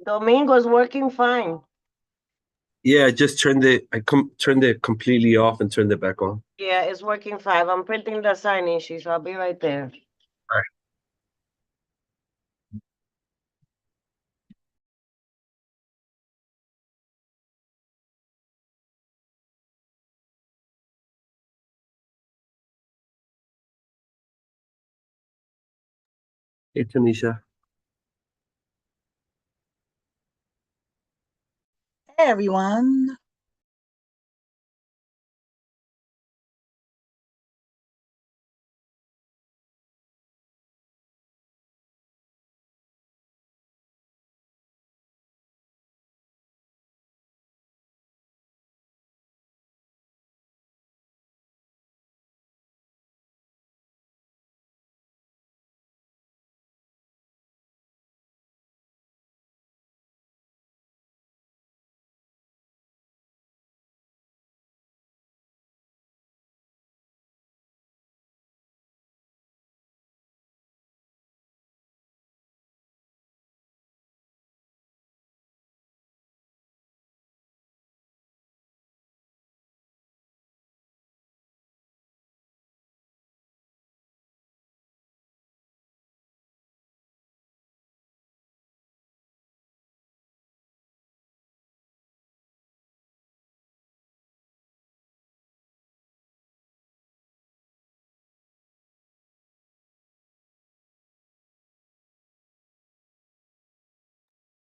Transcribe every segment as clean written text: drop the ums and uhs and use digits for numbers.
Domingo's working fine. Yeah, I just turned it. Turned it completely off and turned it back on. Yeah, it's working fine. I'm printing the sign-in sheet, so I'll be right there. All right. Hey, Tanisha. Hey everyone.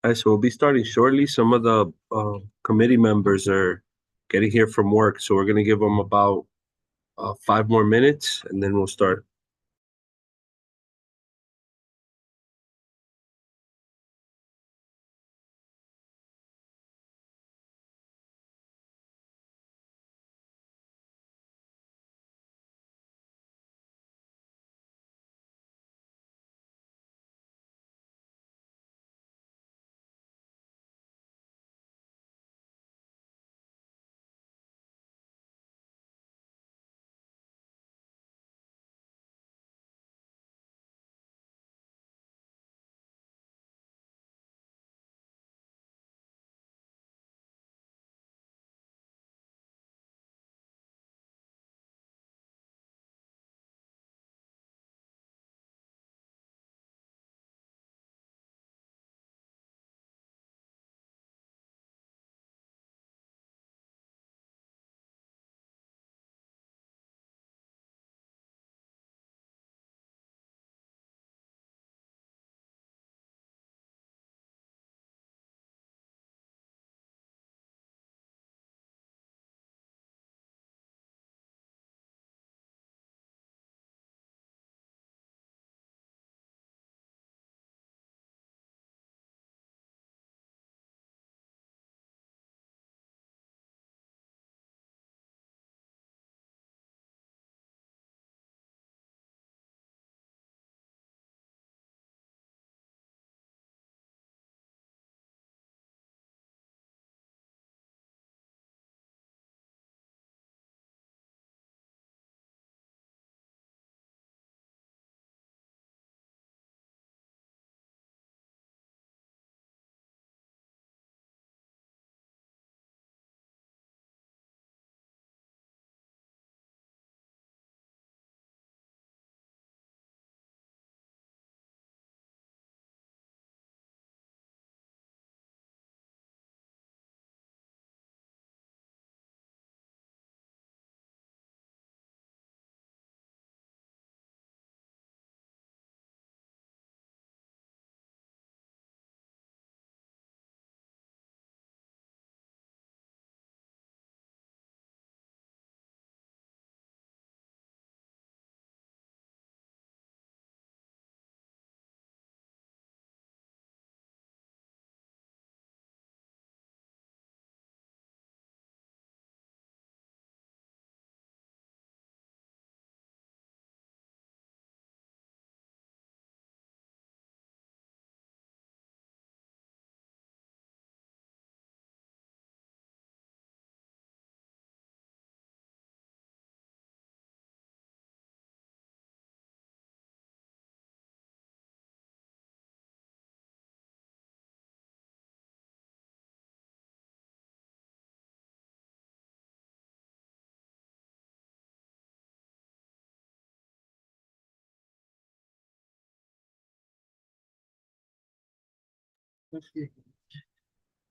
All right, so we'll be starting shortly. Some of the committee members are getting here from work. So we're going to give them about 5 more minutes and then we'll start.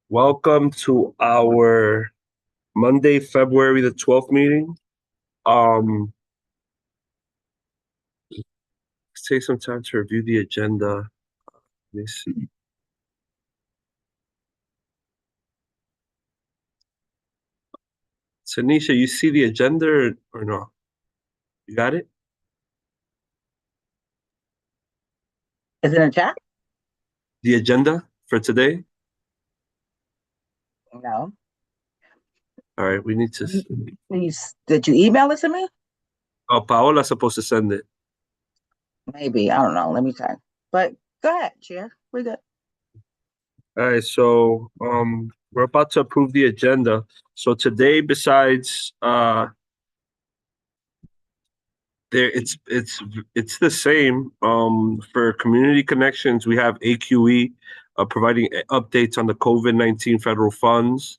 Welcome to our Monday, February the 12th meeting. Let's take some time to review the agenda. Let me see. Tanisha, you see the agenda or no? You got it? Is it in chat? The agenda for today? No. All right, we need to. Please, did you email it to me? Oh, Paola's supposed to send it. Maybe. I don't know. Let me check. But go ahead, Chair. We're good. All right, so we're about to approve the agenda. So today, besides there it's the same. For community connections, we have AQE providing updates on the COVID-19 federal funds.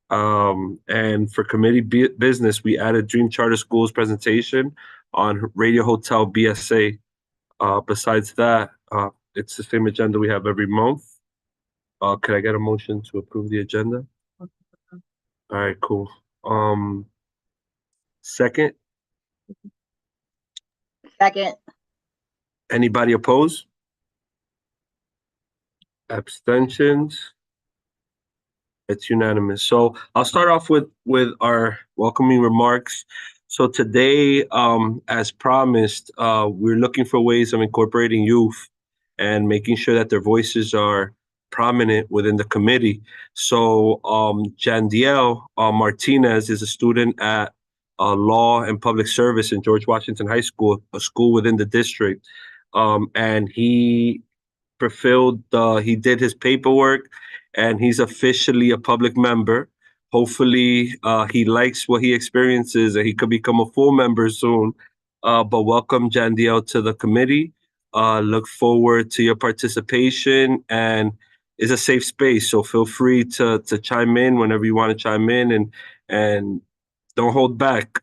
And for committee business, we added Dream Charter Schools presentation on Radio Hotel BSA. Besides that, it's the same agenda we have every month. Could I get a motion to approve the agenda? All right, cool. Second, Second. anybody oppose? Abstentions? It's unanimous. So I'll start off with our welcoming remarks. So today, as promised, we're looking for ways of incorporating youth and making sure that their voices are prominent within the committee. So Jandiel Martinez is a student at Law and Public Service in George Washington High School, a school within the district, and he did his paperwork, and he's officially a public member. Hopefully, he likes what he experiences and he could become a full member soon. But welcome, Jandiel, to the committee. Look forward to your participation, and it's a safe space. So feel free to chime in whenever you want to chime in, and don't hold back.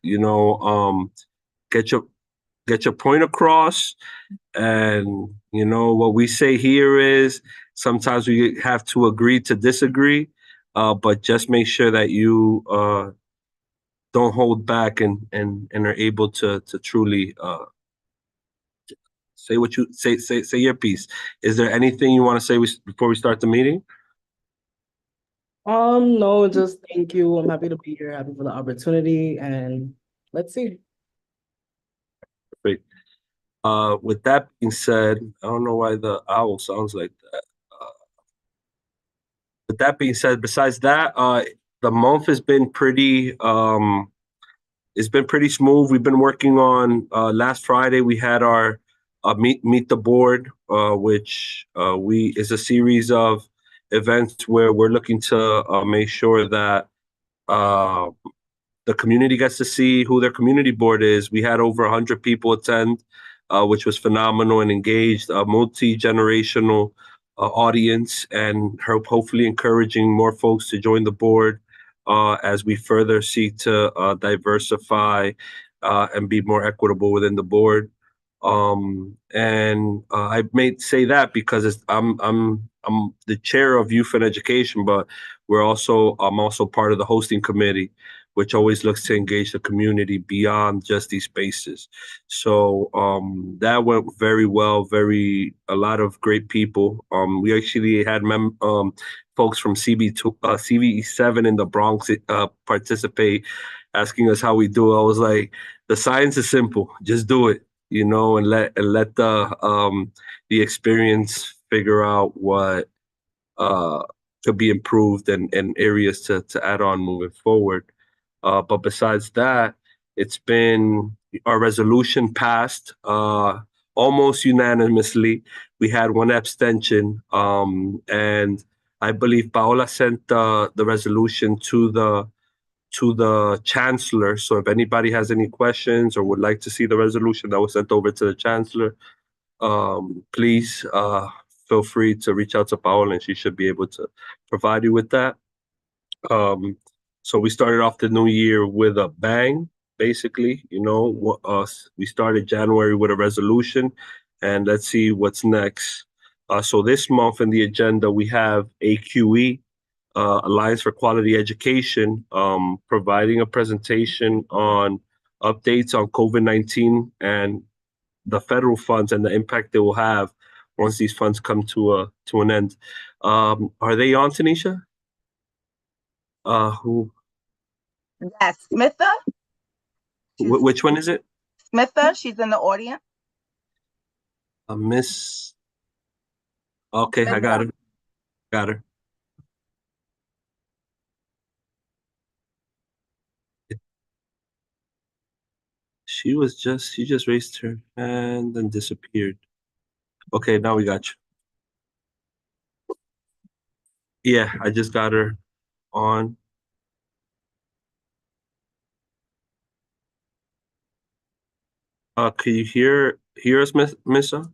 Get your point across. And what we say here is sometimes we have to agree to disagree, but just make sure that you don't hold back and are able to truly say what you say your piece. Is there anything you want to say before we start the meeting? No, just thank you. I'm happy to be here, happy for the opportunity, and let's see. Great. With that being said, I don't know why the owl sounds like that. With that being said, besides that, the month has been pretty smooth. We've been working on last Friday we had our meet the board, which is a series of events where we're looking to make sure that the community gets to see who their community board is. We had over 100 people attend, which was phenomenal and engaged, a multi-generational audience, and hopefully encouraging more folks to join the board as we further seek to diversify and be more equitable within the board. I may say that because I'm the chair of youth and education, but I'm also part of the hosting committee, which always looks to engage the community beyond just these spaces. So that went very well. A lot of great people. We actually had folks from CVE7 in the Bronx participate, asking us how we do it. I was like, the science is simple. Just do it, and let the experience figure out what could be improved and areas to add on moving forward. But besides that, it's been our resolution passed almost unanimously. We had one abstention, and I believe Paola sent the resolution to the chancellor. So if anybody has any questions or would like to see the resolution that was sent over to the chancellor, please feel free to reach out to Paola, and she should be able to provide you with that. So we started off the new year with a bang, basically. We started January with a resolution, and let's see what's next. So this month in the agenda, we have AQE, Alliance for Quality Education, providing a presentation on updates on COVID-19 and the federal funds and the impact they will have once these funds come to an end. Are they on, Tanisha? Who? Yes, Smitha. Which one is it? Smitha, she's in the audience. Miss. Okay, I got her. Got her. She just raised her hand and disappeared. Okay, now we got you. Yeah, I just got her on. Can you hear us, Missa?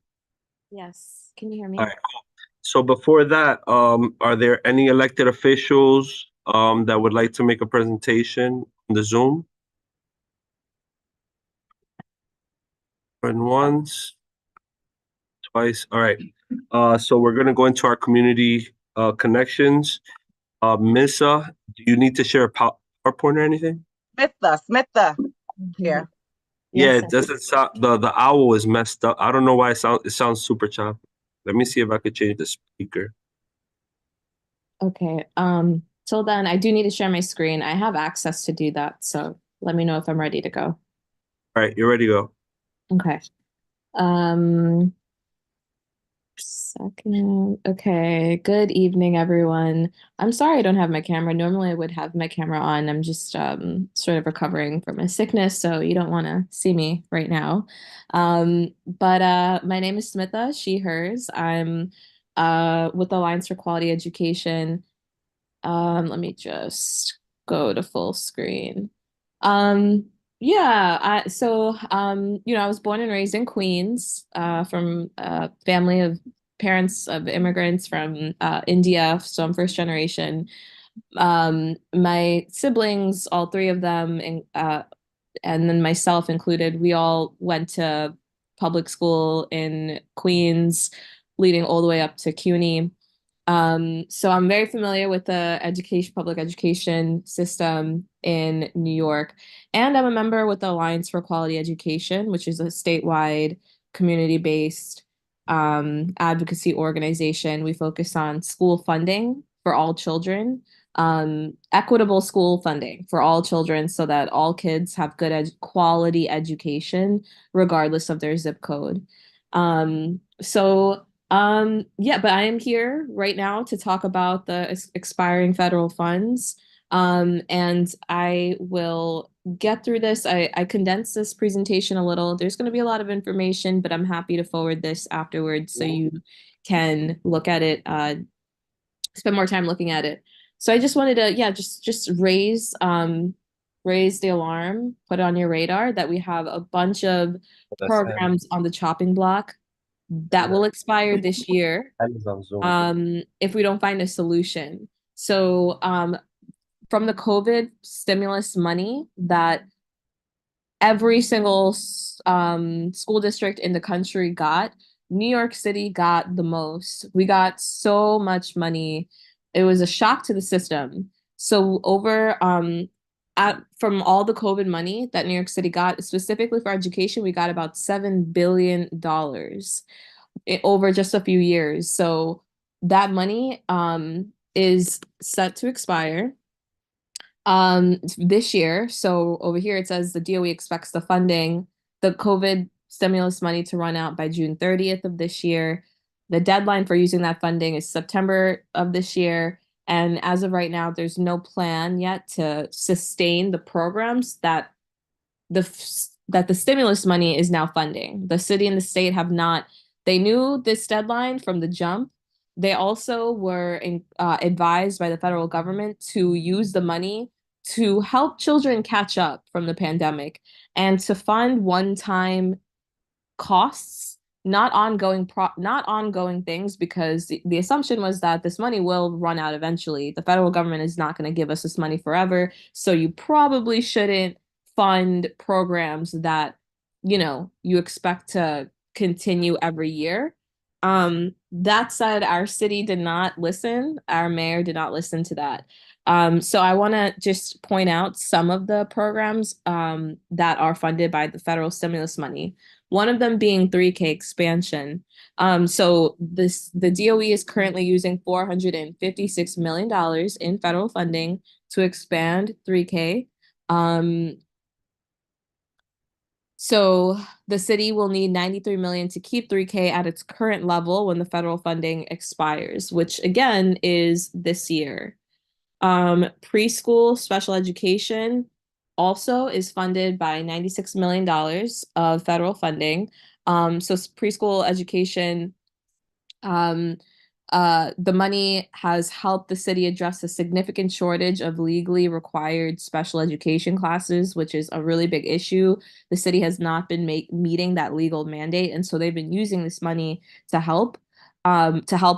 Yes. Can you hear me? All right, cool. So before that, are there any elected officials that would like to make a presentation on the Zoom? And once, twice. All right. So we're gonna go into our community connections. Missa, do you need to share a PowerPoint or anything? Smitha, here. Yeah, Yes, it doesn't sound, the owl is messed up. I don't know why it sounds super choppy. Let me see if I could change the speaker. Okay. till then, I do need to share my screen. I have access to do that, so let me know if I'm ready to go. All right, you're ready to go. Okay. Second. Okay. Good evening, everyone. I'm sorry I don't have my camera. Normally I would have my camera on. I'm just sort of recovering from a sickness, so you don't want to see me right now. But my name is Smitha, she, hers. I'm with Alliance for Quality Education. Let me just go to full screen. I was born and raised in Queens, from a family of parents of immigrants from India, so I'm first generation. My siblings, all three of them, and then myself included, we all went to public school in Queens, leading all the way up to CUNY. So I'm very familiar with the public education system in New York, and I'm a member with the Alliance for Quality Education, which is a statewide community-based advocacy organization. We focus on school funding for all children, equitable school funding for all children so that all kids have good quality education regardless of their zip code. But I am here right now to talk about the expiring federal funds. And I will get through this. I condensed this presentation a little. There's going to be a lot of information, but I'm happy to forward this afterwards so you can look at it, spend more time looking at it. So I just wanted to, just raise the alarm, put it on your radar that we have a bunch of programs on the chopping block that will expire this year if we don't find a solution. So from the COVID stimulus money that every single school district in the country got, New York City got the most. We got so much money. It was a shock to the system. So from all the COVID money that New York City got, specifically for education, we got about $7 billion over just a few years. So that money is set to expire this year. So over here it says the DOE expects the COVID stimulus money to run out by June 30th of this year. The deadline for using that funding is September of this year. And as of right now, there's no plan yet to sustain the programs that the stimulus money is now funding. The city and the state have not. They knew this deadline from the jump. They also were advised by the federal government to use the money to help children catch up from the pandemic and to fund one-time costs, not ongoing things, because the assumption was that this money will run out eventually. The federal government is not going to give us this money forever, so you probably shouldn't fund programs that you expect to continue every year. That said, our city did not listen. Our mayor did not listen to that. So I want to just point out some of the programs that are funded by the federal stimulus money. One of them being 3K expansion. So the DOE is currently using $456 million in federal funding to expand 3K. So the city will need $93 million to keep 3K at its current level when the federal funding expires, which again is this year. Preschool special education also is funded by $96 million of federal funding. So preschool education, the money has helped the city address a significant shortage of legally required special education classes, which is a really big issue. The city has not been meeting that legal mandate, and so they've been using this money to help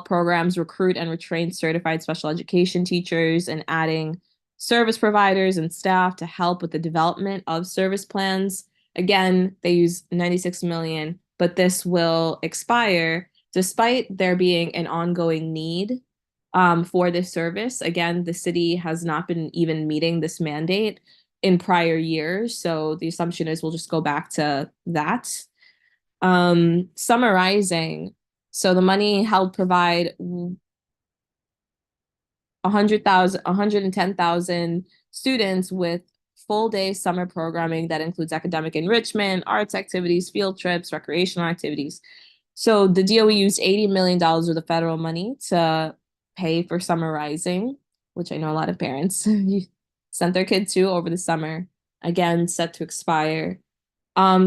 programs recruit and retrain certified special education teachers and adding service providers and staff to help with the development of service plans. Again, they use $96 million, but this will expire despite there being an ongoing need for this service. Again, the city has not been even meeting this mandate in prior years, so the assumption is we'll just go back to that. Summarizing, so the money helped provide 110,000 students with full day summer programming that includes academic enrichment, arts activities, field trips, recreational activities. So the DOE used $80 million of the federal money to pay for Summer Rising, which I know a lot of parents sent their kids to over the summer. Again, set to expire.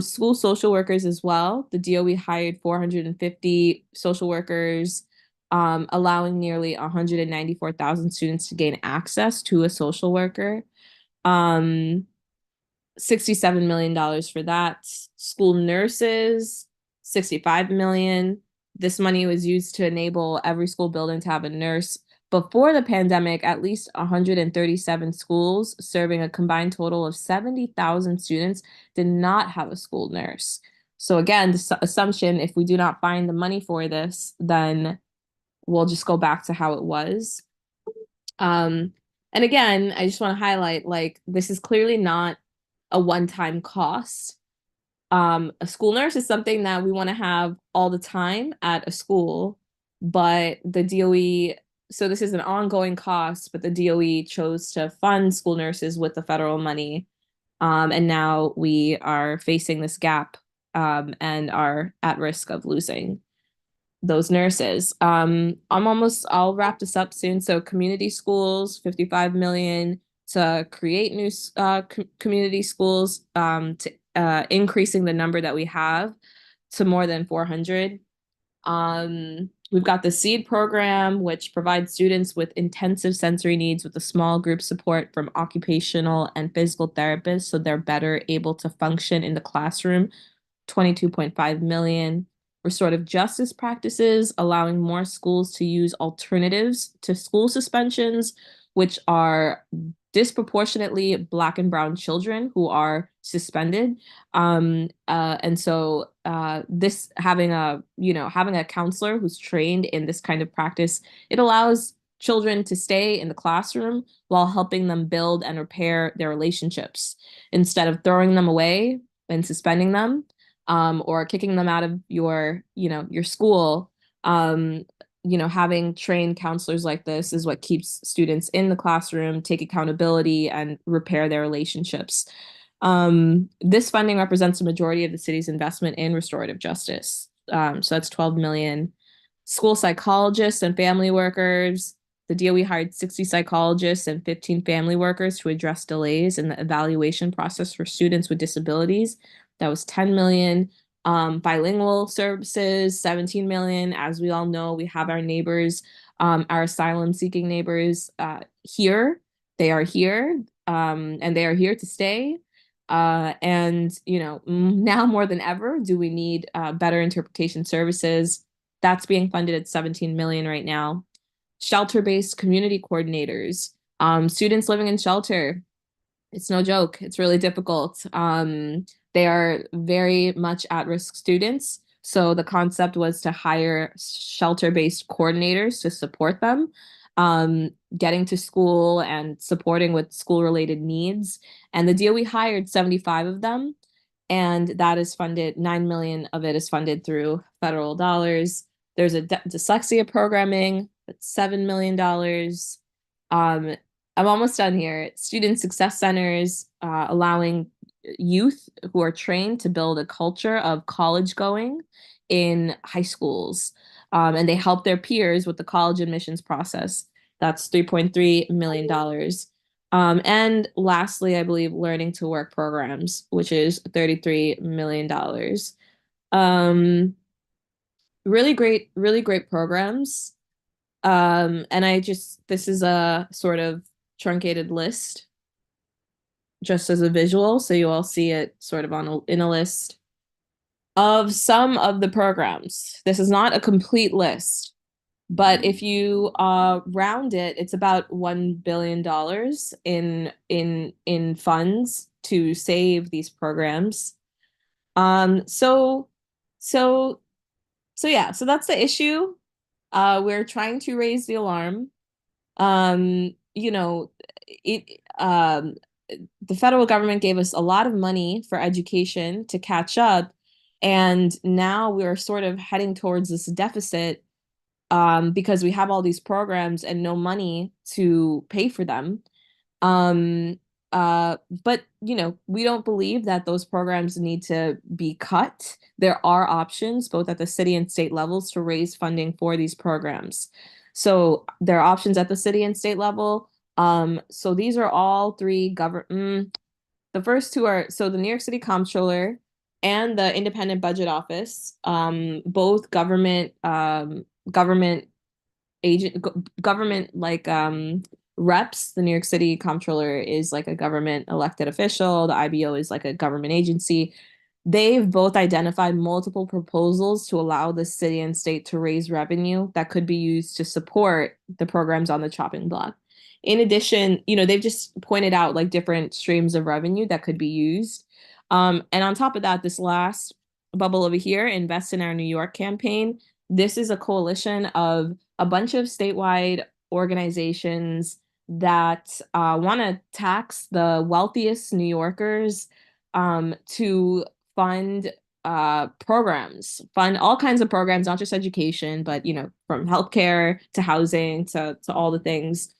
School social workers as well. The DOE hired 450 social workers, allowing nearly 194,000 students to gain access to a social worker. $67 million for that. School nurses, $65 million. This money was used to enable every school building to have a nurse. Before the pandemic, at least 137 schools serving a combined total of 70,000 students did not have a school nurse. So again, the assumption, if we do not find the money for this, then we'll just go back to how it was. And again, I just want to highlight, like, this is clearly not a one-time cost. A school nurse is something that we want to have all the time at a school, but the DOE, so this is an ongoing cost, but the DOE chose to fund school nurses with the federal money. And now we are facing this gap, and are at risk of losing those nurses. I'll wrap this up soon. So community schools, 55 million to create new community schools, to increasing the number that we have to more than 400. We've got the SEED program, which provides students with intensive sensory needs with a small group support from occupational and physical therapists, so they're better able to function in the classroom. 22.5 million. Restorative justice practices, allowing more schools to use alternatives to school suspensions, which are disproportionately Black and Brown children who are suspended. And so this having a counselor who's trained in this kind of practice, it allows children to stay in the classroom while helping them build and repair their relationships instead of throwing them away and suspending them, or kicking them out of your school. Having trained counselors like this is what keeps students in the classroom, take accountability, and repair their relationships. This funding represents the majority of the city's investment in restorative justice. So that's 12 million. School psychologists and family workers. The DOE hired 60 psychologists and 15 family workers to address delays in the evaluation process for students with disabilities. That was 10 million. Bilingual services, 17 million. As we all know, we have our neighbors, our asylum-seeking neighbors here. They are here, and they are here to stay. And now more than ever, do we need better interpretation services? That's being funded at 17 million right now. Shelter-based community coordinators, students living in shelter. It's no joke. It's really difficult. They are very much at-risk students. So the concept was to hire shelter-based coordinators to support them, getting to school and supporting with school-related needs. And the DOE hired 75 of them, and that is funded, 9 million of it is funded through federal dollars. There's a dyslexia programming, that's $7 million. I'm almost done here. Student success centers, allowing youth who are trained to build a culture of college going in high schools. And they help their peers with the college admissions process. That's $3.3 million. And lastly, I believe learning to work programs, which is $33 million. Really great programs. And this is a sort of truncated list just as a visual, so you all see it sort of in a list of some of the programs. This is not a complete list, but if you round it, it's about $1 billion in funds to save these programs. So that's the issue. We're trying to raise the alarm. The federal government gave us a lot of money for education to catch up, and now we're sort of heading towards this deficit because we have all these programs and no money to pay for them. But you know, we don't believe that those programs need to be cut. There are options both at the city and state levels to raise funding for these programs. So there are options at the city and state level. So these are all three government. The first two are so the New York City Comptroller and the Independent Budget Office, both government reps. The New York City Comptroller is like a government elected official. The IBO is like a government agency. They've both identified multiple proposals to allow the city and state to raise revenue that could be used to support the programs on the chopping block. In addition, you know, they've just pointed out like different streams of revenue that could be used. And on top of that, this last bubble over here, Invest in Our New York campaign, this is a coalition of a bunch of statewide organizations that want to tax the wealthiest New Yorkers to fund programs, fund all kinds of programs, not just education, but you know, from healthcare to housing to all the things.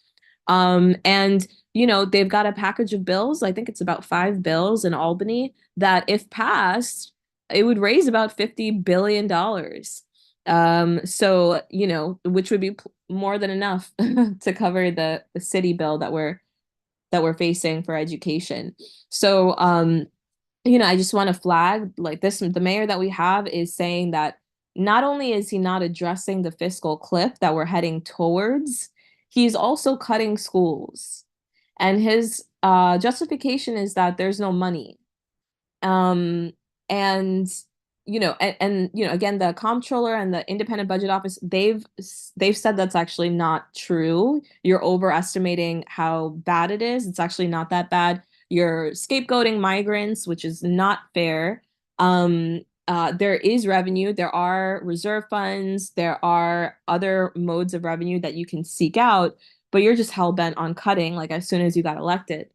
And you know, they've got a package of bills. I think it's about 5 bills in Albany that, if passed, it would raise about $50 billion. So, you know, which would be more than enough to cover the city bill that we're facing for education. So, you know, I just want to flag like this, the mayor that we have is saying that not only is he not addressing the fiscal cliff that we're heading towards, he's also cutting schools. And his justification is that there's no money. And you know, and you know, again, the comptroller and the Independent Budget Office, they've said that's actually not true. You're overestimating how bad it is. It's actually not that bad. You're scapegoating migrants, which is not fair. There is revenue. There are reserve funds. There are other modes of revenue that you can seek out, but you're just hell-bent on cutting like as soon as you got elected.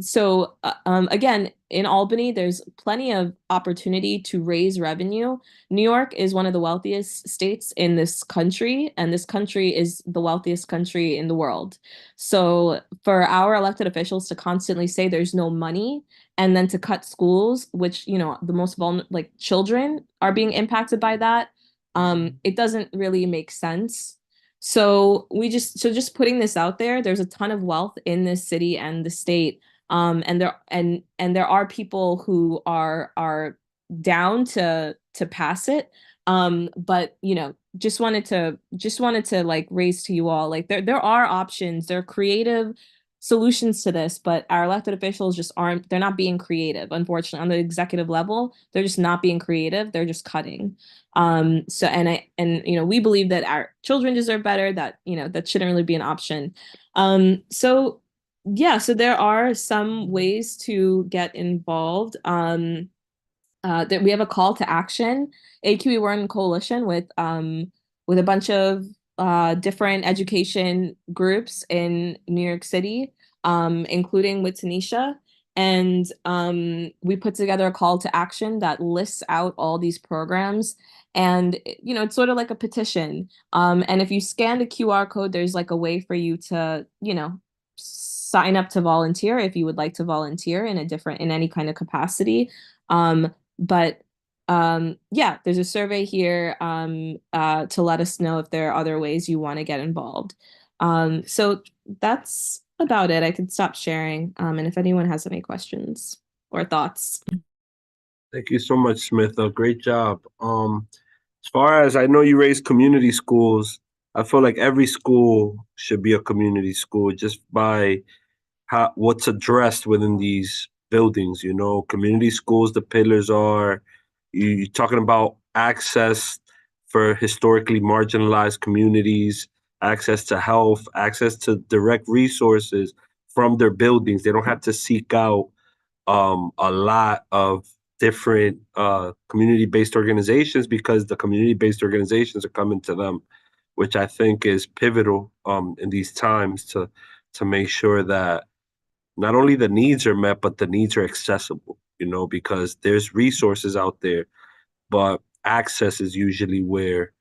So again, in Albany, there's plenty of opportunity to raise revenue. New York is one of the wealthiest states in this country, and this country is the wealthiest country in the world. So for our elected officials to constantly say there's no money and then to cut schools, which, you know, the most vulnerable, like children are being impacted by that, it doesn't really make sense. So just putting this out there, there's a ton of wealth in this city and the state. And there are people who are down to pass it. But you know, just wanted to like raise to you all, like there are options, there are creative solutions to this, but our elected officials just they're not being creative. Unfortunately, on the executive level, they're just not being creative. They're just cutting. So and you know, we believe that our children deserve better, that, you know, that shouldn't really be an option. So yeah, so there are some ways to get involved. That we have a call to action. AQE, we're in coalition with a bunch of different education groups in New York City, including with Tanisha. And we put together a call to action that lists out all these programs. And, you know, it's sort of like a petition. And if you scan the QR code, there's like a way for you to, you know, sign up to volunteer if you would like to volunteer in any kind of capacity. But yeah, there's a survey here to let us know if there are other ways you want to get involved. So that's about it. I could stop sharing. And if anyone has any questions or thoughts. Thank you so much, Smith. Great job. As far as I know, you raise community schools. I feel like every school should be a community school just by what's addressed within these buildings. You know, community schools, the pillars are, you're talking about access for historically marginalized communities, access to health, access to direct resources from their buildings. They don't have to seek out a lot of different community-based organizations, because the community-based organizations are coming to them, which I think is pivotal in these times to make sure that not only the needs are met, but the needs are accessible, you know, because there's resources out there, but access is usually where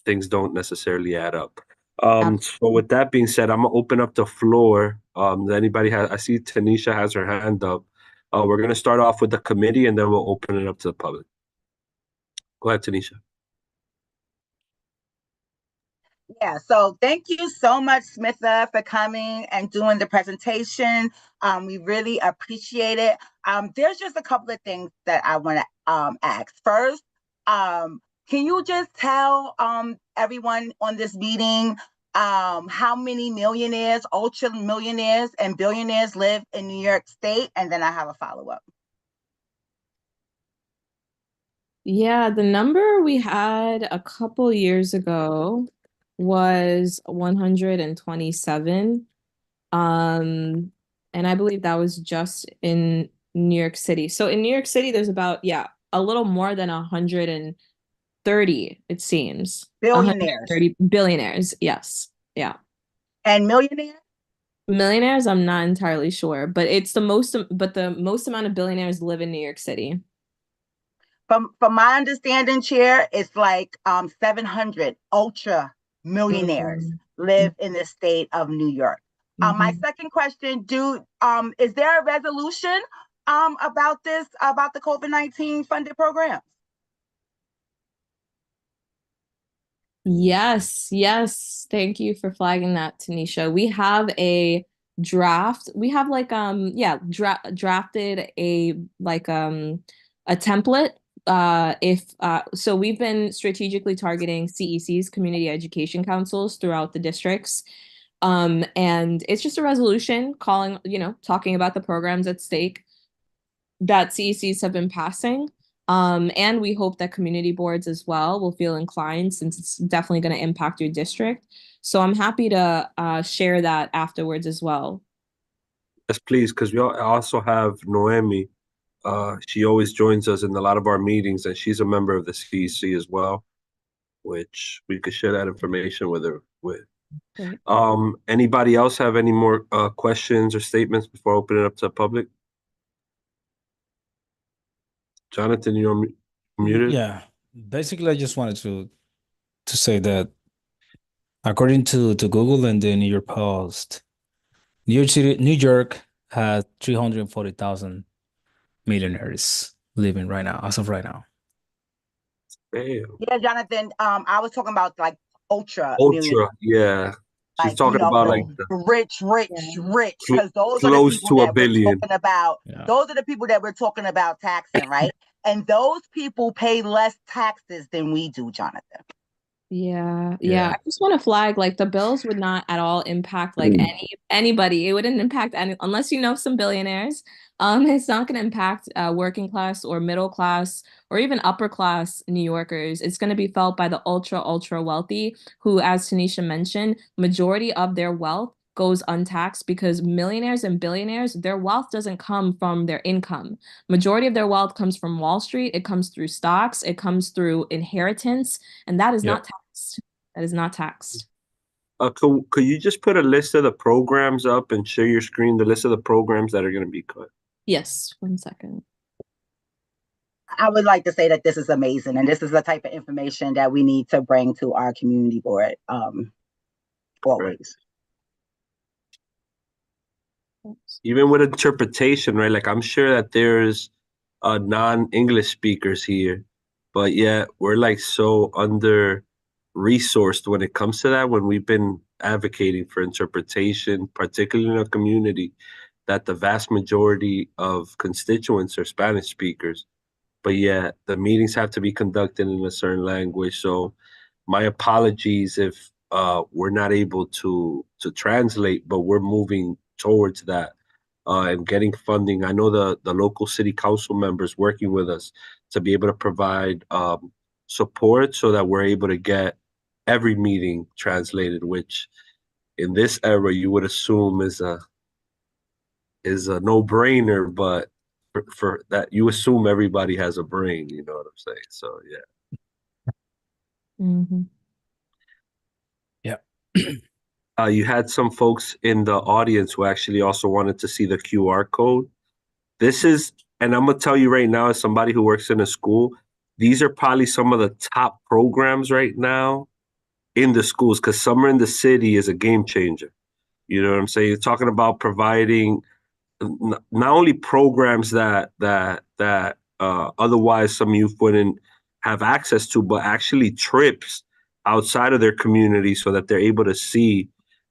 things don't necessarily add up. So with that being said, I'm gonna open up the floor. Does anybody has? I see Tanisha has her hand up. We're gonna start off with the committee, and then we'll open it up to the public. Go ahead, Tanisha. Yeah, so thank you so much, Smitha, for coming and doing the presentation. We really appreciate it. There's just a couple of things that I want to ask. First, can you just tell everyone on this meeting how many millionaires, ultra millionaires, and billionaires live in New York State? And then I have a follow-up. Yeah, the number we had a couple years ago was 127. And I believe that was just in New York City. So in New York City, there's about, a little more than 130, it seems. Billionaires. 130 billionaires, yes. Yeah. And millionaires? Millionaires, I'm not entirely sure, but the most amount of billionaires live in New York City. From my understanding, Chair, it's like 700 ultra millionaires live in the state of New York. My second question: is there a resolution about this, about the COVID-19 funded programs? Yes. Thank you for flagging that, Tanisha. We have a draft. We have drafted a template. So we've been strategically targeting CECs, community education councils, throughout the districts. And it's just a resolution talking about the programs at stake that CECs have been passing. And we hope that community boards as well will feel inclined, since it's definitely going to impact your district. So I'm happy to share that afterwards as well. Yes, please, because we also have Noemi. She always joins us in a lot of our meetings, and she's a member of the CEC as well, which we could share that information with her with. Great. Anybody else have any more questions or statements before opening it up to the public? Jonathan, you're muted. Yeah, basically, I just wanted to say that according to Google and the New York Post, New York has 340,000 millionaires living right now, as of right now. Damn. Yeah, Jonathan. I was talking about like ultra millionaires. Yeah. She's talking about like the rich, because those are the close people to that a billion. we're talking about. Yeah. Those are the people that we're talking about taxing, right? And those people pay less taxes than we do, Jonathan. Yeah. Yeah. I just want to flag, like, the bills would not at all impact like anybody. It wouldn't impact unless you know some billionaires. It's not going to impact working class or middle class or even upper class New Yorkers. It's going to be felt by the ultra wealthy, who, as Tanisha mentioned, majority of their wealth goes untaxed, because millionaires and billionaires, their wealth doesn't come from their income. Majority of their wealth comes from Wall Street. It comes through stocks. It comes through inheritance, and that is not taxed. That is not taxed. Could you just put a list of the programs up and share your screen, the list of the programs that are going to be cut? Yes, 1 second. I would like to say that this is amazing, and this is the type of information that we need to bring to our community board always. Even with interpretation, right? Like, I'm sure that there's non-English speakers here, but yet we're like so under-resourced when it comes to that, when we've been advocating for interpretation, particularly in our community, that the vast majority of constituents are Spanish speakers, but yet the meetings have to be conducted in a certain language. So my apologies if we're not able to translate, but we're moving towards that and getting funding. I know the local city council members working with us to be able to provide support so that we're able to get every meeting translated, which in this era you would assume is a no-brainer, but for that, you assume everybody has a brain, you know what I'm saying? So yeah. Mm-hmm. Yeah. You had some folks in the audience who actually also wanted to see the QR code. This is, and I'm gonna tell you right now, as somebody who works in a school, these are probably some of the top programs right now in the schools, because Summer in the City is a game changer. You know what I'm saying? You're talking about providing not only programs that otherwise some youth wouldn't have access to, but actually trips outside of their community so that they're able to see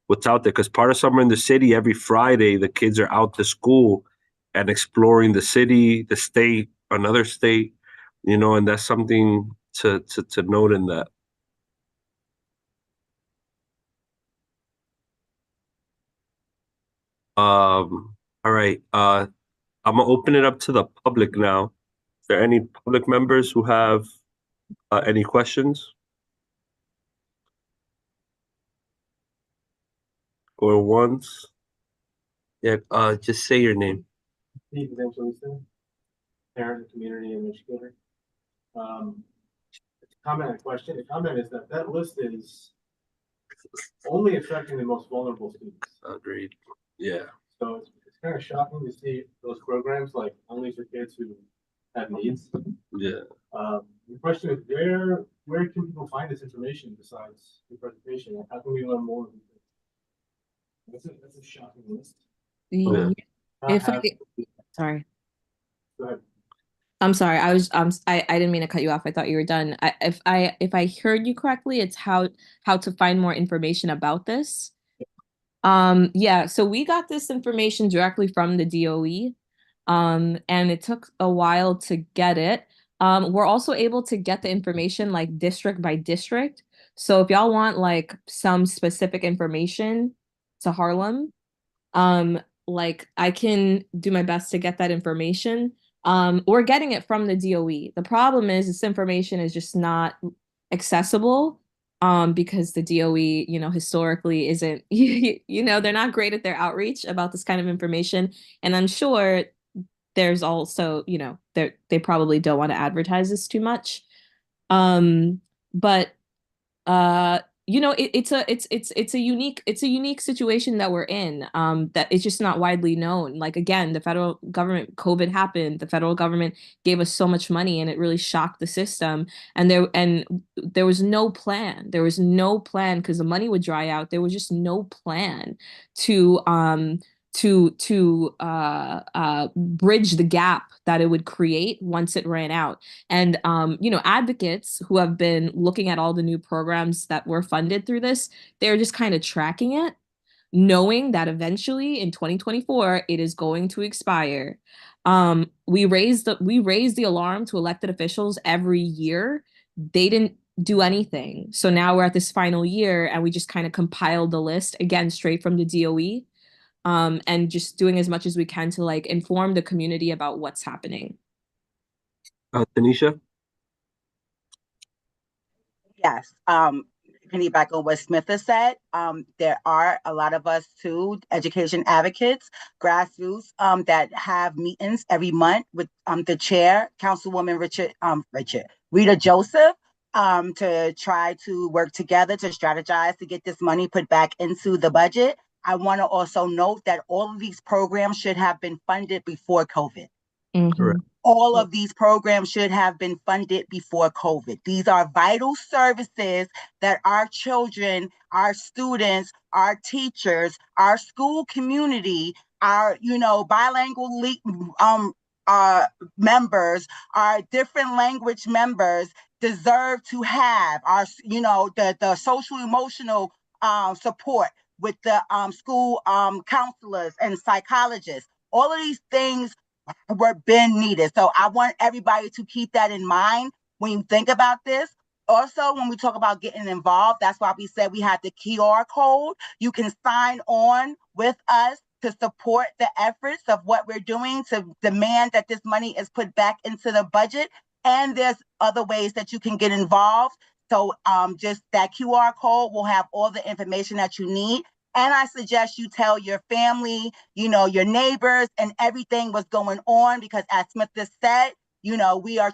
what's out there. Because part of Summer in the City, every Friday, the kids are out to school and exploring the city, the state, another state, you know, and that's something to note in that. All right. I'm gonna open it up to the public now. Is there any public members who have any questions? Or once? Yeah, just say your name. Steve Evangelista, parent, community, and educator. Comment and question. The comment is that list is only affecting the most vulnerable students. Agreed. Yeah. So it's kind of shocking to see those programs like only for kids who have needs. Yeah. The question is where can people find this information besides the presentation? How can we learn more? That's a shocking list. Yeah. If Have- sorry. Go ahead. I'm sorry. I didn't mean to cut you off. I thought you were done. If I heard you correctly, it's how to find more information about this. Yeah, so we got this information directly from the DOE. And it took a while to get it. We're also able to get the information like district by district. So if y'all want like some specific information to Harlem, like I can do my best to get that information. We're getting it from the DOE. The problem is this information is just not accessible because the DOE, you know, historically isn't, you know, they're not great at their outreach about this kind of information. And I'm sure there's also, you know, they probably don't want to advertise this too much. But you know, it's a unique situation that we're in, that it's just not widely known. Like again, the federal government, COVID happened, the federal government gave us so much money and it really shocked the system. And there was no plan. There was no plan because the money would dry out. There was just no plan to bridge the gap that it would create once it ran out. And you know, advocates who have been looking at all the new programs that were funded through this, they're just kind of tracking it, knowing that eventually in 2024 it is going to expire. We raised the alarm to elected officials every year. They didn't do anything. So now we're at this final year and we just kind of compiled the list again straight from the DOE. And just doing as much as we can to like inform the community about what's happening. Tanisha? Yes. Back on what Smith has said, there are a lot of us too, education advocates, grassroots, that have meetings every month with the chair, Councilwoman Rita Joseph, to try to work together to strategize to get this money put back into the budget. I want to also note that all of these programs should have been funded before COVID. Mm-hmm. All of these programs should have been funded before COVID. These are vital services that our children, our students, our teachers, our school community, our, you know, bilingual members, our different language members deserve to have. Our, you know, the social emotional support with the school counselors and psychologists. All of these things were been needed. So I want everybody to keep that in mind when you think about this. Also, when we talk about getting involved, that's why we said we had the QR code. You can sign on with us to support the efforts of what we're doing to demand that this money is put back into the budget. And there's other ways that you can get involved. So just that QR code will have all the information that you need. And I suggest you tell your family, you know, your neighbors and everything what's going on, because as Smith has said, you know, we have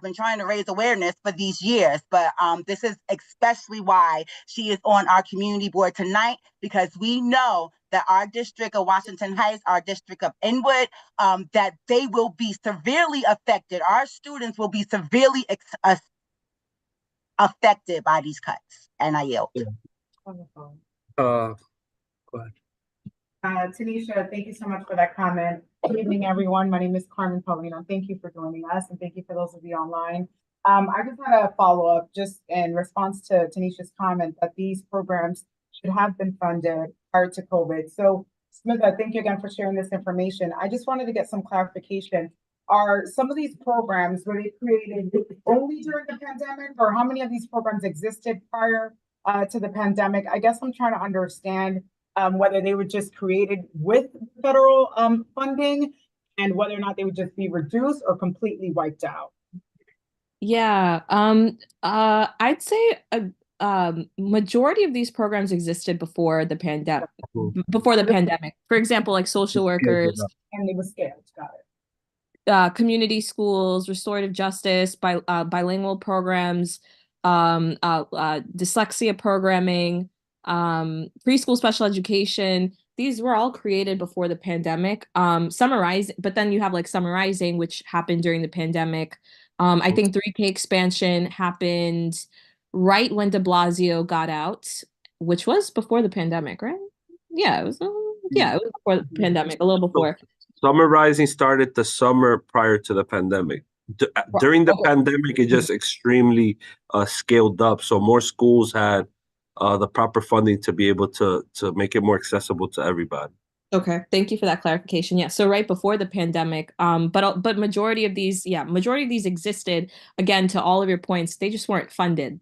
been trying to raise awareness for these years, but this is especially why she is on our community board tonight, because we know that that our district of Washington Heights, our district of Inwood, that they will be severely affected. Our students will be severely affected by these cuts. And I yield. Wonderful. Go ahead. Tanisha, thank you so much for that comment. Good evening, everyone. My name is Carmen Paulino. Thank you for joining us, and thank you for those of you online. I just had a follow-up just in response to Tanisha's comment that these programs should have been funded prior to COVID. So, Smitha, thank you again for sharing this information. I just wanted to get some clarification. Are some of these programs, were they created only during the pandemic, or how many of these programs existed prior to the pandemic? I guess I'm trying to understand whether they were just created with federal funding and whether or not they would just be reduced or completely wiped out. Yeah, I'd say a majority of these programs existed before the pandemic. For example, like social workers, And they were scaled, got it. Community schools, restorative justice, bilingual programs, dyslexia programming, preschool special education. These were all created before the pandemic. But then you have like summarizing, which happened during the pandemic. I think 3K expansion happened right when de Blasio got out, which was before the pandemic, right? Yeah, it was before the pandemic, a little before. Summarizing started the summer prior to the pandemic. During the pandemic, it just extremely scaled up. So more schools had the proper funding to be able to make it more accessible to everybody. Okay, thank you for that clarification. Yeah, so right before the pandemic, but majority of these existed. Again, to all of your points, they just weren't funded.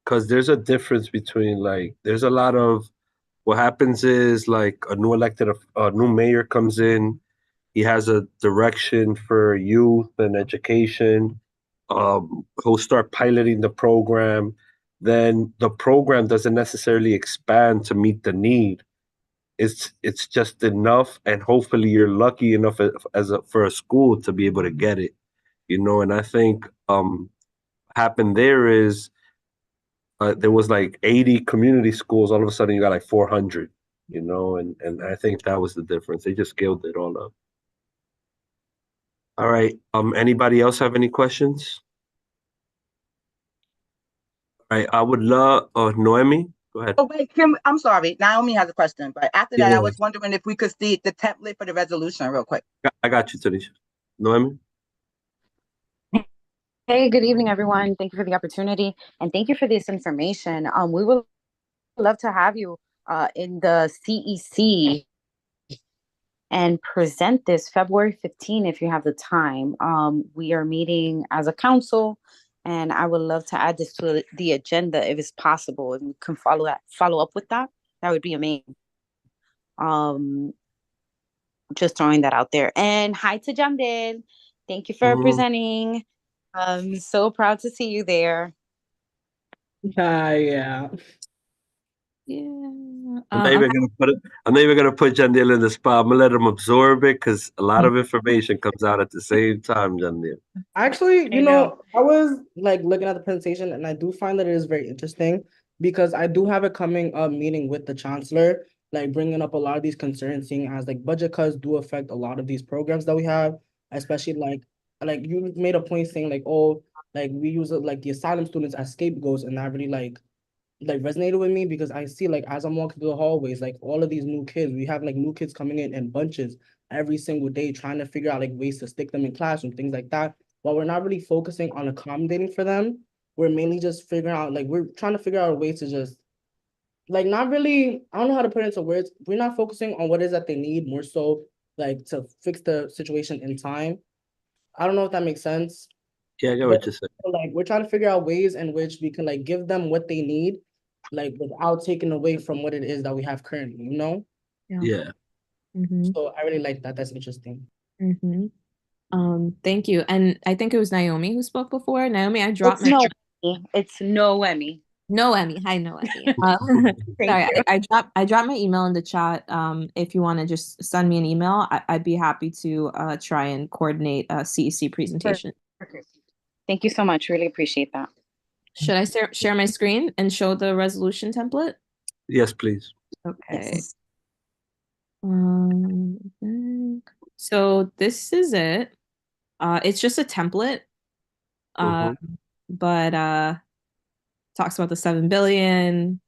Because there's a difference between there's a lot of what happens is like a new mayor comes in, he has a direction for youth and education. He'll start piloting the program. Then the program doesn't necessarily expand to meet the need. It's just enough, and hopefully you're lucky enough for a school to be able to get it, And I think happened there is there was like 80 community schools. All of a sudden, you got like 400, and I think that was the difference. They just scaled it all up. All right. Anybody else have any questions? All right. I would love Noemi. Go ahead. Oh, wait, Kim, I'm sorry. Naomi has a question, but after that, I was wondering if we could see the template for the resolution real quick. I got you, Tanisha. Noemi? Hey, good evening, everyone. Thank you for the opportunity and thank you for this information. We would love to have you in the CEC and present this February 15 if you have the time. We are meeting as a council, and I would love to add this to the agenda if it's possible, and we can follow up with that. That would be amazing. Just throwing that out there. And hi to Jamdel. Thank you for presenting. I'm so proud to see you there. Yeah. I'm not even gonna put Jandil in the spot. I'm gonna let him absorb it because a lot of information comes out at the same time, Jandil. Actually, I was like looking at the presentation, and I do find that it is very interesting because I do have a coming up meeting with the chancellor, like bringing up a lot of these concerns, seeing as like budget cuts do affect a lot of these programs that we have, especially like you made a point saying like, oh, like we use like the asylum students as scapegoats, and that really like resonated with me because I see like as I'm walking through the hallways, like all of these new kids, we have like new kids coming in bunches every single day, trying to figure out like ways to stick them in classroom, things like that. While we're not really focusing on accommodating for them, we're mainly just figuring out we're trying to figure out ways to just not really, I don't know how to put it into words. We're not focusing on what it is that they need, more so like to fix the situation in time. I don't know if that makes sense. Yeah, I get what you're saying. Like we're trying to figure out ways in which we can like give them what they need, like without taking away from what it is that we have currently, Yeah. So I really like that. That's interesting. Thank you. And I think it was Naomi who spoke before. Naomi, I dropped It's Noemi. Noemi. Hi, Noemi. Sorry, I dropped my email in the chat. If you want to just send me an email, I'd be happy to try and coordinate a CEC presentation. Perfect. Thank you so much. Really appreciate that. Should I share my screen and show the resolution template? Yes, please. Okay. So this is it. It's just a template. Mhm. But talks about the 7 billion.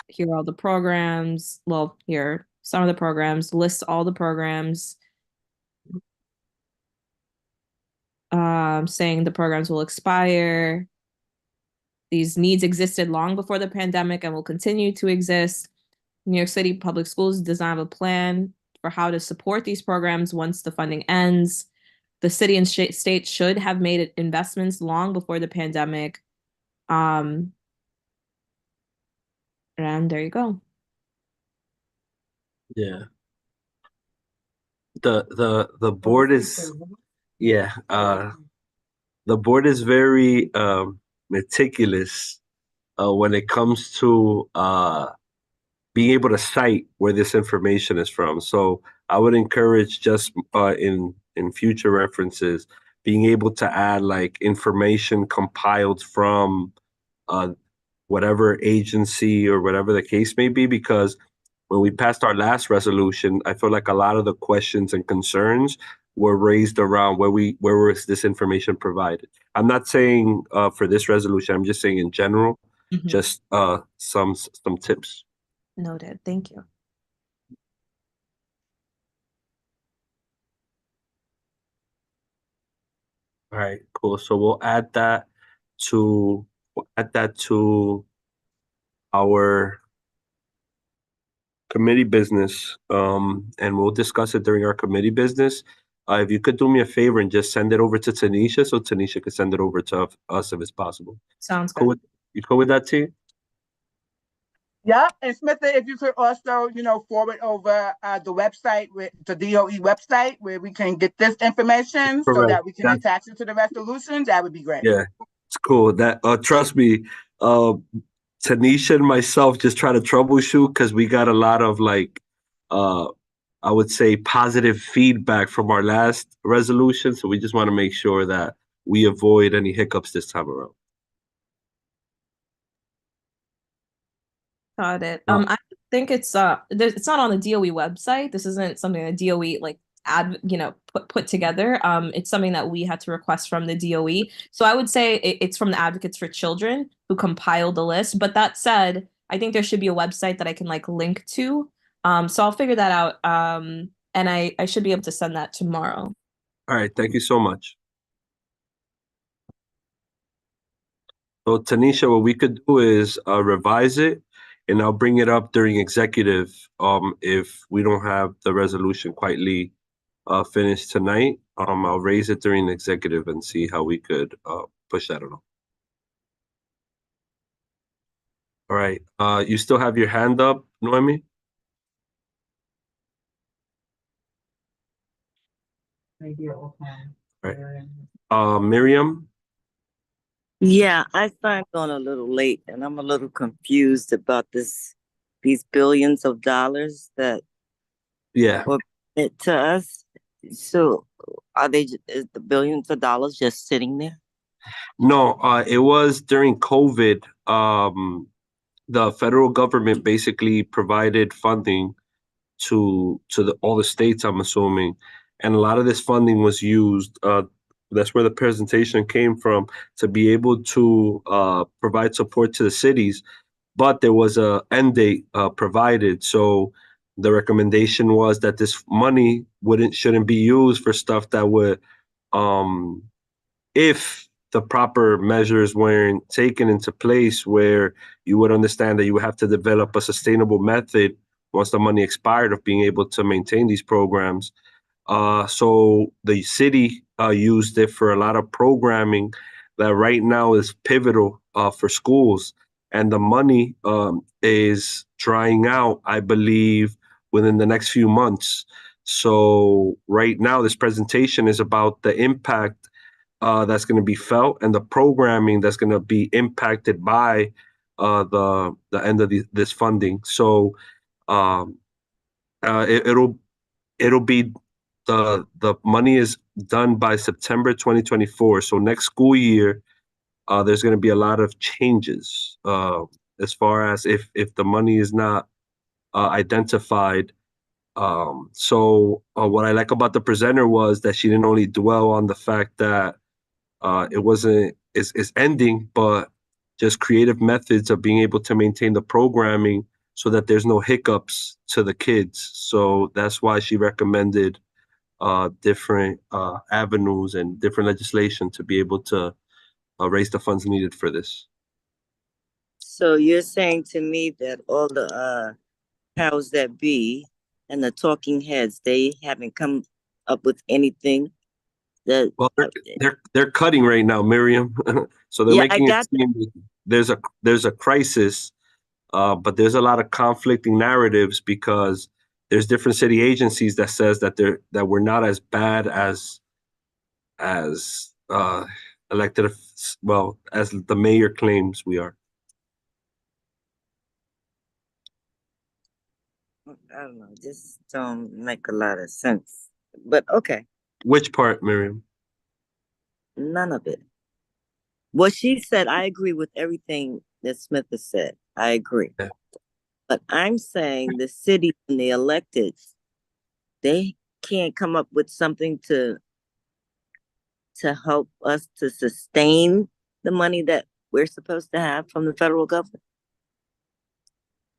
Here are all the programs. Well, here are some of the programs, lists all the programs. Saying the programs will expire. These needs existed long before the pandemic and will continue to exist. New York City Public Schools does not have a plan for how to support these programs once the funding ends. The city and state should have made investments long before the pandemic. And there you go. Yeah. The board is, yeah, the board is very meticulous when it comes to being able to cite where this information is from. So I would encourage just in future references being able to add like information compiled from whatever agency or whatever the case may be, because when we passed our last resolution, I feel like a lot of the questions and concerns were raised around where was this information provided. I'm not saying for this resolution, I'm just saying in general, just some tips. Noted. Thank you. All right, cool. So we'll add that to our committee business, and we'll discuss it during our committee business. If you could do me a favor and just send it over to Tanisha, so Tanisha could send it over to us if it's possible. Sounds Cool good. you cool with that, T? Yep, and Smitha, if you could also, forward over the website, with the DOE website, where we can get this information so Correct. that we can attach it to the resolution, that would be great. Yeah, it's cool. That trust me, Tanisha and myself just try to troubleshoot because we got a lot of like, I would say positive feedback from our last resolution. So we just want to make sure that we avoid any hiccups this time around. Got it. I think it's not on the DOE website. This isn't something that DOE like put together. It's something that we had to request from the DOE. So I would say it's from the Advocates for Children who compiled the list. But that said, I think there should be a website that I can like link to. So I'll figure that out. And I should be able to send that tomorrow. All right, thank you so much. So Tanisha, what we could do is revise it, and I'll bring it up during executive if we don't have the resolution quietly finished tonight. I'll raise it during executive and see how we could push that along. All right, you still have your hand up, Noemi? Right. Miriam? Yeah, I signed on a little late and I'm a little confused about these billions of dollars that were it to us. So is the billions of dollars just sitting there? No, it was during COVID. The federal government basically provided funding to all the states, I'm assuming, and a lot of this funding was used. That's where the presentation came from, to be able to provide support to the cities, but there was a end date provided. So the recommendation was that this money shouldn't be used for stuff that would, if the proper measures weren't taken into place, where you would understand that you would have to develop a sustainable method once the money expired of being able to maintain these programs. So the city used it for a lot of programming that right now is pivotal for schools. And the money is drying out, I believe, within the next few months. So right now, this presentation is about the impact that's going to be felt and the programming that's going to be impacted by the end of this funding. So it'll be the money is done by September 2024. So next school year, there's going to be a lot of changes as far as if the money is not identified. So what I like about the presenter was that she didn't only dwell on the fact that it wasn't is ending, but just creative methods of being able to maintain the programming so that there's no hiccups to the kids. So that's why she recommended different avenues and different legislation to be able to raise the funds needed for this. So you're saying to me that all the powers that be and the talking heads, they haven't come up with anything that Well, they're cutting right now, Miriam. So they're making it seem there's a crisis, but there's a lot of conflicting narratives because there's different city agencies that says that we're not as bad as elected, well, as the mayor claims we are. I don't know, just don't make a lot of sense. But okay. Which part, Miriam? None of it. What she said, I agree with everything that Smith has said. I agree. Yeah. But I'm saying the city and the elected, they can't come up with something to help us to sustain the money that we're supposed to have from the federal government.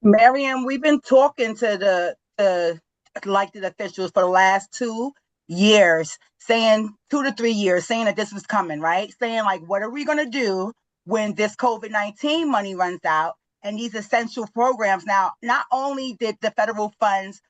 Miriam, we've been talking to the elected officials for the last 2 years, saying 2 to 3 years, saying that this was coming, right? Saying like, what are we going to do when this COVID-19 money runs out and these essential programs? Now, not only did the federal funds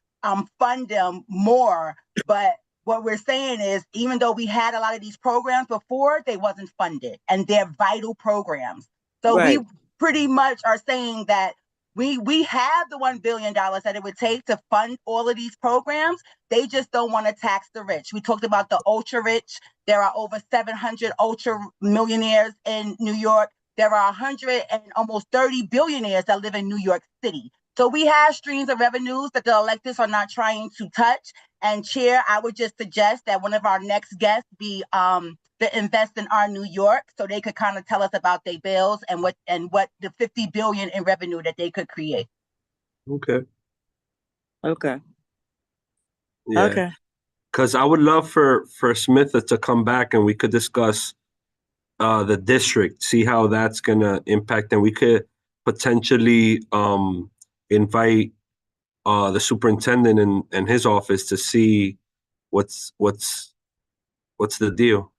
fund them more, but what we're saying is, even though we had a lot of these programs before, they wasn't funded, and they're vital programs. So we pretty much are saying that we have the $1 billion that it would take to fund all of these programs. They just don't want to tax the rich. We talked about the ultra rich. There are over 700 ultra millionaires in New York. There are 100 and almost 30 billionaires that live in New York City. So we have streams of revenues that the electeds are not trying to touch. And Chair, I would just suggest that one of our next guests be the Invest in Our New York, so they could kind of tell us about their bills and what the 50 billion in revenue that they could create. Okay. Okay. Yeah. Okay. Because I would love for Smith to come back and we could discuss the district, see how that's gonna impact, and we could potentially invite the superintendent and his office to see what's the deal.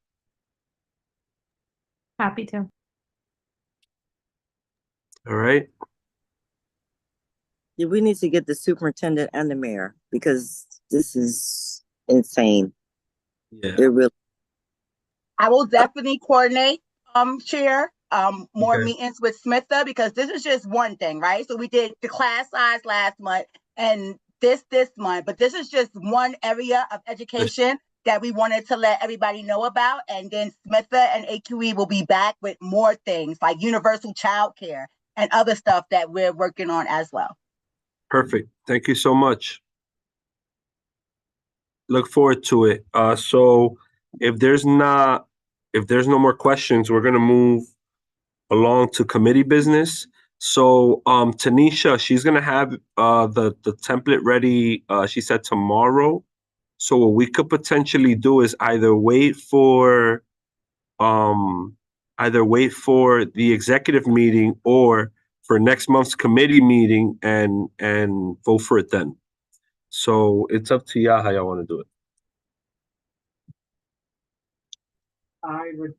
Happy to. All right. Yeah, we need to get the superintendent and the mayor because this is insane. Yeah. It really. I will definitely coordinate, Chair, more Okay. meetings with Smitha, because this is just one thing, right? So we did the class size last month and this month, but this is just one area of education that we wanted to let everybody know about. And then Smitha and AQE will be back with more things like universal childcare and other stuff that we're working on as well. Perfect. Thank you so much. Look forward to it. So if there's no more questions, we're gonna move along to committee business. So Tanisha, she's gonna have the template ready, she said tomorrow. So what we could potentially do is either wait for the executive meeting or for next month's committee meeting and vote for it then. So it's up to y'all how y'all want to do it. I would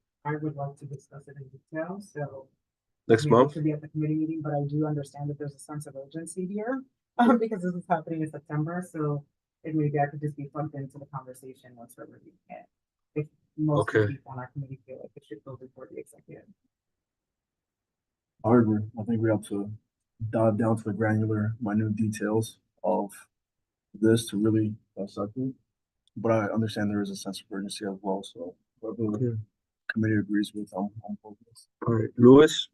like to discuss it in detail, so. Next maybe it month? should be at the committee meeting, but I do understand that there's a sense of urgency here, because this is happening in September, so it maybe I could just be plugged into the conversation once we're reviewing it. If most of the Okay. people on our committee feel like it should go before the executive. I agree. I think we have to dive down to the granular, minute details of this to really dissect it. But I understand there is a sense of urgency as well, so whatever the committee agrees with, I'm focused. All right, Louis?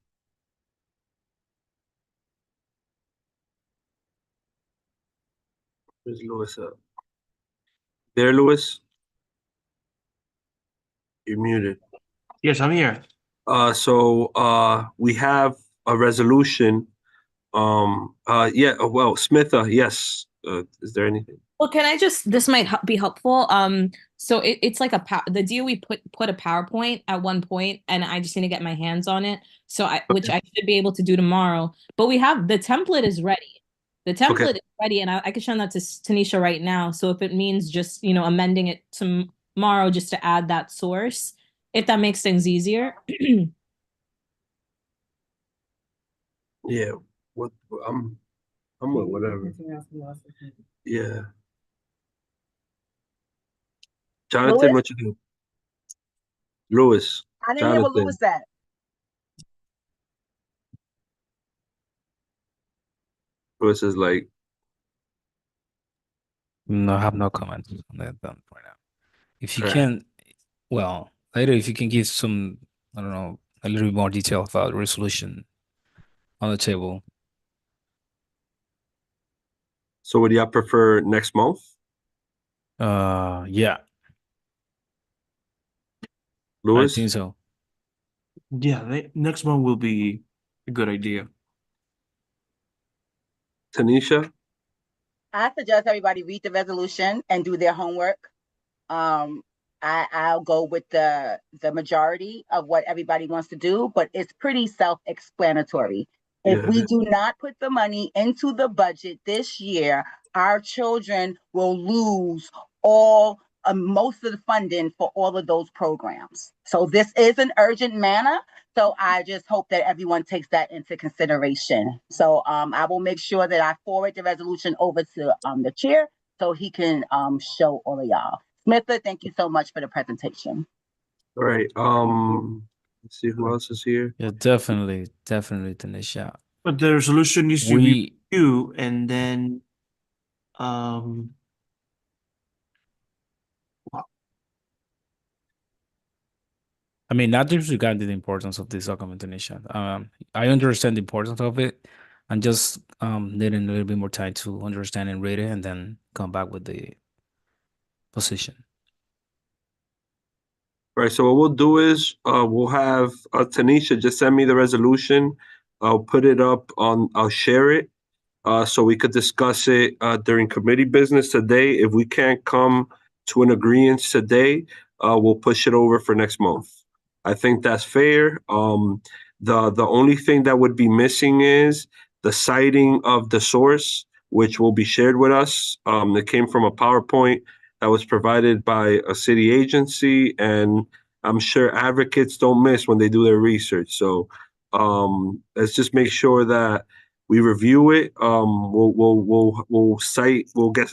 Where's Louis at? There, Louis? You're muted. Yes, I'm here. We have a resolution. Well, Smith, yes. Is there anything? Well, can I just, this might be helpful. So it's like the DOE put a PowerPoint at one point, and I just need to get my hands on it. Which I should be able to do tomorrow. But the template is ready. The template is ready, and I can show that to Tanisha right now. So if it means just, amending it tomorrow just to add that source, if that makes things easier. Yeah. I'm with whatever. Yeah. Jonathan, what you do? Lewis. I didn't hear what Lewis said. Lewis is like, no, I have no comments on that right now. If you can, well, later if you can give some, I don't know, a little bit more detail about the resolution on the table. So would y'all prefer next month? Yeah. Lewis? I think so. Yeah, next month will be a good idea. Tanisha? I suggest everybody read the resolution and do their homework. I'll go with the majority of what everybody wants to do, but it's pretty self-explanatory. If we do not put the money into the budget this year, our children will lose most of the funding for all of those programs. So this is an urgent matter. So I just hope that everyone takes that into consideration. So I will make sure that I forward the resolution over to the chair so he can show all of y'all. Smitha, thank you so much for the presentation. All right. Let's see who else is here. Yeah, definitely, Tanisha. But the resolution needs to be reviewed, and then I mean, not disregarding the importance of this document, Tanisha. I understand the importance of it, and just needing a little bit more time to understand and read it, and then come back with the position. Right. So what we'll do is we'll have Tanisha just send me the resolution. I'll put it up I'll share it so we could discuss it during committee business today. If we can't come to an agreement today, we'll push it over for next month. I think that's fair. The only thing that would be missing is the citing of the source, which will be shared with us. It came from a PowerPoint that was provided by a city agency, and I'm sure advocates don't miss when they do their research. So let's just make sure that we review it. We'll cite, we'll get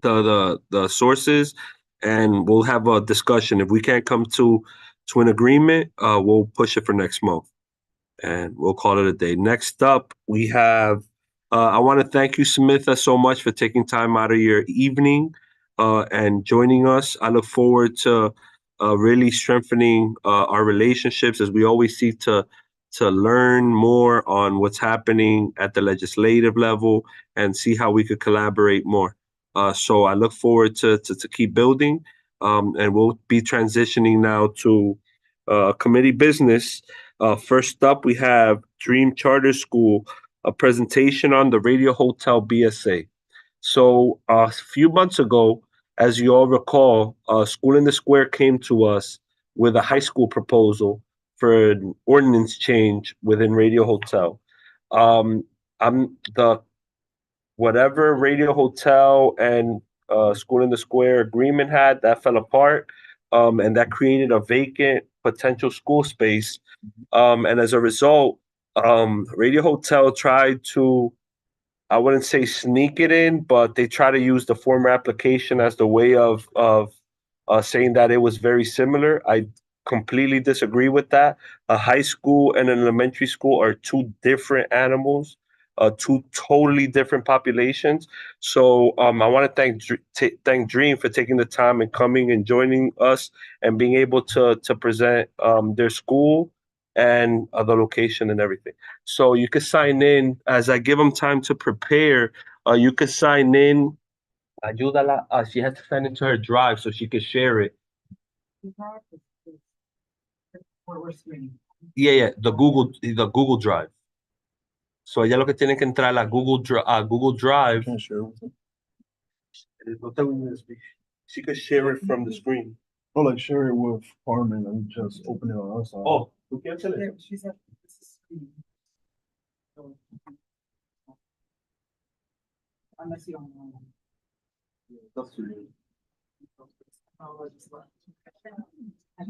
the sources, and we'll have a discussion. If we can't come to an agreement, we'll push it for next month, and we'll call it a day. Next up, we have. I want to thank you, Smitha, so much for taking time out of your evening and joining us. I look forward to really strengthening our relationships as we always seek to learn more on what's happening at the legislative level and see how we could collaborate more. So I look forward to keep building, and we'll be transitioning now to committee business. First up, we have Dream Charter School, a presentation on the Radio Hotel BSA. So a few months ago, as you all recall, School in the Square came to us with a high school proposal for an ordinance change within Radio Hotel. Whatever Radio Hotel and School in the Square agreement had, that fell apart, and that created a vacant potential school space. And as a result, Radio Hotel tried to, I wouldn't say sneak it in, but they try to use the former application as the way of saying that it was very similar. I completely disagree with that. A high school and an elementary school are two different animals, two totally different populations. So I want to thank Dream for taking the time and coming and joining us and being able to present their school and the location and everything. So you can sign in as I give them time to prepare. You can sign in. Ayúdala. She has to sign into her drive so she can share it. we're screening. Yeah, the Google Drive. So ella lo que tiene que entrar a Google Drive. Can't share with them. She could share it from the screen. Oh, like share it with Carmen and just open it on us. Oh, ¿tú quieres hacer eso? She said this is screening. So, unless you don't know. That's true. I'll just let- I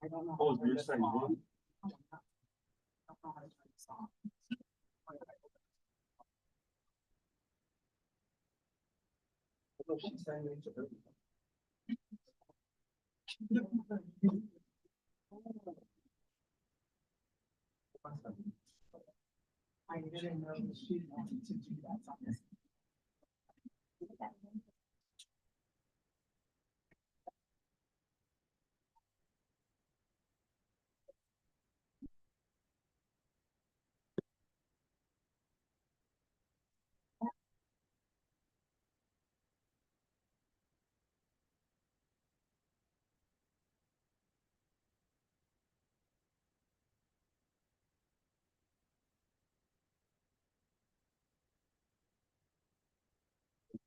don't know. Oh, you're saying one? I didn't know she wanted to do that on this.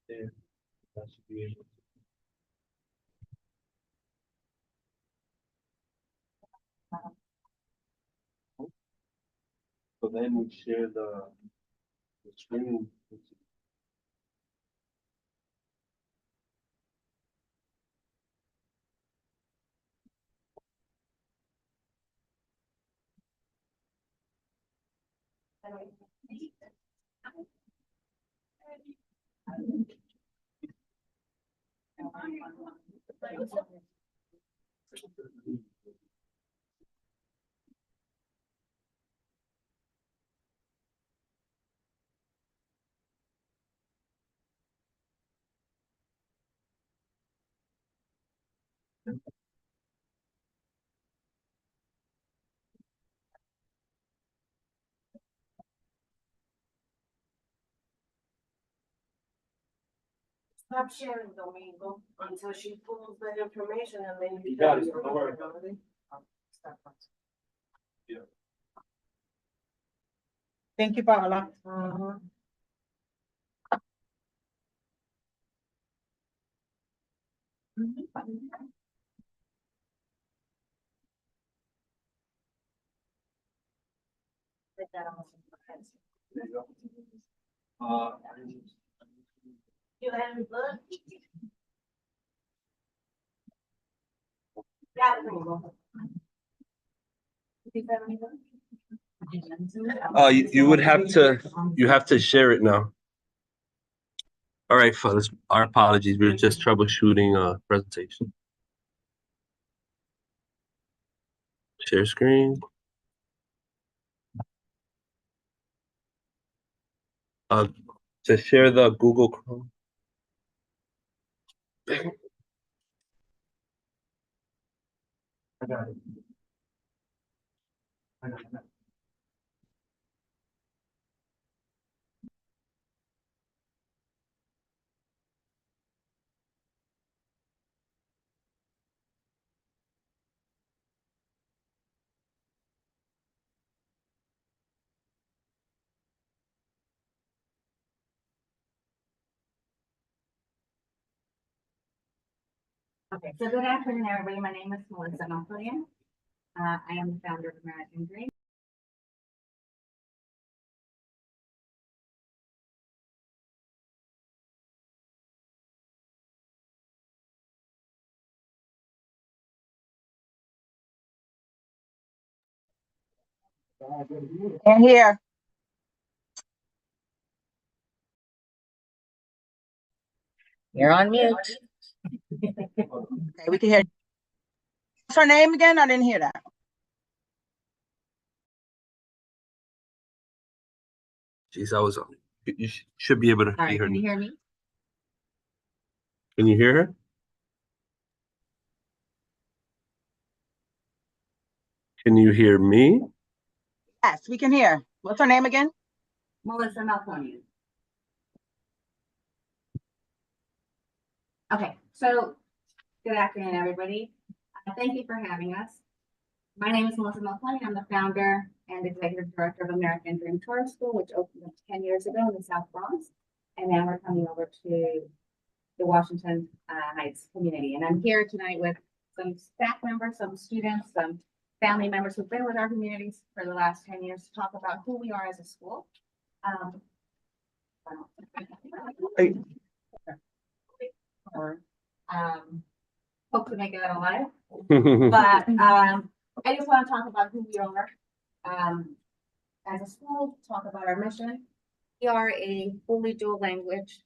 There. That should be able to. So then we share the screen. Stop sharing, Domingo, until she pulls the information and then you. You got it, don't worry. Thank you, Paola. There you go. You have blood? Yeah. You would have to share it now. All right, fellas, our apologies. We were just troubleshooting a presentation. Share screen. To share the Google Chrome. I got it. Okay, so good afternoon, everybody. My name is Melissa Malfilian. I am the founder of American Dream. And here. You're on mute. Okay, we can hear. What's her name again? I didn't hear that. Jeez, I was on. You should be able to Sorry, hear can you her. hear me? Can you hear her? Can you hear me? Yes, we can hear. What's her name again? Melissa Malconian. Okay, so good afternoon, everybody. Thank you for having us. My name is Melissa Malconian. I'm the founder and executive director of American Dream Tourist School, which opened up 10 years ago in the South Bronx. And now we're coming over to the Washington Heights community. And I'm here tonight with some staff members, some students, some family members who've been with our communities for the last 10 years to talk about who we are as a school. Hope to make it out alive. But I just want to talk about who we are as a school, talk about our mission. We are a fully dual language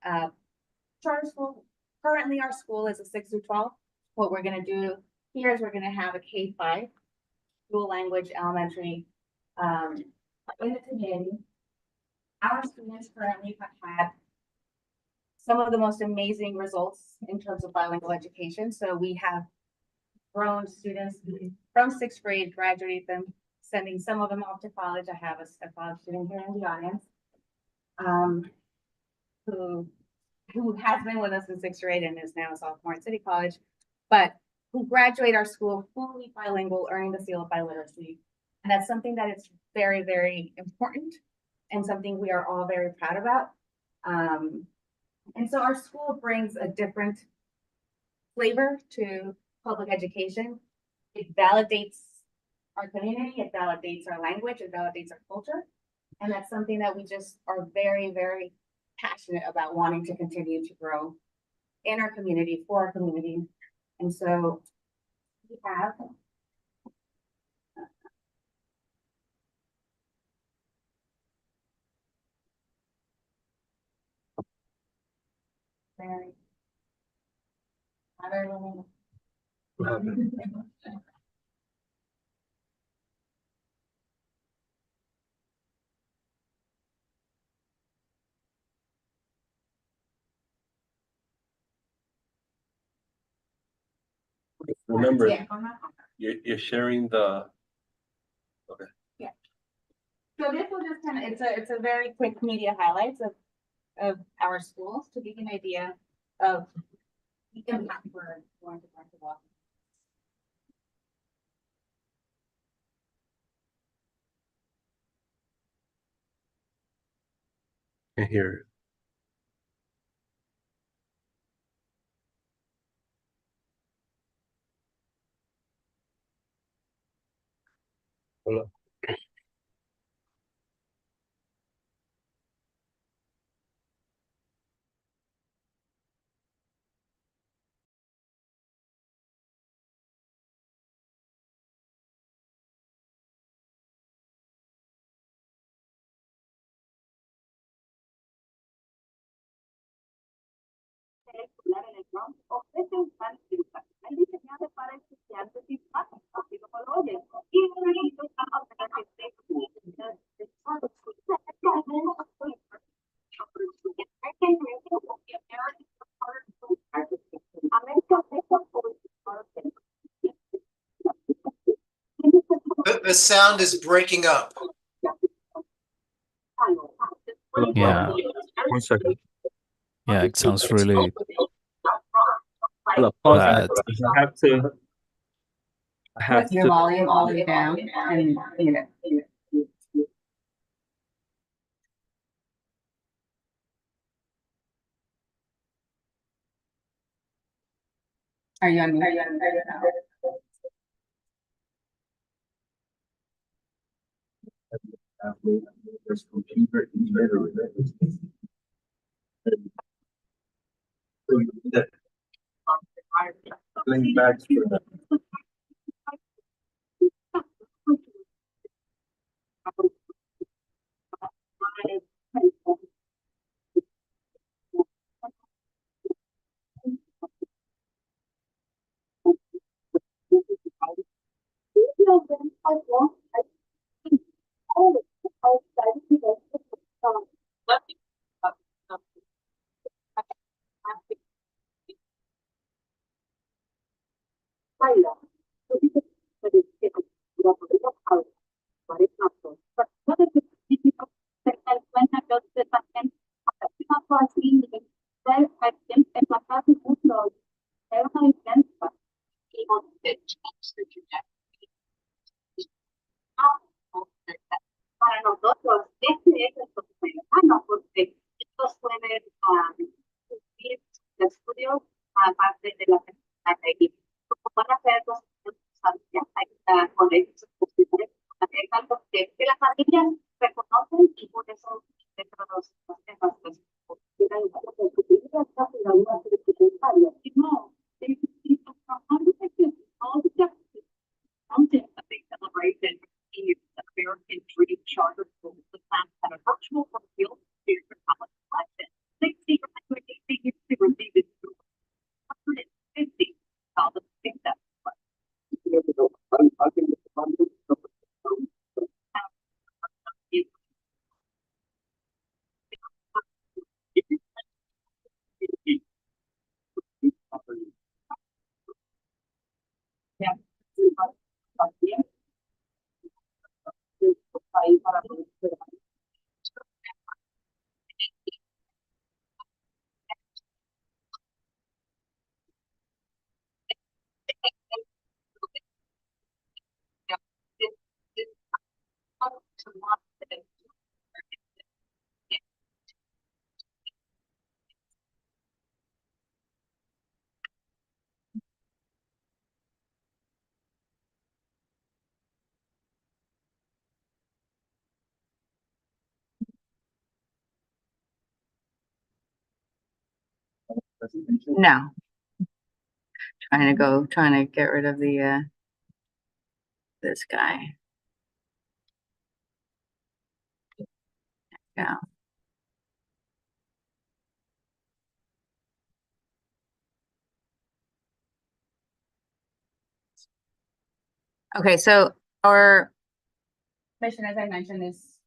charter school. Currently, our school is a 6 through 12. What we're going to do here is we're going to have a K-5 dual language elementary in the community. Our students currently have had some of the most amazing results in terms of bilingual education. So we have grown students from 6th grade, graduate them, sending some of them off to college. I have a college student here in the audience who has been with us in 6th grade and is now a sophomore at City College, but who graduate our school fully bilingual, earning the seal of biliteracy. And that's something that is very, very important and something we are all very proud about. And so our school brings a different flavor to public education. It validates our community, it validates our language, it validates our culture. And that's something that we just are very, very passionate about wanting to continue to grow in our community, for our community. And so we have very, Remember, yeah. you're sharing the. Okay. Yeah. So this will just kind of, it's a very quick media highlights of our schools to give you an idea of the impact we're going to walk. I hear it. Hello. Ofrece un plan educacional diseñado para estudiantes hispanos, así como lo oyen, y realiza The sound is breaking up. Yeah, 1 second. yeah, it sounds really Hello, pause. bad. I have to. I have Put your to. volume all the way down and mute it. Are you on mute? There's computer illiterate. Playing back to the baila. Entonces, la podemos hablar exacto. No necesito tener en cuenta que usted también una cosa así, ver a quién es la casa mucho, es una diferencia. Y no sé, para nosotros, este es el problema, porque estos pueden cumplir los estudios aparte de la actividad. Como van a ser los con estos posibles, tanto que las familias reconocen y por eso dentro de los temas celebration American Dream Charter Schools. The class had a virtual reveal for college selection. 60 graduating seniors to receive it. 150 college success. No. Trying to get rid of the this guy. Yeah. Okay, so our mission, as I mentioned, is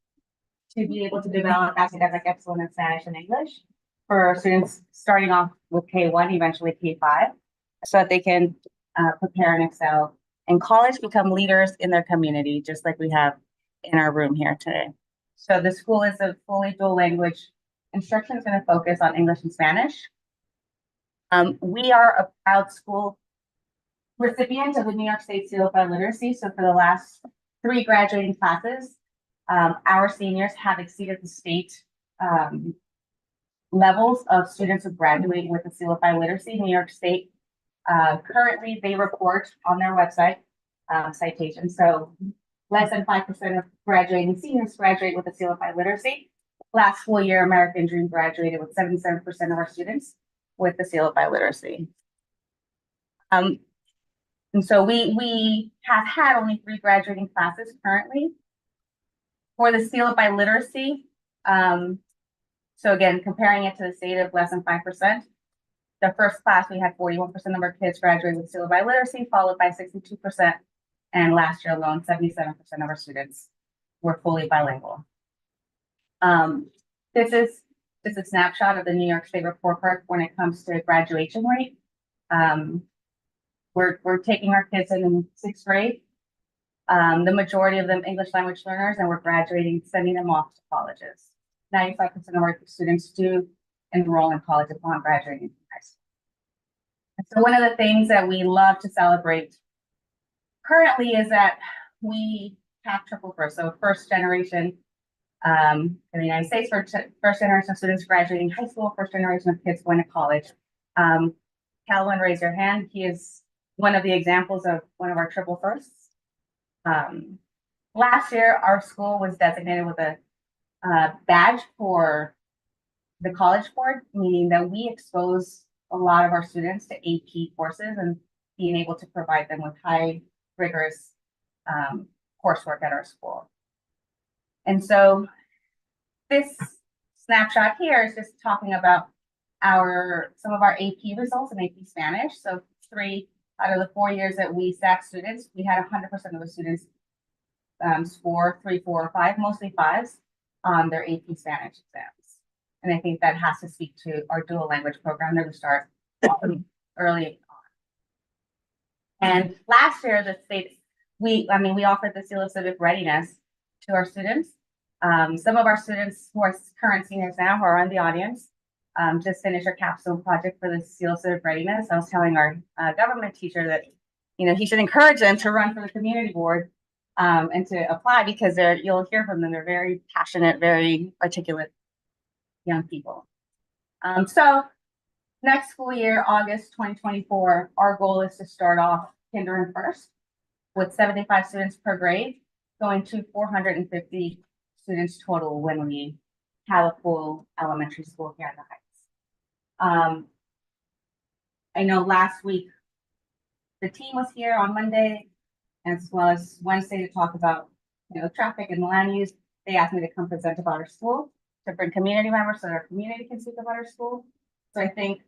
to be able to develop academic excellence in Spanish and English for students starting off with K1, eventually K5, so that they can prepare and excel in college, become leaders in their community, just like we have in our room here today. So the school is a fully dual language. Instruction is going to focus on English and Spanish. We are a proud school recipient of the New York State Seal of Literacy. So for the last 3 graduating classes, our seniors have exceeded the state levels of students who graduating with the Seal of Literacy. New York State, currently they report on their website citations. So less than 5% of graduating seniors graduate with the Seal of Literacy. Last school year, American Dream graduated with 77% of our students with the Seal of Literacy. And so we have had only 3 graduating classes currently. For the Seal of Literacy, so again, comparing it to the state of less than 5%, the first class we had 41% of our kids graduate with Seal of Literacy, followed by 62%, and last year alone, 77% of our students were fully bilingual. This is just a snapshot of the New York State report card when it comes to graduation rate. We're taking our kids in 6th grade. The majority of them English language learners, and we're graduating, sending them off to colleges. 95% of our students do enroll in college upon graduating from high school. And so one of the things that we love to celebrate currently is that we have triple first. So first generation in the United States, first generation of students graduating high school, first generation of kids going to college. Calvin, raise your hand. He is one of the examples of one of our triple firsts. Last year, our school was designated with a badge for the College Board, meaning that we expose a lot of our students to AP courses and being able to provide them with high rigorous coursework at our school. And so this snapshot here is just talking about some of our AP results in AP Spanish. So 3 out of the 4 years that we SAC students, we had 100% of the students score 3, 4, or 5, mostly 5s on their AP Spanish exams. And I think that has to speak to our dual language program that we start early And last year, the state, we offered the Seal of Civic Readiness to our students. Some of our students who are current seniors now, who are in the audience, just finished a capstone project for the Seal of Civic Readiness. I was telling our government teacher that, he should encourage them to run for the community board and to apply, because you'll hear from them. They're very passionate, very articulate young people. So next school year, August 2024, our goal is to start off kindergarten first with 75 students per grade, going to 450 students total when we have a full elementary school here in the Heights. I know last week the team was here on Monday as well as Wednesday to talk about traffic and land use. They asked me to come present about our school, to bring community members so our community can speak about our school. So I think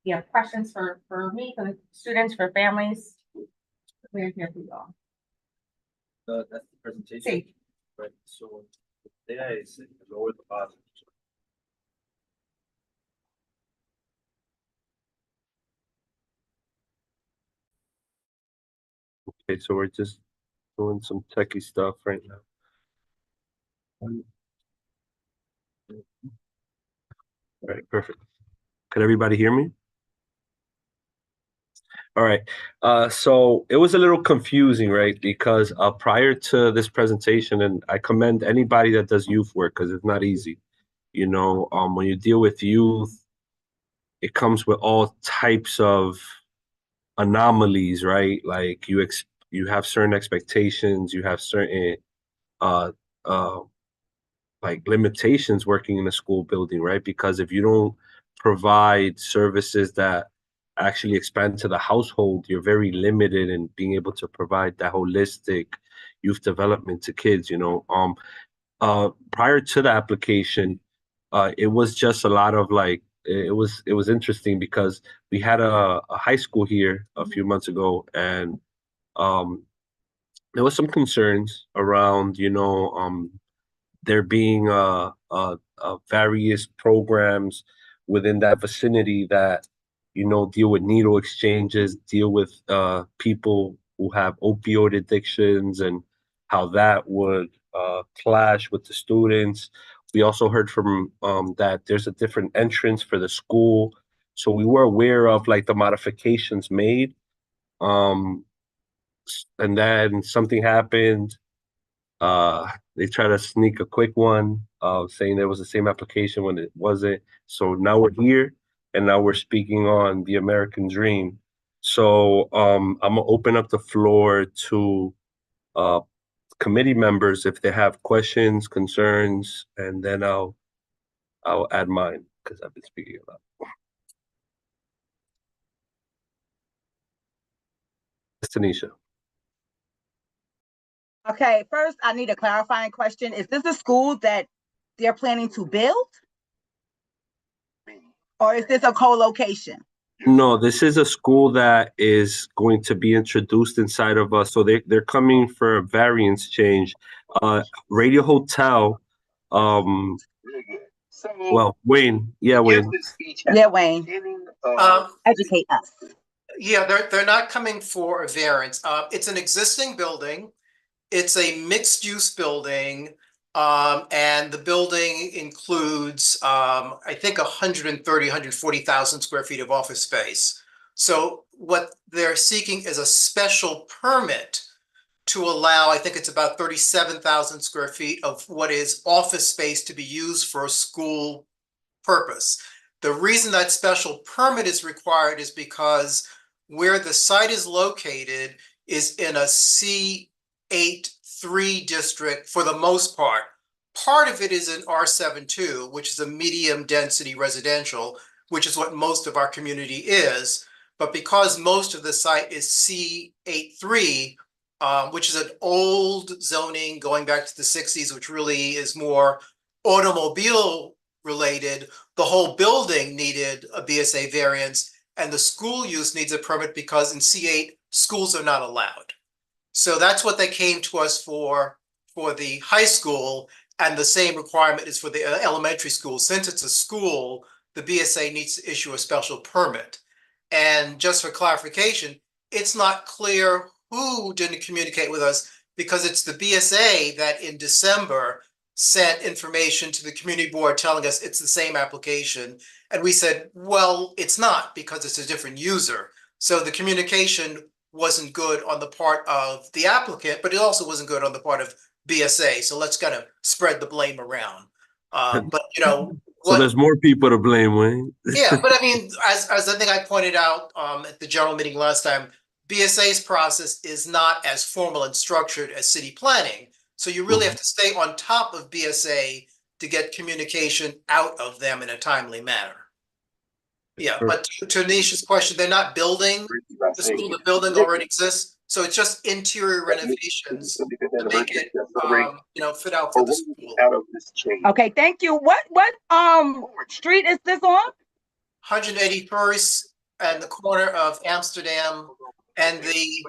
you have questions for me, for the students, for families, we're here for you all. That's the presentation. Sí. Right. So the idea is lower the positive. Okay, so we're just doing some techie stuff right now. All right, perfect. Can everybody hear me? All right. So it was a little confusing, right? Because prior to this presentation, and I commend anybody that does youth work because it's not easy. When you deal with youth, it comes with all types of anomalies, right? Like you have certain expectations, you have certain like limitations working in a school building, right? Because if you don't provide services that actually expand to the household, you're very limited in being able to provide that holistic youth development to kids. Prior to the application, it was just a lot of like, it was interesting because we had a high school here a few months ago, and there was some concerns around there being various programs within that vicinity that deal with needle exchanges, deal with people who have opioid addictions, and how that would clash with the students. We also heard from that there's a different entrance for the school, so we were aware of like the modifications made. And then something happened. They tried to sneak a quick one, saying there was the same application when it wasn't. So now we're here, and now we're speaking on the American Dream. So I'm gonna open up the floor to committee members if they have questions, concerns, and then I'll add mine because I've been speaking a lot. Tanisha. Okay, first I need a clarifying question. Is this a school that they're planning to build? Or is this a co-location? No, this is a school that is going to be introduced inside of us. So they're coming for a variance change. Radio Hotel, well, Wayne. Yeah, Wayne. Yeah, Wayne. Educate us. Yeah, they're not coming for a variance. It's an existing building. It's a mixed-use building, and the building includes, I think, 140,000 square feet of office space. So what they're seeking is a special permit to allow, I think it's about 37,000 square feet of what is office space to be used for a school purpose. The reason that special permit is required is because where the site is located is in a C8-3 district for the most part. Part of it is in R7-2, which is a medium density residential, which is what most of our community is. But because most of the site is C8-3, which is an old zoning going back to the 60s, which really is more automobile related, the whole building needed a BSA variance, and the school use needs a permit because in C8, schools are not allowed. So that's what they came to us for the high school, and the same requirement is for the elementary school. Since it's a school, the BSA needs to issue a special permit. And just for clarification, it's not clear who didn't communicate with us because it's the BSA that in December sent information to the community board telling us it's the same application. And we said, well, it's not because it's a different user. So the communication wasn't good on the part of the applicant, but it also wasn't good on the part of BSA. So let's kind of spread the blame around. But you know, So there's more people to blame, Wayne. yeah, but I mean, as I think I pointed out at the general meeting last time, BSA's process is not as formal and structured as city planning. So you really have to stay on top of BSA to get communication out of them in a timely manner. Yeah, but to Anisha's question, they're not building the school, the building already exists. So it's just interior renovations to make it, you know, fit out for the school. Okay, thank you. What street is this on? 181st and the corner of Amsterdam, and the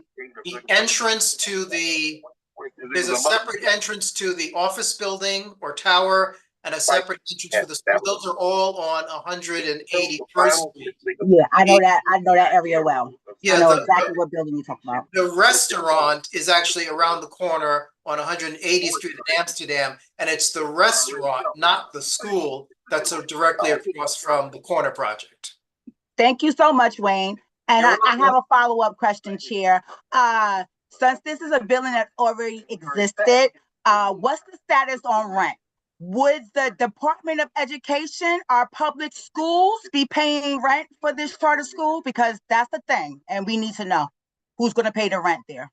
entrance to there's a separate entrance to the office building or tower and a separate entrance for the school. Those are all on 181st Street. Yeah, I know that area well. Yeah, I know exactly what building you're talking about. The restaurant is actually around the corner on 180th Street in Amsterdam, and it's the restaurant, not the school, that's directly across from the corner project. Thank you so much, Wayne. And I have a follow-up question, Chair. Since this is a building that already existed, what's the status on rent? Would the Department of Education, our public schools, be paying rent for this charter school? Because that's the thing, and we need to know who's going to pay the rent there.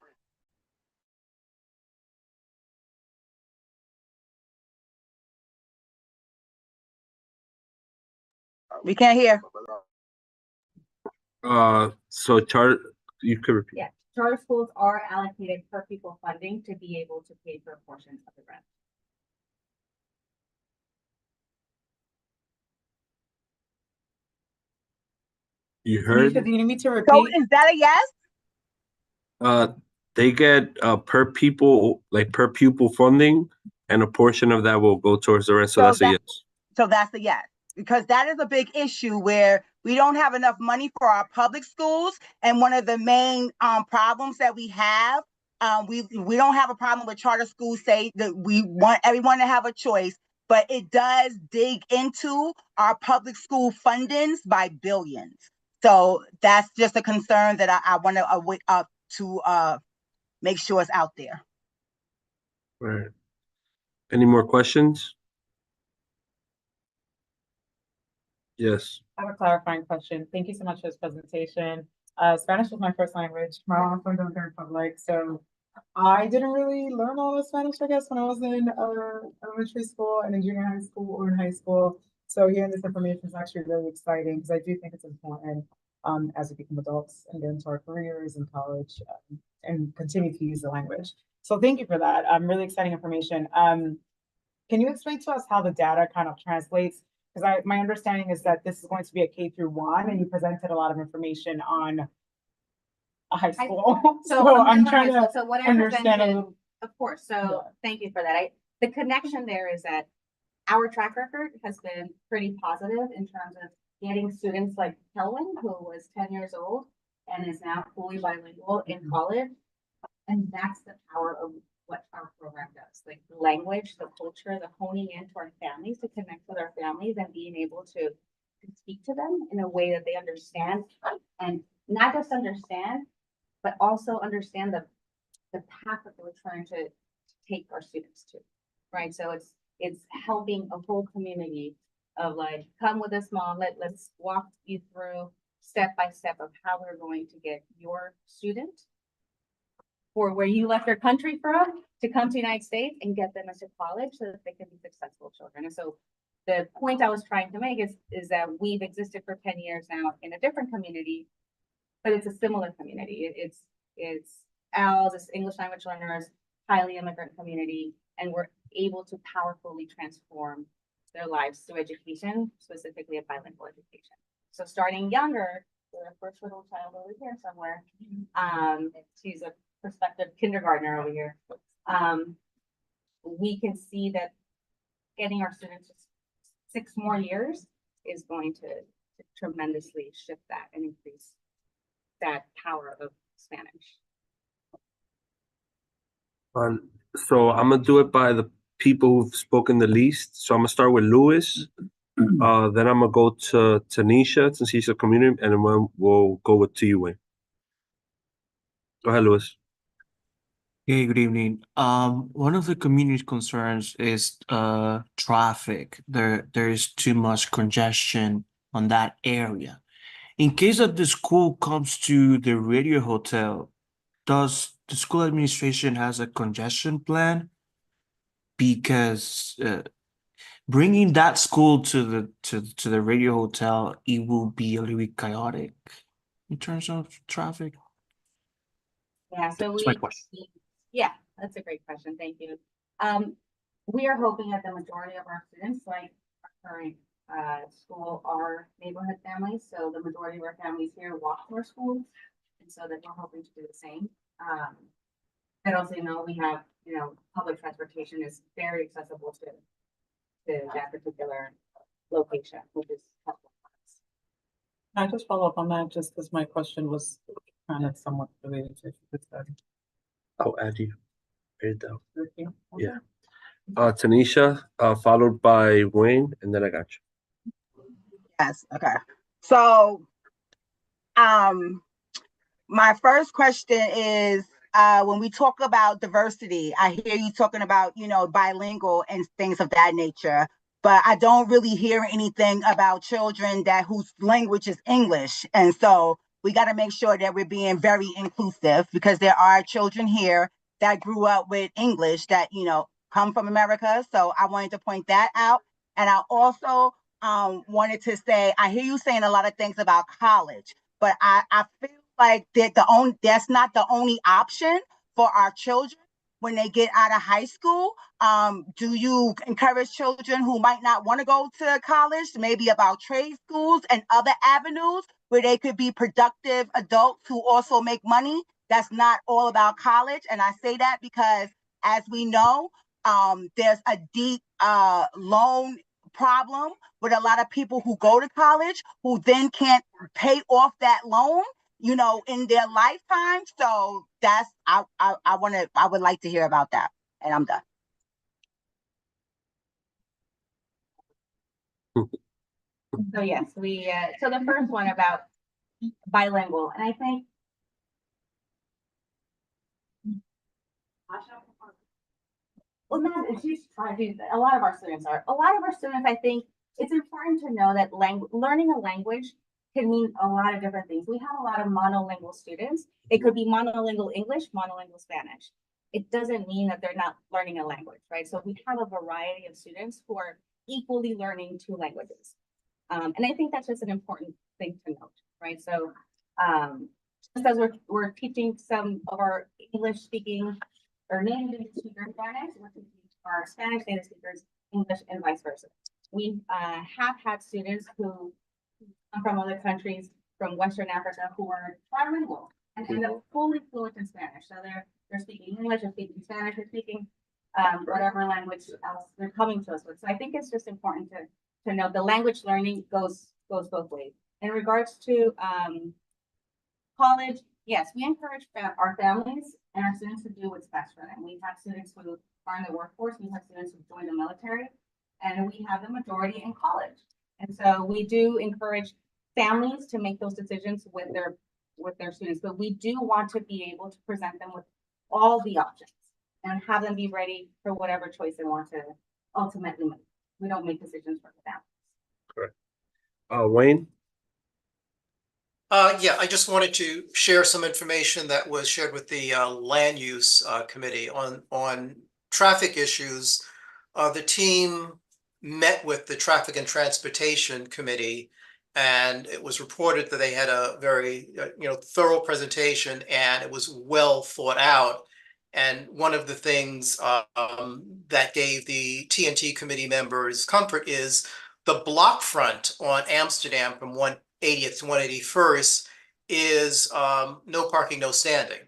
We can't hear. So charter, you could repeat. Yeah, charter schools are allocated per pupil funding to be able to pay for portions of the rent. You heard? Do you need me to repeat? So is that a yes? They get per pupil funding, and a portion of that will go towards the rest. So that's a yes. So that's a yes, because that is a big issue where we don't have enough money for our public schools, and one of the main problems that we have, we don't have a problem with charter schools say that we want everyone to have a choice, but it does dig into our public school fundings by billions. So that's just a concern that I want to wake up to make sure it's out there. Right. Any more questions? Yes. I have a clarifying question. Thank you so much for this presentation. Spanish was my first language. My mom from Dominican Republic, so I didn't really learn all the Spanish, I guess, when I was in elementary school and in junior high school or in high school. So hearing this information is actually really exciting because I do think it's important as we become adults and get into our careers in college and continue to use the language. So thank you for that. Really exciting information. Can you explain to us how the data kind of translates? Because my understanding is that this is going to be a K-1, and you presented a lot of information on a high school. So I'm trying to understand a little. Of course. So thank you for that. The connection there is that our track record has been pretty positive in terms of getting students like Kelvin, who was 10 years old and is now fully bilingual in college. And that's the power of what our program does, like the language, the culture, the honing into our families to connect with our families and being able to speak to them in a way that they understand, and not just understand, but also understand the path that we're trying to take our students to, right? So it's helping a whole community of like, come with us, mom, let's walk you through step by step of how we're going to get your student or where you left your country from to come to the United States and get them into college so that they can be successful children. And so the point I was trying to make is that we've existed for 10 years now in a different community, but it's a similar community. It's ALS, it's English language learners, highly immigrant community, and we're able to powerfully transform their lives through education, specifically a bilingual education. So starting younger, our first little child over here somewhere, she's a prospective kindergartner over here. We can see that getting our students 6 more years is going to tremendously shift that and increase that power of Spanish. So I'm gonna do it by the people who've spoken the least. So I'm gonna start with Louis. Then I'm gonna go to Tanisha, since he's a community, and then we'll go with to you, Wayne. Go ahead, Louis. Hey, good evening. One of the community concerns is traffic. There is too much congestion on that area. In case that the school comes to the radio hotel, does the school administration has a congestion plan? Because bringing that school to the radio hotel, it will be a little bit chaotic in terms of traffic. Yeah, so That's my question. Yeah, that's a great question. Thank you. We are hoping that the majority of our students, like our current school, are neighborhood families. So the majority of our families here walk to our schools, and so that we're hoping to do the same. But also, we have, public transportation is very accessible to that particular location, which is helpful for us. Can I just follow up on that, just because my question was kind of somewhat related to this study. I'll add you. Right down. Okay. Yeah. Tanisha, followed by Wayne, and then I got you. Yes, okay. So, my first question is, when we talk about diversity, I hear you talking about, bilingual and things of that nature, but I don't really hear anything about children whose language is English. And so we got to make sure that we're being very inclusive, because there are children here that grew up with English that, come from America. So I wanted to point that out. And I also wanted to say, I hear you saying a lot of things about college, but I feel like that's not the only option for our children when they get out of high school. Do you encourage children who might not want to go to college, maybe about trade schools and other avenues where they could be productive adults who also make money? That's not all about college. And I say that because, as we know, there's a deep loan problem with a lot of people who go to college who then can't pay off that loan, in their lifetime. So that's, I would like to hear about that. And I'm done. So yes, so the first one about bilingual, and I think a lot of our students, I think it's important to know that learning a language can mean a lot of different things. We have a lot of monolingual students. It could be monolingual English, monolingual Spanish. It doesn't mean that they're not learning a language, right? So we have a variety of students who are equally learning two languages. And I think that's just an important thing to note, right? So just as we're teaching some of our English speaking or native speakers Spanish, we're teaching our Spanish native speakers English, and vice versa. We have had students who come from other countries, from Western Africa, who are trilingual and end up fully fluent in Spanish. So they're speaking English, they're speaking Spanish, they're speaking whatever language else they're coming to us with. So I think it's just important to know the language learning goes both ways. In regards to college, yes, we encourage our families and our students to do what's best for them. We have students who are in the workforce, we have students who join the military, and we have the majority in college. And so we do encourage families to make those decisions with their students, but we do want to be able to present them with all the options and have them be ready for whatever choice they want to ultimately make. We don't make decisions for the families. Correct. Wayne? Yeah, I just wanted to share some information that was shared with the Land Use Committee on traffic issues. The team met with the Traffic and Transportation Committee, and it was reported that they had a very thorough presentation, and it was well thought out. And one of the things that gave the TNT committee members comfort is the block front on Amsterdam from 180th to 181st is no parking, no standing.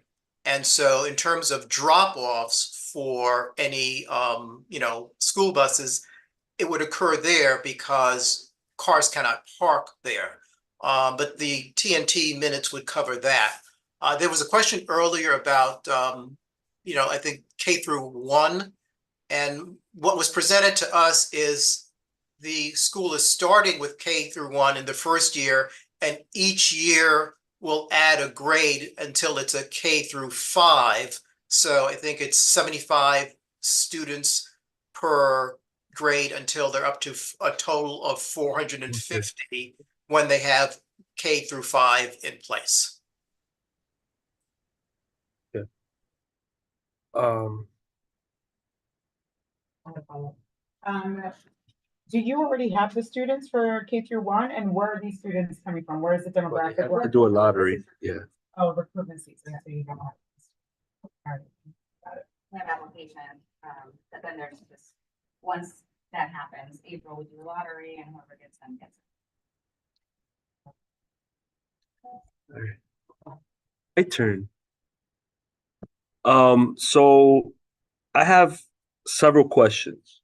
And so in terms of drop-offs for any school buses, it would occur there because cars cannot park there. But the TNT minutes would cover that. There was a question earlier about, I think K through 1. And what was presented to us is the school is starting with K through 1 in the first year, and each year will add a grade until it's a K through 5. So I think it's 75 students per grade until they're up to a total of 450 when they have K through 5 in place. Yeah. Do you already have the students for K through 1, and where are these students coming from? Where is the demographic? To do a lottery, yeah. Oh, recruitment season, so you don't have. All right, got it. We have application, but then there's just, once that happens, April, we do the lottery and whoever gets them gets it. All right. My turn. So I have several questions.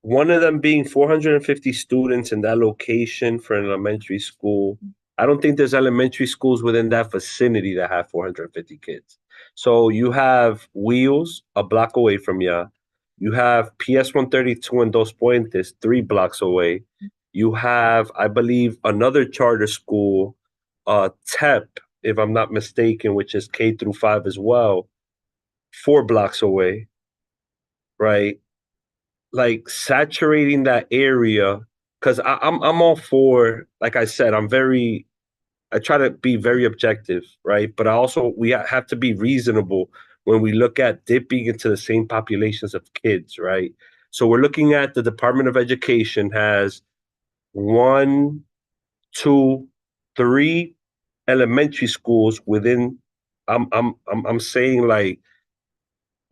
One of them being 450 students in that location for an elementary school. I don't think there's elementary schools within that vicinity that have 450 kids. So you have Wheels a block away from you. You have PS 132 in Dos Puentes 3 blocks away. You have, I believe, another charter school, TEP, if I'm not mistaken, which is K through 5 as well, 4 blocks away, right? Like saturating that area, because I'm all for, like I said, I try to be very objective, right? But we have to be reasonable when we look at dipping into the same populations of kids, right? So we're looking at the Department of Education has 1, 2, 3 elementary schools within, I'm saying like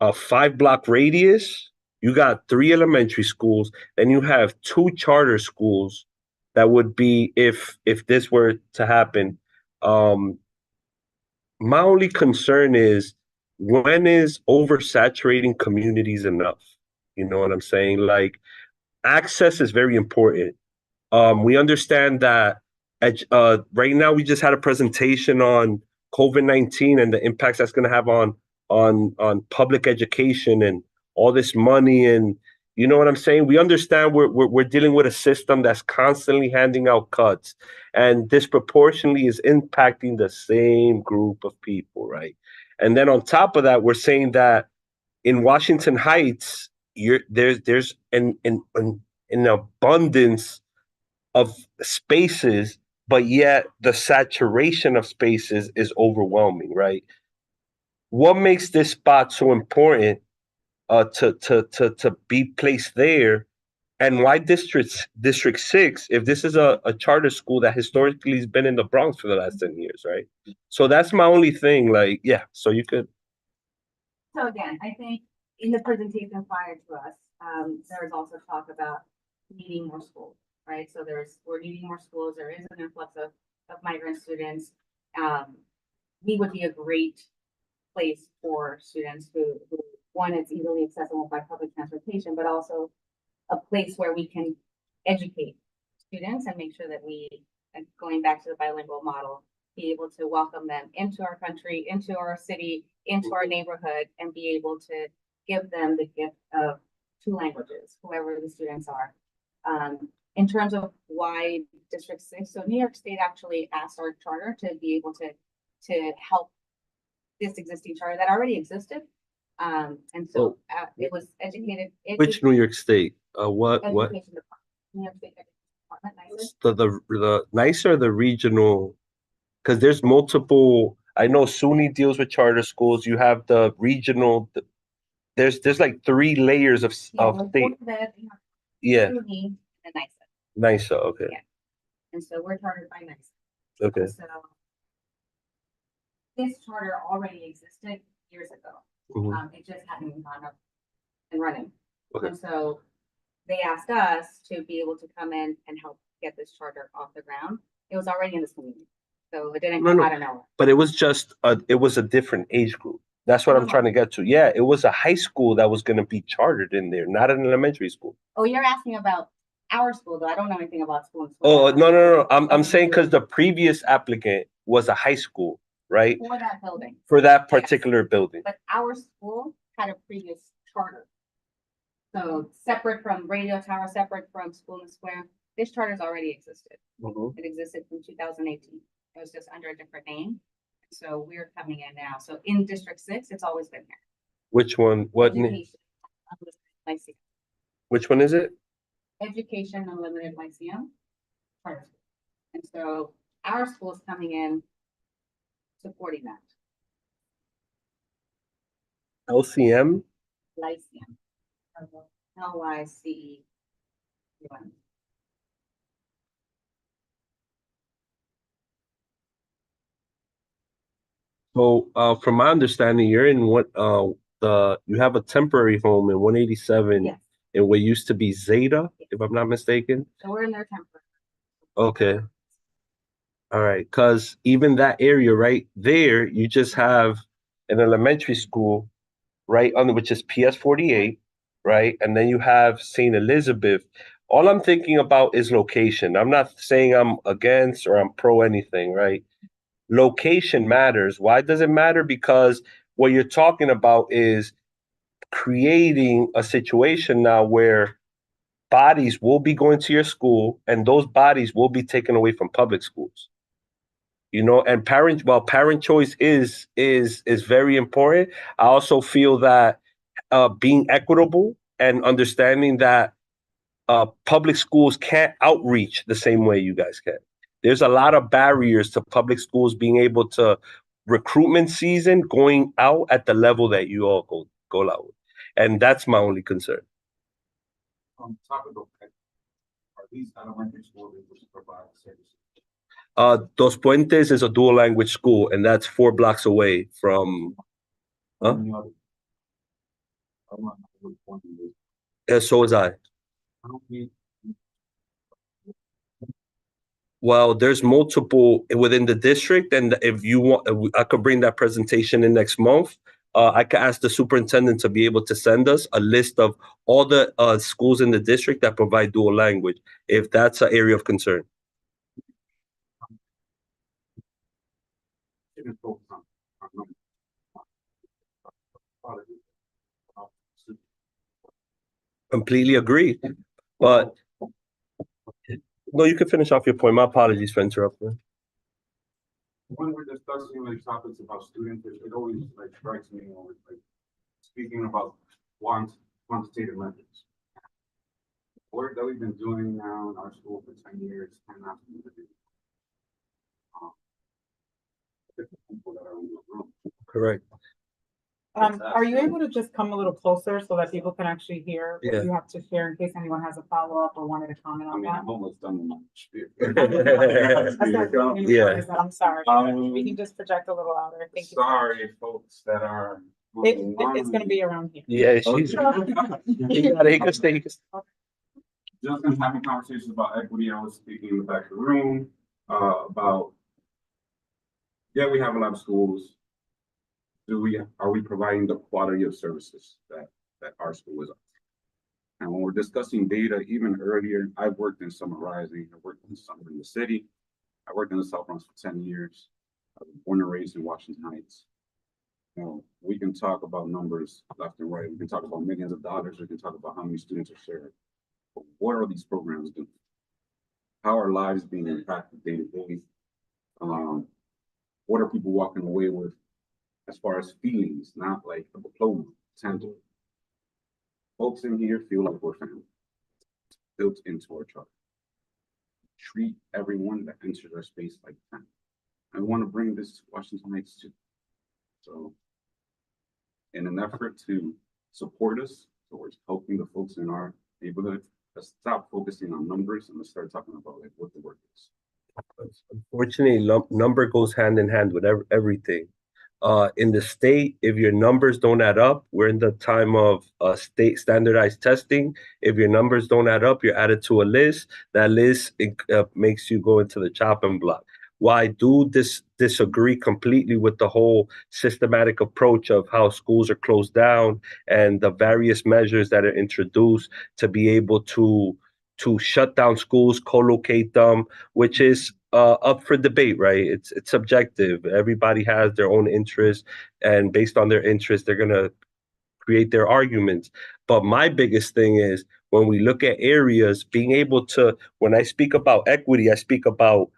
a 5-block radius. You got 3 elementary schools, then you have 2 charter schools that would be if this were to happen. My only concern is, when is oversaturating communities enough? You know what I'm saying? Like, access is very important. We understand that right now we just had a presentation on COVID-19 and the impacts that's going to have on public education and all this money, and you know what I'm saying? We understand we're dealing with a system that's constantly handing out cuts and disproportionately is impacting the same group of people, right? And then on top of that, we're saying that in Washington Heights, there's an abundance of spaces, but yet the saturation of spaces is overwhelming, right? What makes this spot so important to be placed there, and why District 6 if this is a charter school that historically has been in the Bronx for the last 10 years, right? So that's my only thing. Like, yeah, so you could. So again, I think in the presentation prior to us, there was also talk about needing more schools, right? So we're needing more schools. There is an influx of migrant students. We would be a great place for students who one, it's easily accessible by public transportation, but also a place where we can educate students and make sure that we, going back to the bilingual model, be able to welcome them into our country, into our city, into our neighborhood, and be able to give them the gift of 2 languages, whoever the students are. In terms of why District 6, so New York State actually asked our charter to be able to help this existing charter that already existed. And so it was educated. Which New York State? What? New York State Department, The nicer the regional, because there's multiple. I know SUNY deals with charter schools. You have the regional. There's like 3 layers of state. Yeah. SUNY and NYSA. NYSA, okay. Yeah. And so we're chartered by NYSA. Okay. So this charter already existed years ago. It just hadn't gone up and running. Okay. And so they asked us to be able to come in and help get this charter off the ground. It was already in this community, so it didn't come out of nowhere. But it was just it was a different age group. That's what I'm trying to get to. Yeah, it was a high school that was going to be chartered in there, not an elementary school. Oh, you're asking about our school, though. I don't know anything about school. Oh, no. I'm saying because the previous applicant was a high school. right? For that building. For that Yes. particular building. But our school had a previous charter. So separate from radio tower, separate from School in the Square, this charter's already existed. Mhm. It existed from 2018. It was just under a different name. So we're coming in now. So in District 6, it's always been here. Which one? What? Education Unlimited Lyceum. Which one is it? Education Unlimited Lyceum. Charter school. And so our school's coming in supporting that. LCM? Lyceum. LYCEUM. So, from my understanding, you're in you have a temporary home in 187 Yes. in what used to be Zeta, if I'm not mistaken. So we're in their temporary. Okay. All right. Because even that area right there, you just have an elementary school right under, which is PS 48, right? And then you have St. Elizabeth. All I'm thinking about is location. I'm not saying I'm against or I'm pro anything, right? Location matters. Why does it matter? Because what you're talking about is creating a situation now where bodies will be going to your school and those bodies will be taken away from public schools. You know, and parent choice is very important. I also feel that being equitable and understanding that public schools can't outreach the same way you guys can. There's a lot of barriers to public schools being able to recruitment season going out at the level that you all go out with. And that's my only concern. Topical, are these elementary schools able to provide services? Dos Puentes is a dual language school, and that's 4 blocks away from. So is I. Well, there's multiple within the district, and if you want, I could bring that presentation in next month. I could ask the superintendent to be able to send us a list of all the schools in the district that provide dual language, if that's an area of concern. Completely agree, but no, you can finish off your point. My apologies for interrupting. When we're discussing like topics about students, it always like strikes me always like speaking about quantitative methods. Work that we've been doing now in our school for 10 years and not different people that are in the room. Correct. Are you able to just come a little closer so that people can actually hear what Yeah. you have to share in case anyone has a follow-up or wanted to comment I on mean, that? I'm almost done with my spiel. Yeah. I'm sorry. We can Um, just project a little louder. Thank you. Sorry, folks that are. It's gonna be around here. Yeah, she's. He can stay. Just in having conversations about equity, I was speaking in the back of the room, about. Yeah, we have a lot of schools. Are we providing the quality of services that our school is offering? And when we're discussing data, even earlier, I've worked in Summer Rising, I worked in Summer in the City, I worked in the South Bronx for 10 years. I was born and raised in Washington Heights. You know, we can talk about numbers left and right. We can talk about millions of dollars. We can talk about how many students are served. But what are these programs doing? How are lives being impacted day to day? What are people walking away with as far as feelings, not like a diploma, tangible? Folks in here feel like we're family, built into our charter. Treat everyone that enters our space like family. I want to bring this to Washington Heights too. So, in an effort to support us towards helping the folks in our neighborhood, let's stop focusing on numbers and let's start talking about like what the work is. Unfortunately, number goes hand in hand with everything. In the state, if your numbers don't add up, we're in the time of state standardized testing. If your numbers don't add up, you're added to a list. That list makes you go into the chopping block. Why do disagree completely with the whole systematic approach of how schools are closed down and the various measures that are introduced to be able to shut down schools, co-locate them, which is up for debate, right? It's subjective. Everybody has their own interest, and based on their interest, they're gonna create their arguments. But my biggest thing is when we look at areas, being able to, when I speak about equity, I speak about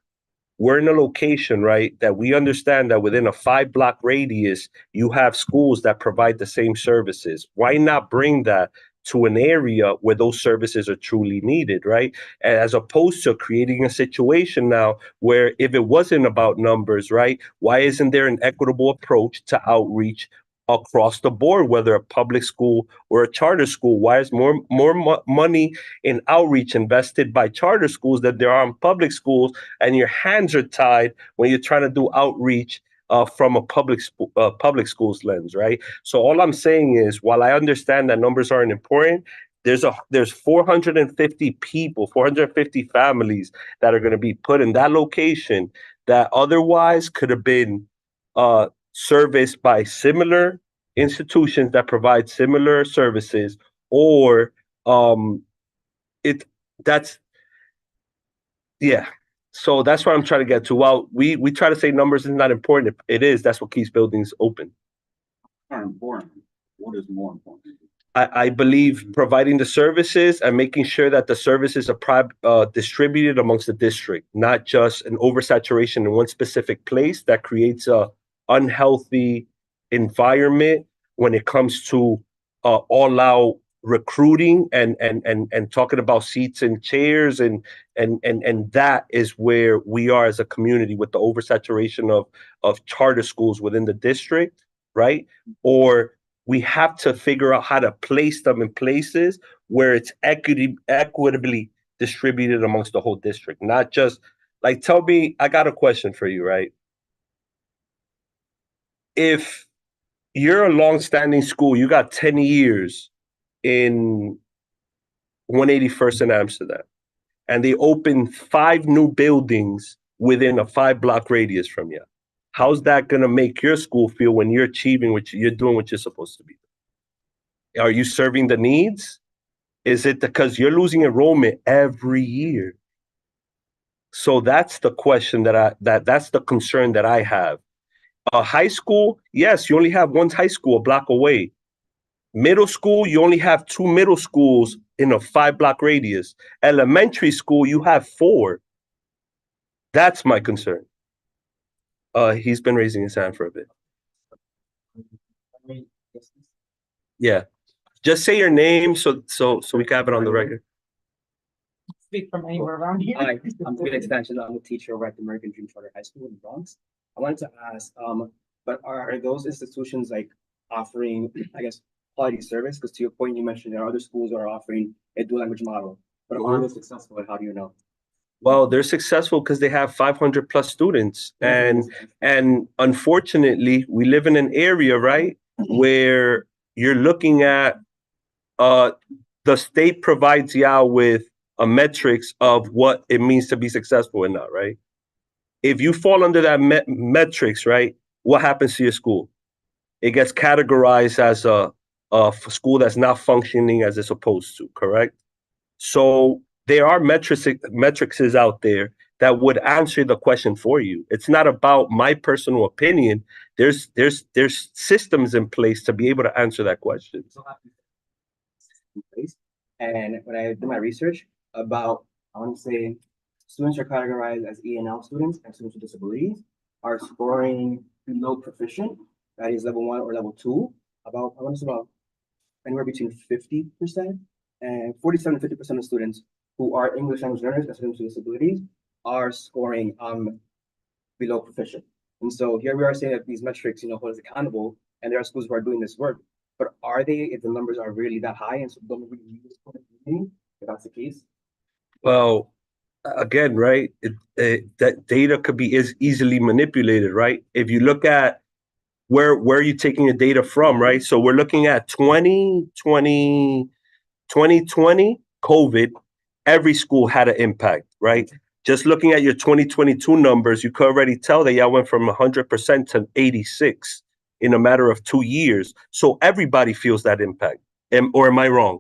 we're in a location, right, that we understand that within a 5-block radius, you have schools that provide the same services. Why not bring that to an area where those services are truly needed, right? As opposed to creating a situation now where if it wasn't about numbers, right, why isn't there an equitable approach to outreach across the board, whether a public school or a charter school? Why is more money in outreach invested by charter schools than there are in public schools, and your hands are tied when you're trying to do outreach from a public schools lens, right? So all I'm saying is, while I understand that numbers aren't important, there's 450 people, 450 families that are going to be put in that location that otherwise could have been serviced by similar institutions that provide similar services, or so that's what I'm trying to get to. While we try to say numbers is not important, it is. That's what keeps buildings open. Not important. What is more important? I believe providing the services and making sure that the services are distributed amongst the district, not just an oversaturation in one specific place that creates a unhealthy environment when it comes to all out recruiting and talking about seats and chairs, and that is where we are as a community with the oversaturation of charter schools within the district, right? Or we have to figure out how to place them in places where it's equitably distributed amongst the whole district, not just like, tell me, I got a question for you, right? If you're a long-standing school, you got 10 years in 181st in Amsterdam, and they open 5 new buildings within a 5-block radius from you. How's that going to make your school feel when you're achieving what you're doing, what you're supposed to be doing? Are you serving the needs? Is it because you're losing enrollment every year? So that's the question that's the concern that I have. A high school, yes, you only have one high school a block away. Middle school, you only have 2 middle schools in a 5-block radius. Elementary school, you have 4. That's my concern. He's been raising his hand for a bit. Yeah. Just say your name so we can have it on the record. Speak from anywhere around here. Hi, I'm Felix Sanchez. I'm a teacher over at the American Dream Charter High School in the Bronx. I wanted to ask, but are those institutions like offering, I guess, quality service? Because to your point, you mentioned there are other schools that are offering a dual language model, but are they successful, and how do you know? Well, they're successful because they have 500 plus students, and unfortunately, we live in an area, right, where you're looking at the state provides y'all with a metrics of what it means to be successful or not, right? If you fall under that metrics, right, what happens to your school? It gets categorized as a school that's not functioning as it's supposed to, correct? So there are metrics out there that would answer the question for you. It's not about my personal opinion. There's systems in place to be able to answer that question. And when I did my research about, I want to say, students are categorized as ENL students and students with disabilities are scoring below proficient, that is level 1 or level 2, about, I want to say about anywhere between 50% and 47 to 50% of students who are English language learners and students with disabilities are scoring below proficient. And so here we are saying that these metrics, hold us accountable, and there are schools who are doing this work. But are they, if the numbers are really that high, and so don't we use this point of view, if that's the case? Well, again, right, that data could be easily manipulated, right? If you look at where are you taking your data from, right? So we're looking at 2020, COVID, every school had an impact, right? Just looking at your 2022 numbers, you could already tell that y'all went from 100% to 86 in a matter of 2 years. So everybody feels that impact. Or am I wrong?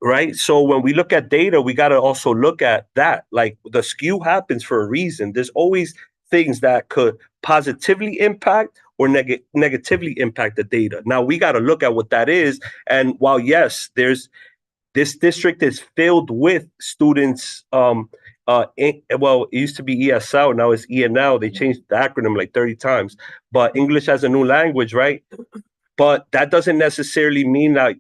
right? So when we look at data, we got to also look at that. Like the skew happens for a reason. There's always things that could positively impact or negatively impact the data. Now we got to look at what that is. And while yes, this district is filled with students. Well, it used to be ESL, now it's ENL. They changed the acronym like 30 times. But English as a new language, right? But that doesn't necessarily mean that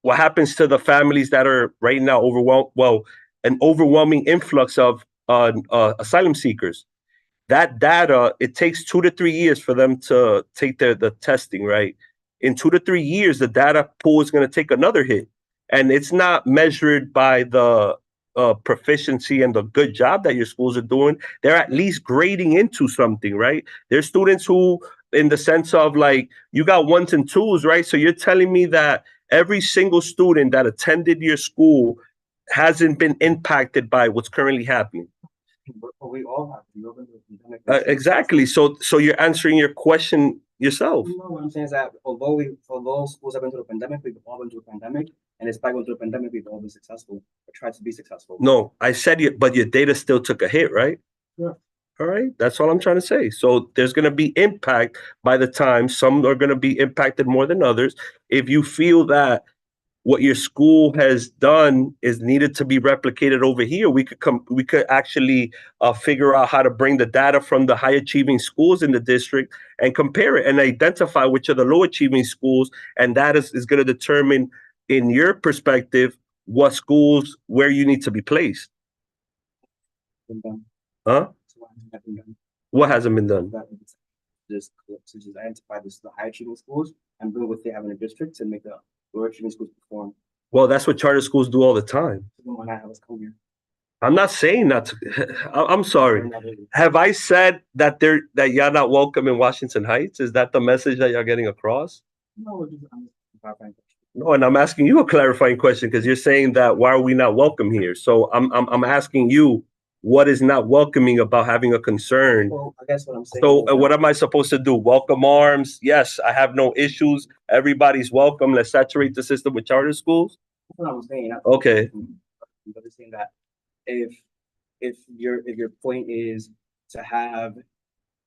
what happens to the families that are right now overwhelmed. Well, an overwhelming influx of asylum seekers. That data, it takes 2 to 3 years for them to take the testing, right? In 2 to 3 years, the data pool is going to take another hit. And it's not measured by the proficiency and the good job that your schools are doing. They're at least grading into something, right? There's students who, in the sense of like, you got 1s and 2s, right? So you're telling me that every single student that attended your school hasn't been impacted by what's currently happening. But we all have to. Open the pandemic. Exactly. So you're answering your question yourself. No, what I'm saying is that although schools have been through a pandemic, we've all been through a pandemic, and despite going through a pandemic, we've all been successful or tried to be successful. No, I said but your data still took a hit, right? Yeah. All right. That's all I'm trying to say. So there's going to be impact by the time. Some are going to be impacted more than others. If you feel that what your school has done is needed to be replicated over here, we could actually figure out how to bring the data from the high achieving schools in the district and compare it and identify which are the low achieving schools. And that is going to determine, in your perspective, what schools, where you need to be placed. Huh? What hasn't been done? Just identify the high achieving schools and bring what they have in the district to make the lower achieving schools perform. Well, that's what charter schools do all the time. When I was coming here. I'm not saying that. I'm sorry. Have I said that y'all not welcome in Washington Heights? Is that the message that y'all getting across? No, No, and I'm asking you a clarifying question because you're saying that why are we not welcome here? So I'm asking you, what is not welcoming about having a concern? Well, I guess what I'm saying. So what am I supposed to do? Welcome arms? Yes, I have no issues. Everybody's welcome. Let's saturate the system with charter schools. That's what I'm saying. Okay. But I'm saying that if your point is to have,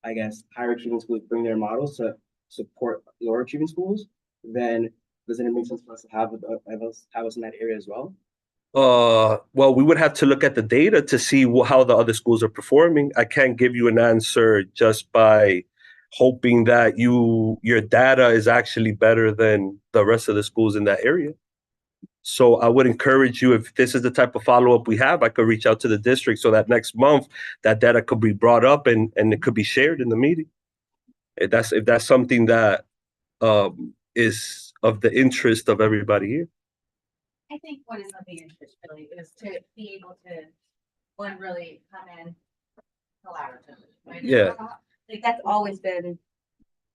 I guess, higher achieving schools bring their models to support lower achieving schools, then doesn't it make sense for us to have us in that area as well? Well, we would have to look at the data to see how the other schools are performing. I can't give you an answer just by hoping that your data is actually better than the rest of the schools in that area. So I would encourage you, if this is the type of follow-up we have, I could reach out to the district so that next month that data could be brought up and it could be shared in the meeting. If that's something that is of the interest of everybody here. I think what is of the interest really is to be able to, one, really come in collaboratively, right? Yeah. Like that's always been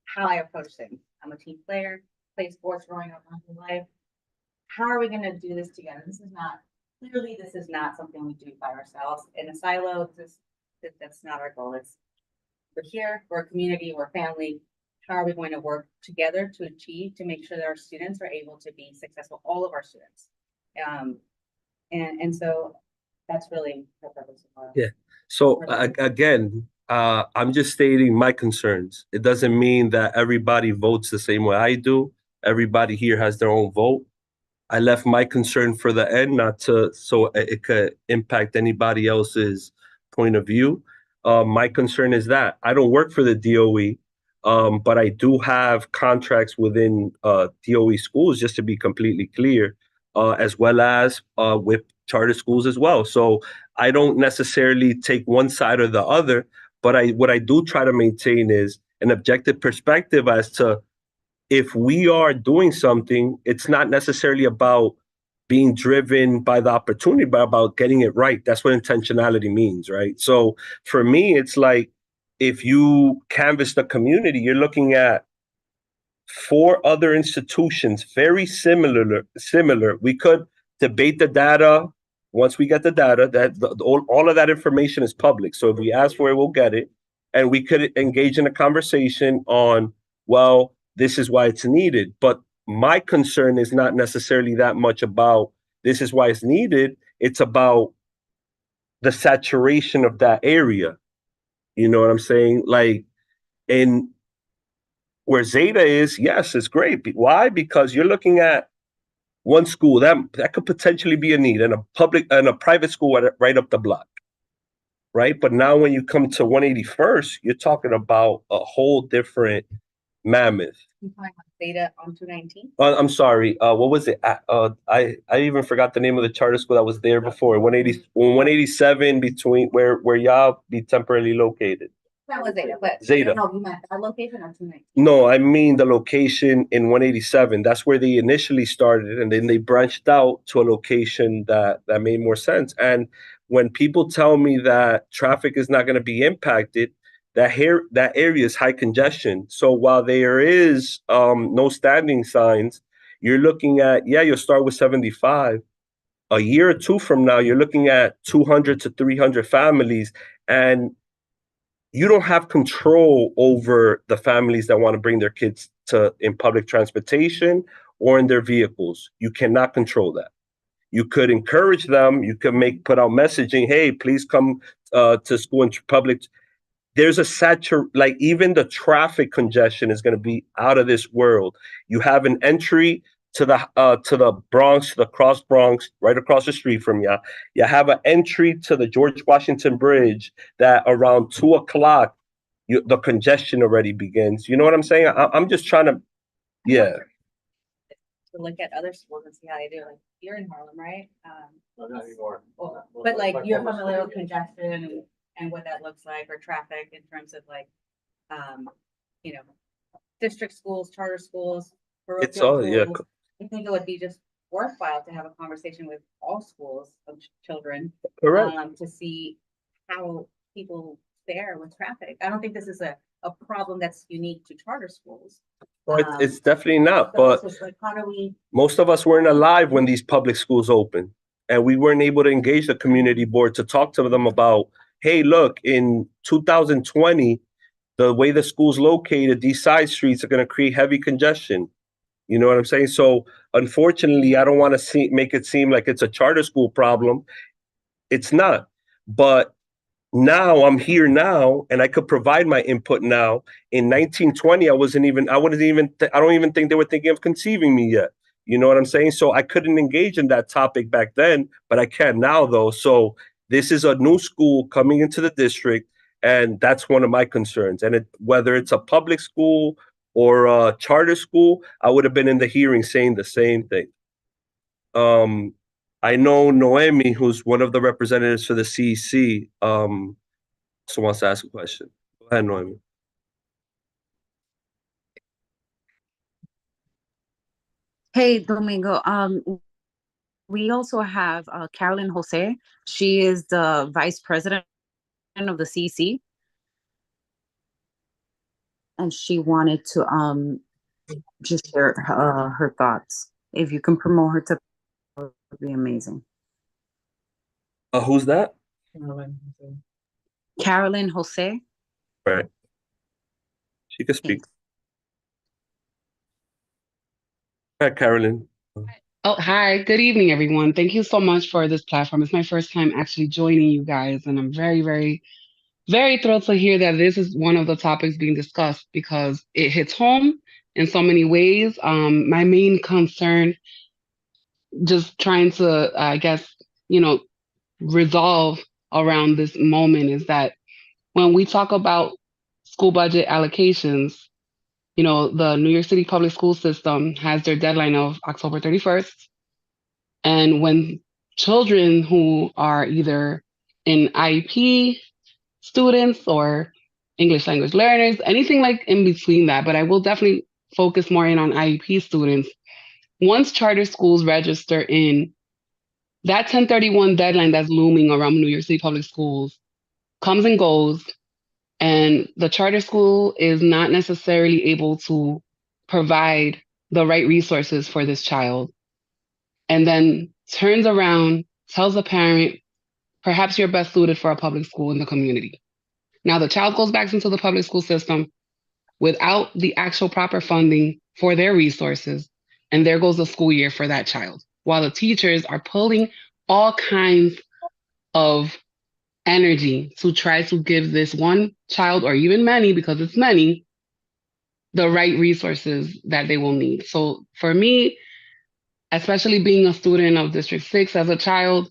how I approach things. I'm a team player, played sports growing up my whole life. How are we gonna do this together? This is not something we do by ourselves in a silo. That's not our goal. We're here, we're a community, we're family. How are we going to work together to make sure that our students are able to be successful, all of our students? And so that's really the purpose of our. Yeah. So again, I'm just stating my concerns. It doesn't mean that everybody votes the same way I do. Everybody here has their own vote. I left my concern for the end, so it could impact anybody else's point of view. My concern is that I don't work for the DOE, but I do have contracts within DOE schools, just to be completely clear, as well as with charter schools as well. So I don't necessarily take one side or the other, but what I do try to maintain is an objective perspective as to if we are doing something, it's not necessarily about being driven by the opportunity, but about getting it right. That's what intentionality means, right? So for me, it's like if you canvass the community, you're looking at 4 other institutions, very similar. We could debate the data. Once we get the data, all of that information is public. So if we ask for it, we'll get it. And we could engage in a conversation on, well, this is why it's needed. But my concern is not necessarily that much about this is why it's needed. It's about the saturation of that area. You know what I'm saying? Like, in where Zeta is, yes, it's great. Why? Because you're looking at one school that could potentially be a need, and a private school right up the block, right? But now when you come to 181st, you're talking about a whole different mammoth. You talking about Theta on 219? I'm sorry. What was it? I even forgot the name of the charter school that was there before. 187 between where y'all be temporarily located. That was Zeta, but Zeta. I don't know if you meant that location or 219. No, I mean the location in 187. That's where they initially started, and then they branched out to a location that made more sense. And when people tell me that traffic is not going to be impacted, that area is high congestion. So while there is no standing signs, you're looking at, you'll start with 75. A year or two from now, you're looking at 200 to 300 families, and you don't have control over the families that want to bring their kids in public transportation or in their vehicles. You cannot control that. You could encourage them. You could put out messaging, hey, please come to school in public. There's like even the traffic congestion is going to be out of this world. You have an entry to the Bronx, to the Cross Bronx, right across the street from you. You have an entry to the George Washington Bridge that around 2:00, the congestion already begins. You know what I'm saying? I'm just trying to, To look at other schools and see how they do. Like you're in Harlem, right? No, not anymore. But like you're familiar with congestion and what that looks like, or traffic in terms of like, district schools, charter schools. It's all, schools. I think it would be just worthwhile to have a conversation with all schools of children. Correct. To see how people fare with traffic. I don't think this is a problem that's unique to charter schools. Well, it's definitely not, So but it's just like, how do we? most of us weren't alive when these public schools opened, and we weren't able to engage the community board to talk to them about, hey, look, in 2020, the way the school's located, these side streets are going to create heavy congestion. You know what I'm saying? So unfortunately, I don't want to make it seem like it's a charter school problem. It's not. But now I'm here now, and I could provide my input now. In 1920, I don't even think they were thinking of conceiving me yet. You know what I'm saying? So I couldn't engage in that topic back then, but I can now though. So this is a new school coming into the district, and that's one of my concerns. And whether it's a public school or a charter school, I would have been in the hearing saying the same thing. I know Noemi, who's one of the representatives for the CEC, also wants to ask a question. Go ahead, Noemi. Hey, Domingo. We also have Carolyn Jose. She is the vice president of the CEC. And she wanted to just share her thoughts. If you can promote her to, it would be amazing. Who's that? Carolyn Jose. Right. She can speak. Hi, Carolyn. Oh, hi. Good evening, everyone. Thank you so much for this platform. It's my first time actually joining you guys, and I'm very, very, very thrilled to hear that this is one of the topics being discussed because it hits home in so many ways. My main concern, just trying to, I guess, resolve around this moment is that when we talk about school budget allocations, the New York City public school system has their deadline of October 31st. And when children who are either in IEP students or English language learners, anything like in between that, but I will definitely focus more in on IEP students. Once charter schools register in, that 1031 deadline that's looming around New York City public schools comes and goes, and the charter school is not necessarily able to provide the right resources for this child, and then turns around, tells the parent, perhaps you're best suited for a public school in the community. Now the child goes back into the public school system without the actual proper funding for their resources, and there goes the school year for that child. while the teachers are pulling all kinds of energy to try to give this one child, or even many, because it's many, the right resources that they will need. So for me, especially being a student of District 6 as a child,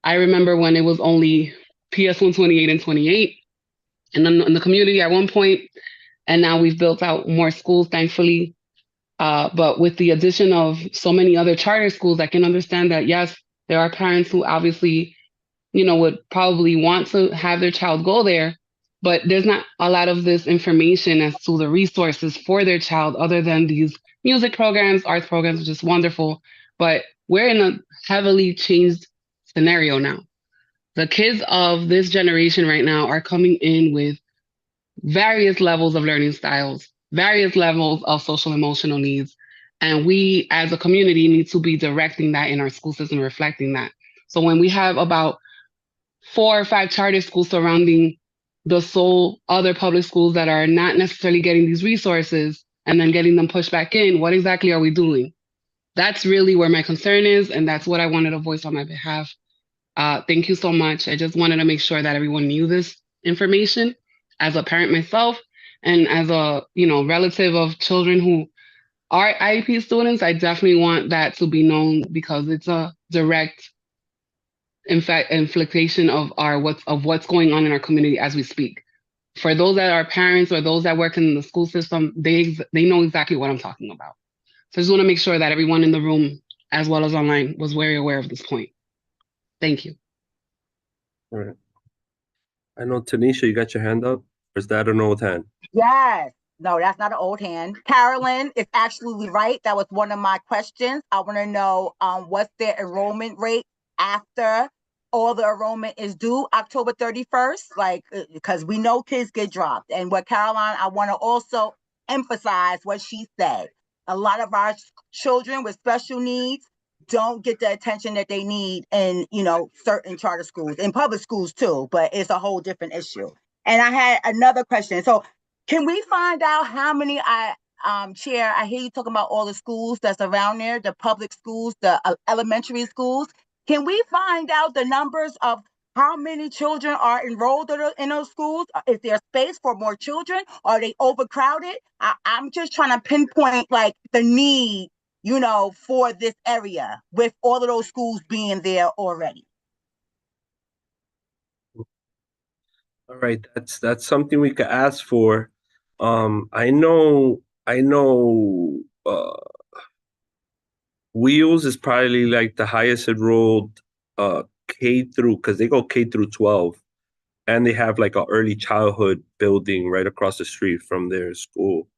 I remember when it was only PS 128 and 28 in the community at one point, and now we've built out more schools, thankfully. But with the addition of so many other charter schools, I can understand that, yes, there are parents who obviously, would probably want to have their child go there, but there's not a lot of this information as to the resources for their child other than these music programs, arts programs, which is wonderful. But we're in a heavily changed scenario now. The kids of this generation right now are coming in with various levels of learning styles, various levels of social emotional needs. And we as a community need to be directing that in our school system, reflecting that. So when we have about 4 or 5 charter schools surrounding the sole other public schools that are not necessarily getting these resources and then getting them pushed back in, what exactly are we doing? That's really where my concern is, and that's what I wanted to voice on my behalf. Thank you so much. I just wanted to make sure that everyone knew this information as a parent myself and as a relative of children who are IEP students. I definitely want that to be known because it's a direct infliction of what's going on in our community as we speak. For those that are parents or those that work in the school system, they know exactly what I'm talking about. So I just want to make sure that everyone in the room, as well as online, was very aware of this point. Thank you. All right. I know, Tanisha, you got your hand up? Or is that an old hand? Yes. No, that's not an old hand. Carolyn is absolutely right. That was one of my questions. I want to know what's their enrollment rate after all the enrollment is due October 31st, because we know kids get dropped. And what Caroline, I want to also emphasize what she said. A lot of our children with special needs don't get the attention that they need in, certain charter schools, in public schools too, but it's a whole different issue. And I had another question. So can we find out how many, Chair, I hear you talking about all the schools that's around there, the public schools, the elementary schools. Can we find out the numbers of how many children are enrolled in those schools? Is there space for more children? Are they overcrowded? I'm just trying to pinpoint the need, for this area with all of those schools being there already. All right, that's something we could ask for. I know Wheels is probably the highest enrolled K through, because they go K through 12, and they have a early childhood building right across the street from their school.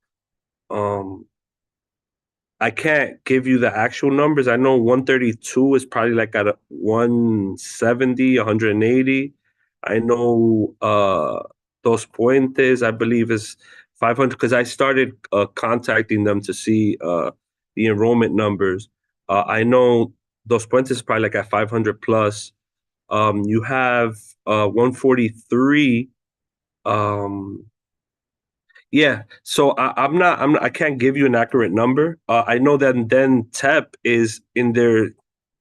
I can't give you the actual numbers. I know 132 is probably at 170, 180. I know Dos Puentes, I believe, is 500, because I started contacting them to see the enrollment numbers. I know Dos Puentes is probably at 500 plus. You have 143. Yeah, so I can't give you an accurate number. I know that then TEP is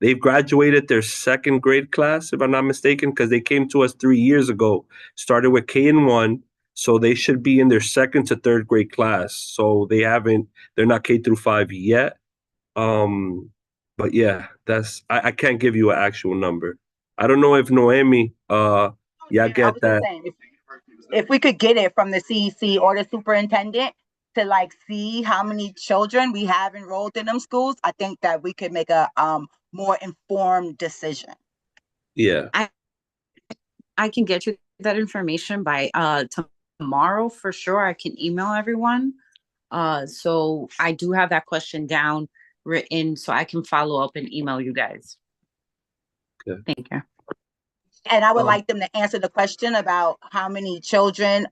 they've graduated their 2nd grade class, if I'm not mistaken, because they came to us 3 years ago, started with K and 1, so they should be in their 2nd to 3rd grade class. So they're not K through 5 yet. But yeah, I can't give you an actual number. I don't know if Noemi, get that. If we could get it from the CEC or the superintendent to see how many children we have enrolled in them schools, I think that we could make a more informed decision. Yeah. I can get you that information by tomorrow for sure. I can email everyone. So I do have that question down written, so I can follow up and email you guys. Okay. Thank you. And I would like them to answer the question about how many children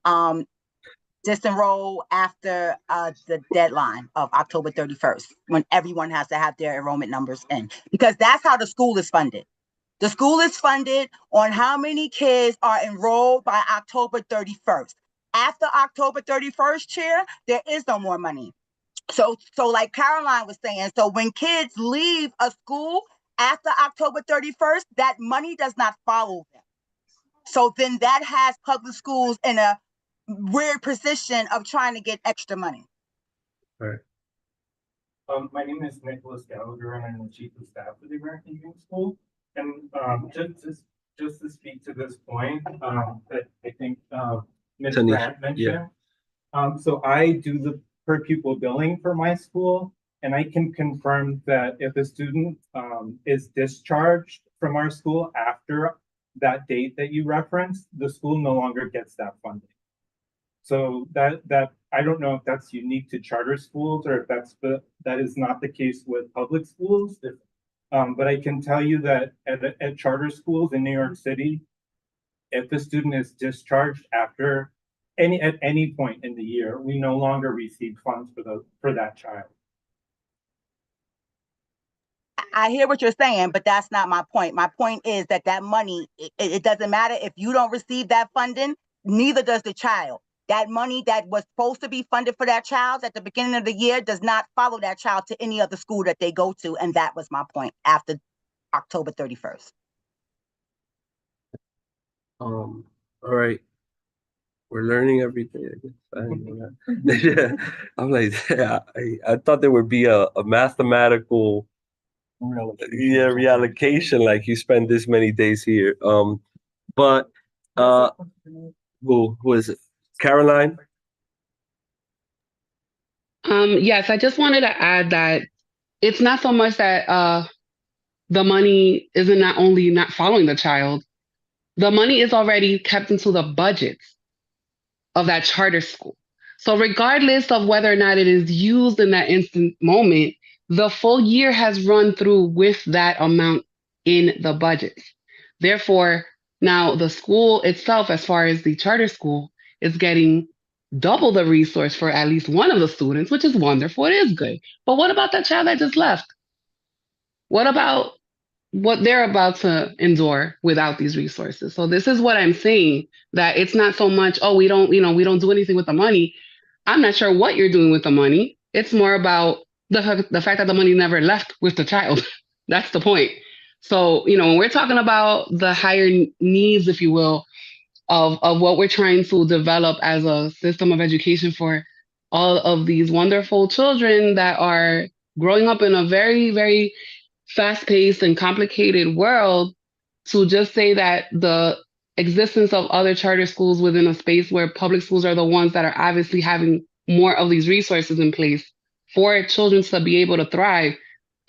disenroll after the deadline of October 31st, when everyone has to have their enrollment numbers in, because that's how the school is funded. The school is funded on how many kids are enrolled by October 31st. After October 31st, Chair, there is no more money. So like Caroline was saying, so when kids leave a school after October 31st, that money does not follow them. So then that has public schools in a weird position of trying to get extra money. Right. My name is Nicholas Gallagher, and I'm the chief of staff of the American Dream School. And just to speak to this point, that I think Ms. Tanisha, Grant mentioned. So I do the per pupil billing for my school, and I can confirm that if a student is discharged from our school after that date that you referenced, the school no longer gets that funding. So that I don't know if that's unique to charter schools or if that is not the case with public schools. But I can tell you that at charter schools in New York City, if a student is discharged after at any point in the year, we no longer receive funds for that child. I hear what you're saying, but that's not my point. My point is that money, it doesn't matter if you don't receive that funding, neither does the child. That money that was supposed to be funded for that child at the beginning of the year does not follow that child to any other school that they go to. And that was my point after October 31st. All right. We're learning every day. I guess. I didn't know that. Yeah. I'm like, yeah, I thought there would be a mathematical reallocation, like you spend this many days here. But who is it? Caroline? Yes, I just wanted to add that it's not so much that the money isn't not only not following the child, the money is already kept into the budgets of that charter school. So regardless of whether or not it is used in that instant moment, the full year has run through with that amount in the budget. Therefore, now the school itself, as far as the charter school, is getting double the resource for at least one of the students, which is wonderful. It is good. But what about that child that just left? What about what they're about to endure without these resources? So this is what I'm saying, that it's not so much, oh, we don't do anything with the money. I'm not sure what you're doing with the money. It's more about the fact that the money never left with the child. That's the point. So, when we're talking about the higher needs, if you will, of what we're trying to develop as a system of education for all of these wonderful children that are growing up in a very, very fast-paced and complicated world, to just say that the existence of other charter schools within a space where public schools are the ones that are obviously having more of these resources in place for children to be able to thrive,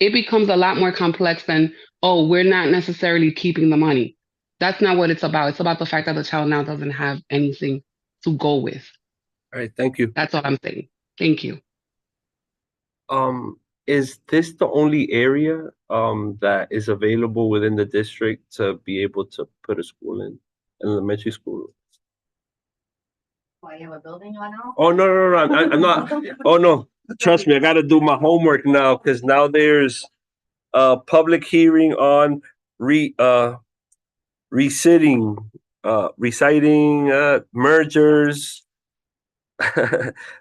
it becomes a lot more complex than, oh, we're not necessarily keeping the money. That's not what it's about. It's about the fact that the child now doesn't have anything to go with. All right, thank you. That's all I'm saying. Thank you. Is this the only area that is available within the district to be able to put a school in, an elementary school? Why you have a building on now? Oh, no, I'm not. Oh, no, trust me, I got to do my homework now, because now there's a public hearing on reciting mergers,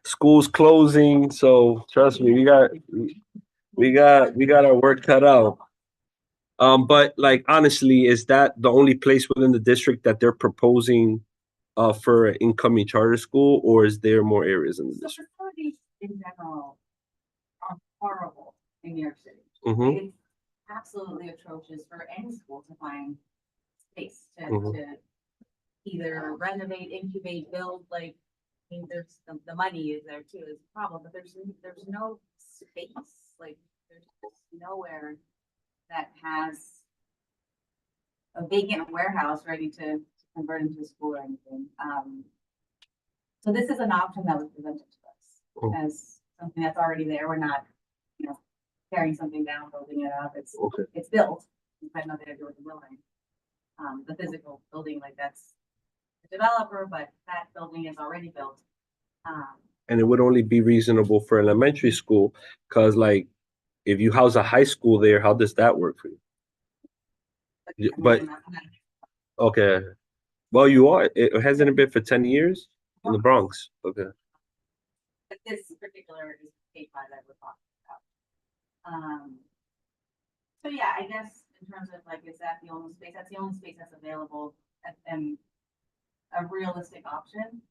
schools closing. So trust me, we got our work cut out. But like, honestly, is that the only place within the district that they're proposing for an incoming charter school, or is there more areas in the district? Facilities in general are horrible in New York City. Mm-hmm. It's absolutely atrocious for any school to find space to either renovate, incubate, build. Like, I mean, there's the money is there too is a problem, but there's no space. Like, there's just nowhere that has a vacant warehouse ready to convert into a school or anything. So this is an option that was presented to us as something that's already there. We're not, tearing something down, building it up. It's built. It had nothing to do with the building. The physical building, like, that's the developer, but that building is already built. And it would only be reasonable for elementary school, because like, if you house a high school there, how does that work for you? But okay, well, you are. It hasn't been for 10 years in the Bronx. Okay. this particular is K-5 that we're talking about. So yeah, I guess in terms of like, is that the only space? That's the only space that's available and a realistic option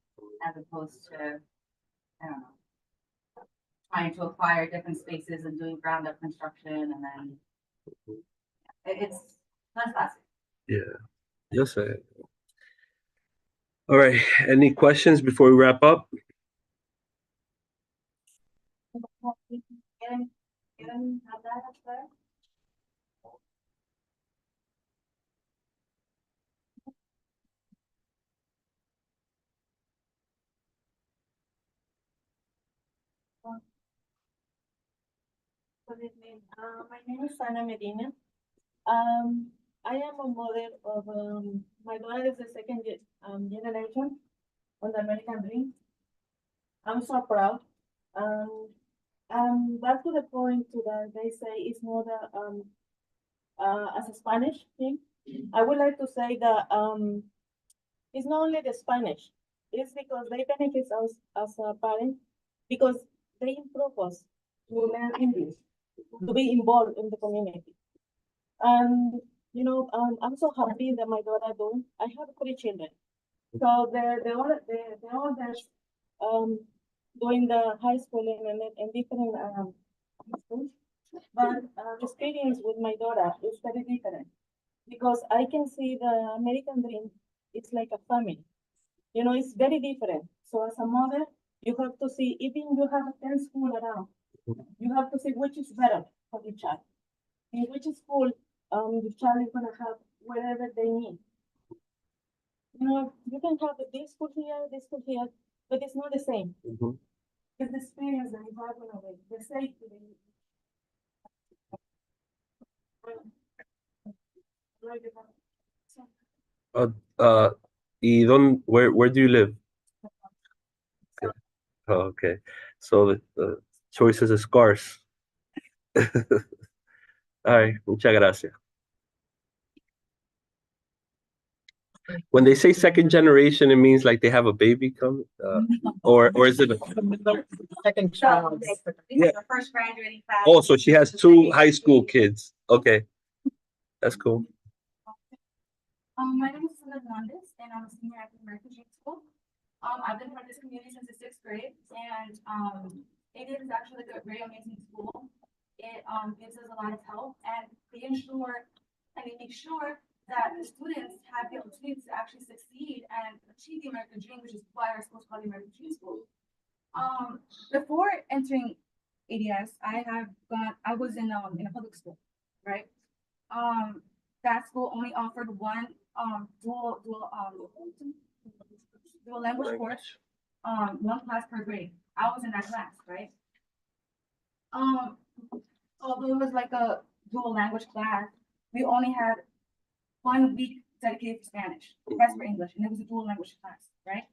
as opposed to, I don't know, trying to acquire different spaces and doing ground up construction and then it's less classic. Yeah. Yes, sir. All right. Any questions before we wrap up? Can have that up there? Good evening. My name is Ana Medina. I am a mother of, my daughter is the second generation on the American Dream. I'm so proud. Back to the point to that they say it's not as a Spanish thing. I would like to say that it's not only the Spanish. It's because they benefit us as a parent because they improve us to learn English, to be involved in the community. And you know, I'm so happy that my daughter doing. I have 3 children, so the others doing the high school and different schools. But the experience with my daughter is very different because I can see the American Dream. It's like a family. You know, it's very different. So as a mother, you have to see, even you have 10 schools around, you have to see which is better for the child. In which school the child is gonna have whatever they need. You know, you can have this school here, but it's not the same. It's the experience that you have on the way, the safety that you Where do you live? Oh, okay. So the choices are scarce. All right, muchas gracias. When they say second generation, it means like they have a baby coming, or is it? Second child. Yeah. The first graduating class. Oh, so she has 2 high school kids. Okay, that's cool. My name is Susana Hernandez, and I'm a senior at the American Dream School. I've been part of this community since the 6th grade, and it is actually like a very amazing school. It gives us a lot of help, and they ensure and they make sure that the students have the opportunity to actually succeed and achieve the American Dream, which is why our school is called the American Dream School. Before entering ADS, I was in a public school, right? That school only offered one dual language course, 1 class per grade. I was in that class, right? Although it was like a dual language class, we only had 1 week dedicated to Spanish, the rest for English, and it was a dual language class, right?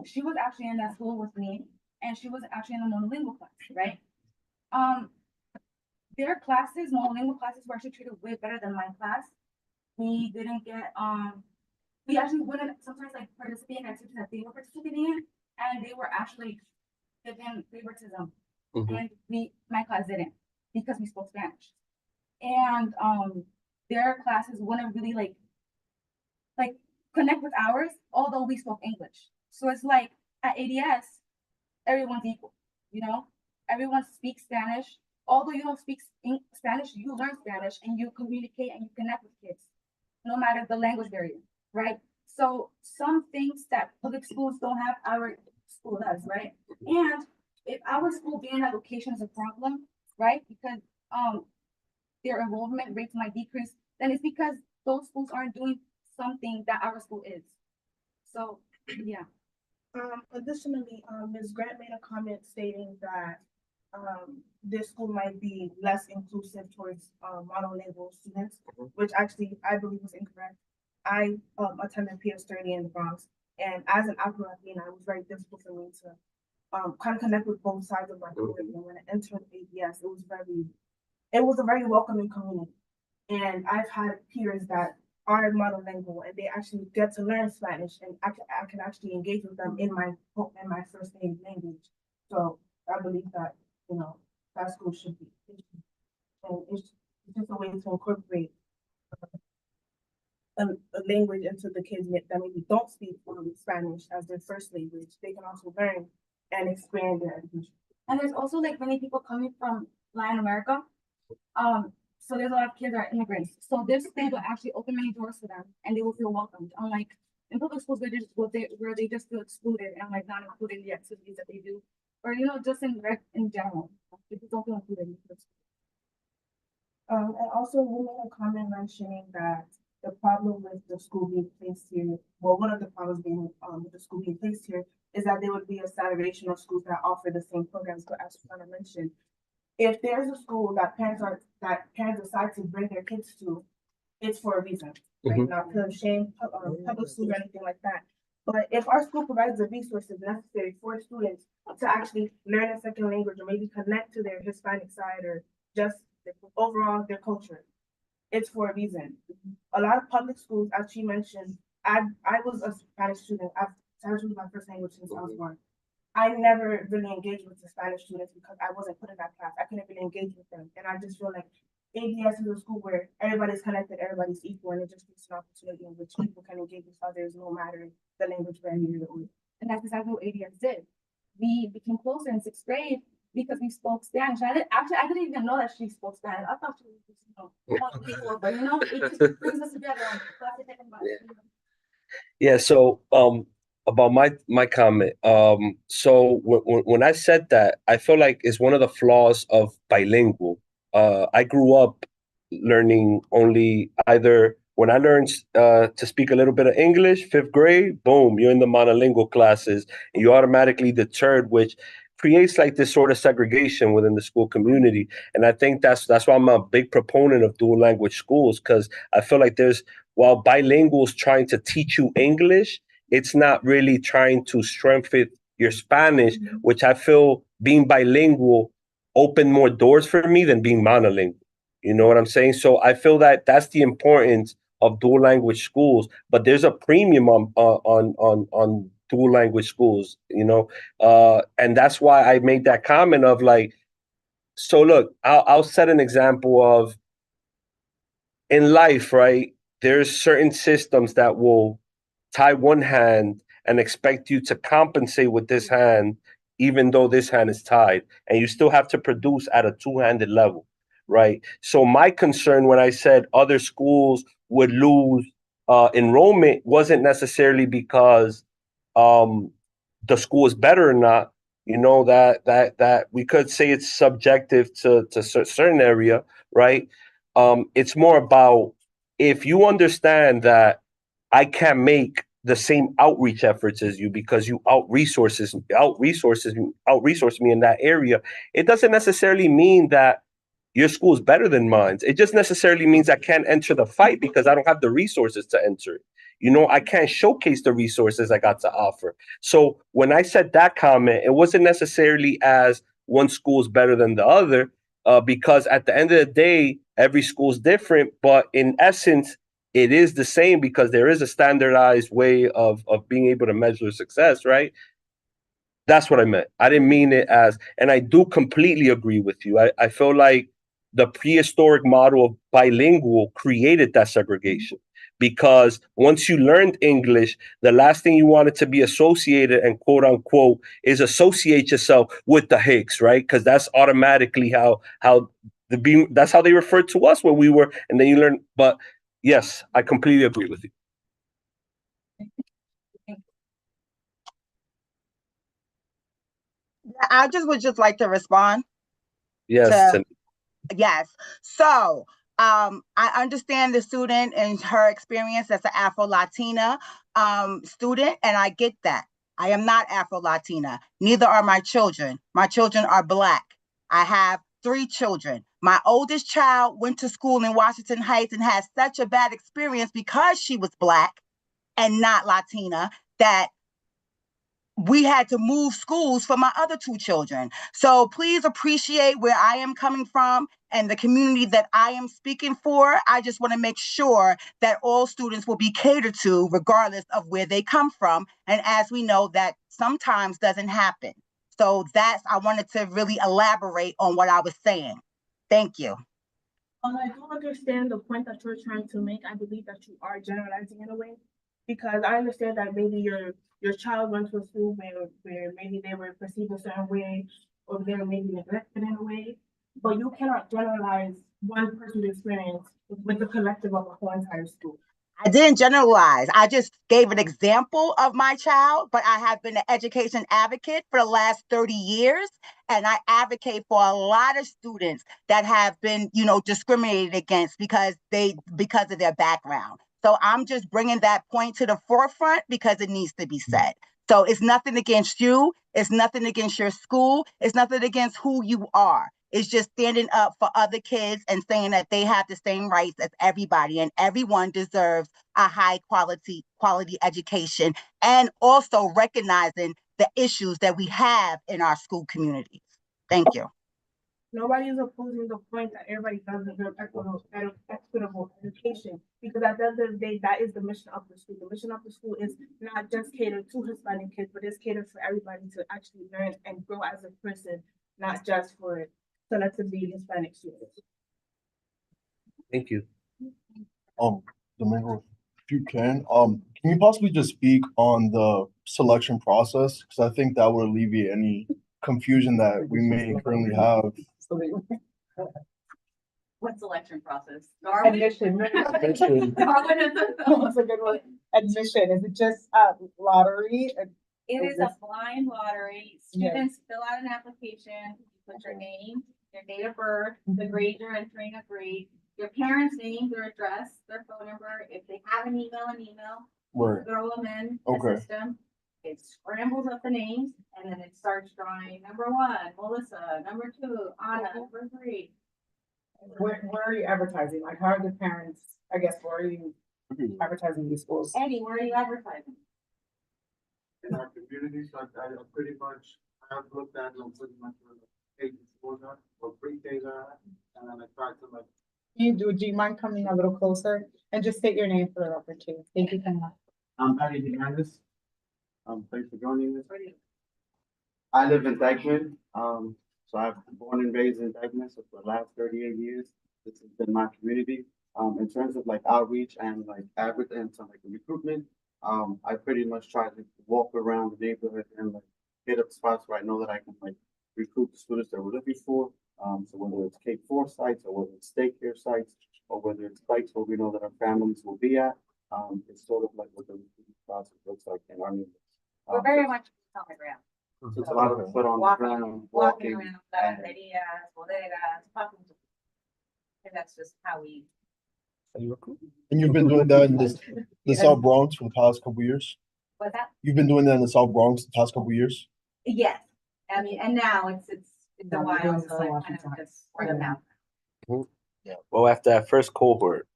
She was actually in that school with me, and she was actually in a monolingual class, right? Their classes, monolingual classes, were actually treated way better than my class. We didn't get, we actually wouldn't sometimes like participate in activities that they were participating in, and they were actually given favoritism. And my class didn't, because we spoke Spanish. And their classes wouldn't really like connect with ours, although we spoke English. So it's like at ADS, everyone's equal, you know? Everyone speaks Spanish. Although you don't speak Spanish, you learn Spanish and you communicate and you connect with kids, no matter the language barrier, right? So some things that public schools don't have, our school does, right? And if our school being at location is a problem, right? Because their enrollment rates might decrease, then it's because those schools aren't doing something that our school is. So, yeah. Additionally, Ms. Grant made a comment stating that this school might be less inclusive towards monolingual students, which actually I believe was incorrect. I attended PS30 in the Bronx, and as an Afro-Latina, it was very difficult for me to kind of connect with both sides of my community. And when I entered ADS, it was a very welcoming community. And I've had peers that are monolingual and they actually get to learn Spanish, and I can actually engage with them in my first native language. So I believe that, you know, that school should be, and it's just a way to incorporate a language into the kids that maybe don't speak Spanish as their first language. They can also learn and expand their education. And there's also like many people coming from Latin America. So there's a lot of kids that are immigrants. So this thing will actually open many doors for them and they will feel welcomed. Unlike in public schools where they just feel excluded and like not included in the activities that they do. Or you know, just in general. They just don't feel included in the school. And also we made a comment mentioning that the problem with the school being placed here, well, one of the problems being with the school being placed here is that there would be a saturation of schools that offer the same programs. But as Susanna mentioned, if there's a school that parents decide to bring their kids to, it's for a reason, like not to shame public schools or anything like that. But if our school provides the resources necessary for students to actually learn a second language or maybe connect to their Hispanic side or just overall their culture, it's for a reason. A lot of public schools, as she mentioned, I was a Spanish student. Spanish was my first language since I was born. I never really engaged with the Spanish students because I wasn't put in that class. I couldn't really engage with them. And I just feel like ADS is a school where everybody's connected, everybody's equal, and it just gives an opportunity in which people can engage with others no matter the language barrier. And that's exactly what ADS did. We became closer in 6th grade because we spoke Spanish. I didn't even know that she spoke Spanish. I thought she was just, but you know, it just brings us together. Yeah. So, about my comment. So when I said that, I feel like it's one of the flaws of bilingual. I grew up learning only either when I learned to speak a little bit of English, 5th grade, boom, you're in the monolingual classes, and you automatically deterred, which creates like this sort of segregation within the school community. And I think that's why I'm a big proponent of dual language schools, because I feel like while bilingual is trying to teach you English, it's not really trying to strengthen your Spanish, which I feel being bilingual opened more doors for me than being monolingual. You know what I'm saying? So I feel that that's the importance of dual language schools, but there's a premium on dual language schools, you know? And that's why I made that comment of like, so look, I'll set an example of in life, right? There's certain systems that will tie one hand and expect you to compensate with this hand, even though this hand is tied, and you still have to produce at a two-handed level, right? So my concern when I said other schools would lose enrollment wasn't necessarily because the school is better or not. You know, that we could say it's subjective to certain area, right? It's more about if you understand that I can't make the same outreach efforts as you because you out-resource me in that area, it doesn't necessarily mean that your school is better than mine. It just necessarily means I can't enter the fight because I don't have the resources to enter it. You know, I can't showcase the resources I got to offer. So when I said that comment, it wasn't necessarily as one school is better than the other, because at the end of the day, every school is different. But in essence, it is the same because there is a standardized way of being able to measure success, right? That's what I meant. I didn't mean it as, and I do completely agree with you. I feel like the prehistoric model of bilingual created that segregation because once you learned English, the last thing you wanted to be associated and quote unquote is associate yourself with the Hicks, right? Because that's automatically that's how they referred to us when we were, and then you learn, but yes, I completely agree with you. I would just like to respond. Yes. Yes. So I understand the student and her experience as an Afro-Latina student, and I get that. I am not Afro-Latina. Neither are my children. My children are Black. I have 3 children. My oldest child went to school in Washington Heights and had such a bad experience because she was Black and not Latina that we had to move schools for my other 2 children. So please appreciate where I am coming from and the community that I am speaking for, I just want to make sure that all students will be catered to regardless of where they come from. And as we know, that sometimes doesn't happen. So I wanted to really elaborate on what I was saying. Thank you. I do understand the point that you're trying to make. I believe that you are generalizing in a way, because I understand that maybe your child went to a school where maybe they were perceived a certain way, or they were maybe neglected in a way, but you cannot generalize one person's experience with the collective of a whole entire school. I didn't generalize. I just gave an example of my child, but I have been an education advocate for the last 30 years. And I advocate for a lot of students that have been, discriminated against because of their background. So I'm just bringing that point to the forefront because it needs to be said. So it's nothing against you. It's nothing against your school. It's nothing against who you are. It's just standing up for other kids and saying that they have the same rights as everybody, and everyone deserves a high quality education, and also recognizing the issues that we have in our school communities. Thank you. Nobody is opposing the point that everybody does deserve equitable education, because at the end of the day, that is the mission of the school. The mission of the school is not just catered to Hispanic kids, but it's catered for everybody to actually learn and grow as a person, not just for selectively Hispanic students. Thank you. Domingo, if you can you possibly just speak on the selection process? Because I think that would alleviate any confusion that we may currently have. What selection process? Admission. Darwin is That's a good one. Admission. Is it just lottery? It is a blind lottery. Students fill out an application, you put your name, your date of birth, the grade you're entering a grade, your parents' name, their address, their phone number. If they have an email, Right. throw them in the system. It scrambles up the names, and then it starts drawing number 1, Melissa, number 2, Anna, number 3. Where are you advertising? Like, how are the parents, I guess, where are you advertising these schools? Eddie, where are you advertising? In our communities, I pretty much have looked at them pretty much where the K schools are, or pre-Ks are at, and then I try to like. Do you mind coming a little closer and just state your name for the record too? Thank you so much. I'm Patty Hernandez. Thanks for joining us. I live in Dyckman. So I've been born and raised in Dyckman. So for the last 38 years, this has been my community. In terms of like outreach and like and some like recruitment, I pretty much try to walk around the neighborhood and like hit up spots where I know that I can like recruit the students that we're looking for. So whether it's K-4 sites or whether it's daycare sites or whether it's sites where we know that our families will be at, it's sort of like what the recruitment process looks like in our neighborhood. We're very much on the ground. So it's a lot of foot on the ground, Walking walking. around, cafeterias, bodegas, talking to. And that's just how we. And you've been doing that in the South Bronx for the past couple of years? What's that? You've been doing that in the South Bronx the past couple of years? Yes, I mean, and now it's a while, so I kind of just word of mouth. Yeah. Well, after that first cohort,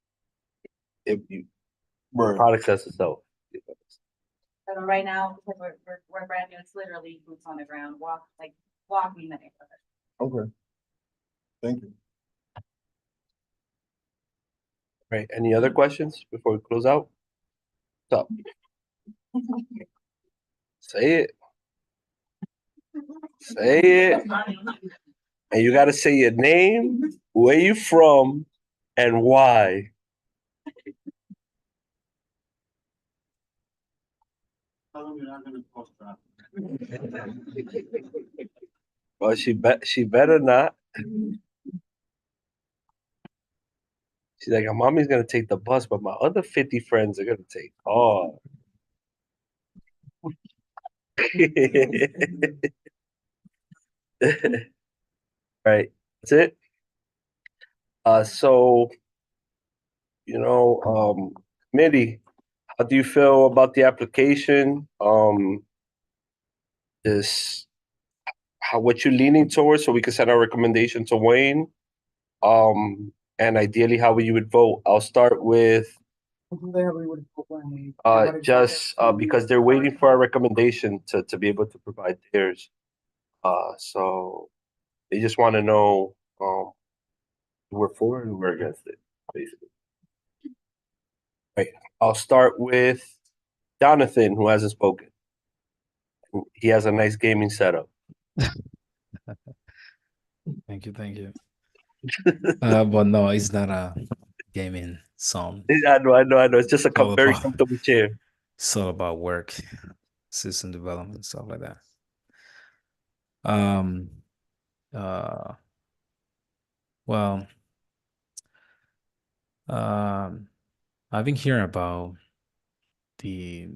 the product sets itself. So right now, because we're brand new, it's literally boots on the ground, walking the neighborhood. Okay. Thank you. Right. Any other questions before we close out? So, say it. Say it. And you got to say your name, where you from, and why. Well, she better not. She's like, mommy's gonna take the bus, but my other 50 friends are gonna take car. Right. That's it. So committee, how do you feel about the application? What you're leaning towards, so we can send our recommendation to Wayne. And ideally, how you would vote. I'll start with because they're waiting for our recommendation to be able to provide theirs. So they just want to know We're for and we're against it, basically. Right. I'll start with Jonathan, who hasn't spoken. He has a nice gaming setup. Thank you, thank you. But no, it's not a gaming song. I know. It's just a All very about- comfortable chair. It's all about work, system development, stuff like that. Well, I've been hearing about the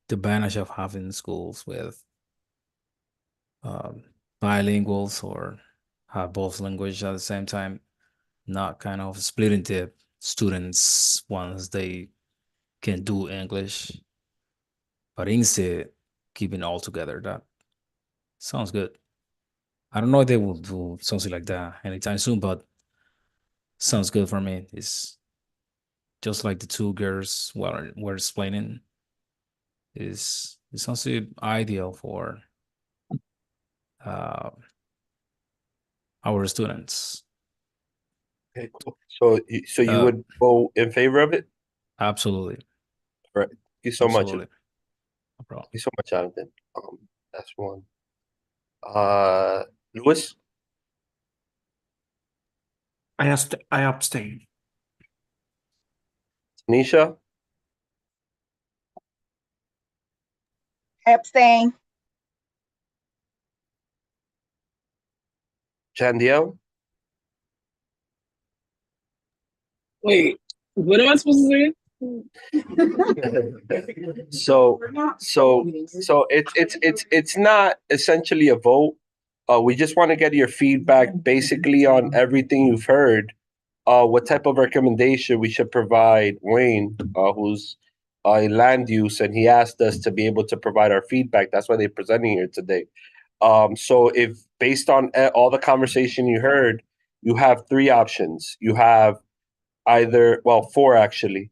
advantage of having schools with bilinguals or have both language at the same time, not kind of splitting the students once they can do English, but instead keeping all together. That sounds good. I don't know if they will do something like that anytime soon, but sounds good for me. It's just like the two girls were explaining. Is something ideal for our students. Okay, cool. So you would vote in favor of it? Absolutely. Right. Thank you so much. Absolutely. No problem. Thank you so much, Jonathan. That's one. Louis? I abstain. Tanisha? Abstain. Chandiel? Wait, what am I supposed to say? So it's not essentially a vote. We just want to get your feedback basically on everything you've heard. What type of recommendation we should provide Wayne, who's in land use, and he asked us to be able to provide our feedback. That's why they're presenting here today. So if based on all the conversation you heard, you have three options. You have four actually.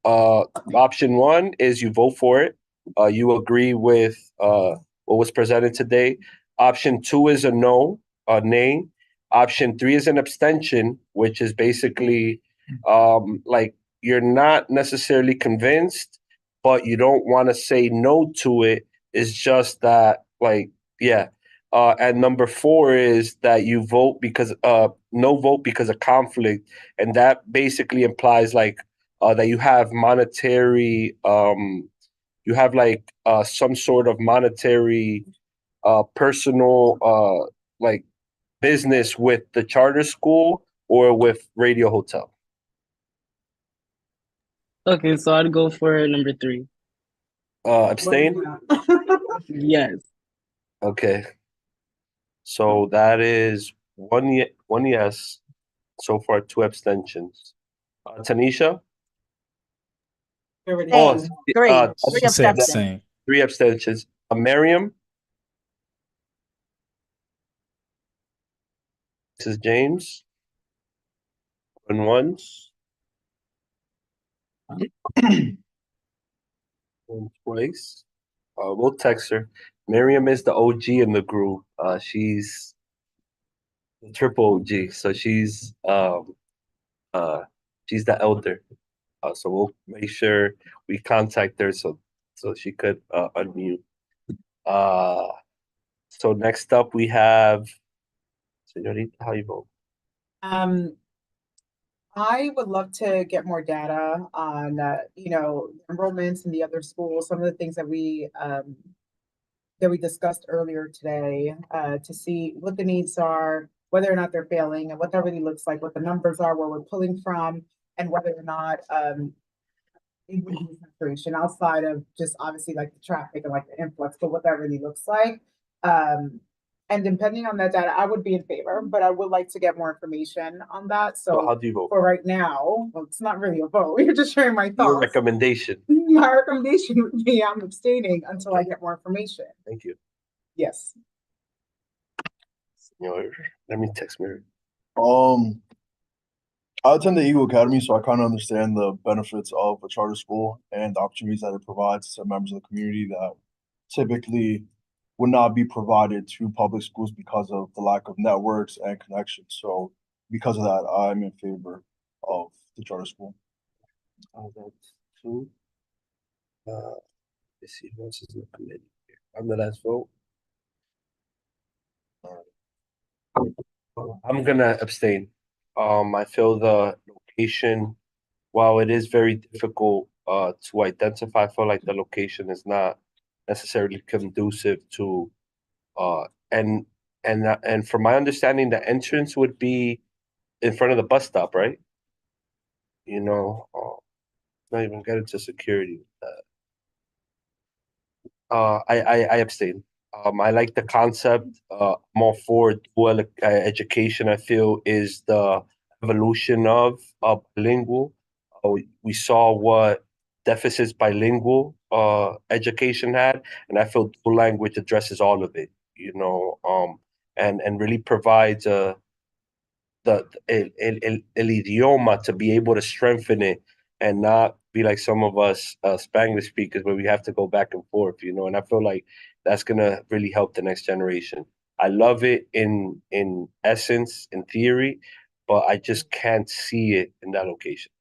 Option one is you vote for it. You agree with what was presented today. Option two is a no, a nay. Option three is an abstention, which is basically like you're not necessarily convinced, but you don't want to say no to it. It's just that, like, yeah. And number four is that you vote because no vote because of conflict, and that basically implies like that you have monetary, you have like some sort of monetary, personal, like business with the charter school or with Radio Hotel. Okay, so I'd go for number 3. Abstain? Yes. Okay. So that is one yes. So far, 2 abstentions. Tanisha? Three. Three Abstentions. abstain. 3 abstentions. Miriam? Mrs. James? Going once. Going twice. We'll text her. Miriam is the OG in the group. She's the triple OG, so she's the elder. So we'll make sure we contact her so she could unmute. So next up we have Señorita, how you vote? I would love to get more data on, enrollments in the other schools, some of the things that we discussed earlier today, to see what the needs are, whether or not they're failing, and what that really looks like, what the numbers are, where we're pulling from, and whether or not it would be saturation outside of just obviously like the traffic and like the influx, but what that really looks like. And depending on that data, I would be in favor, but I would like to get more information on that. So how do you vote? for right now, well, it's not really a vote. You're just sharing my thoughts. Your recommendation. My recommendation would be I'm abstaining until I get more information. Thank you. Yes. Let me text Mary. I attend the Eagle Academy, so I kind of understand the benefits of a charter school and the opportunities that it provides to members of the community that typically would not be provided to public schools because of the lack of networks and connections. So because of that, I'm in favor of the charter school. That's two. Let's see who else is in the committee here. I'm the last vote. I'm gonna abstain. I feel the location, while it is very difficult to identify, I feel like the location is not necessarily conducive to and from my understanding, the entrance would be in front of the bus stop, right? You know, not even get into security with that. I abstain. I like the concept. I'm all for dual education. I feel is the evolution of bilingual. We saw what deficits bilingual education had, and I feel dual language addresses all of it. You know, and really provides el idioma to be able to strengthen it and not be like some of us Spanglish speakers where we have to go back and forth, you know. And I feel like that's gonna really help the next generation. I love it in essence, in theory, but I just can't see it in that location.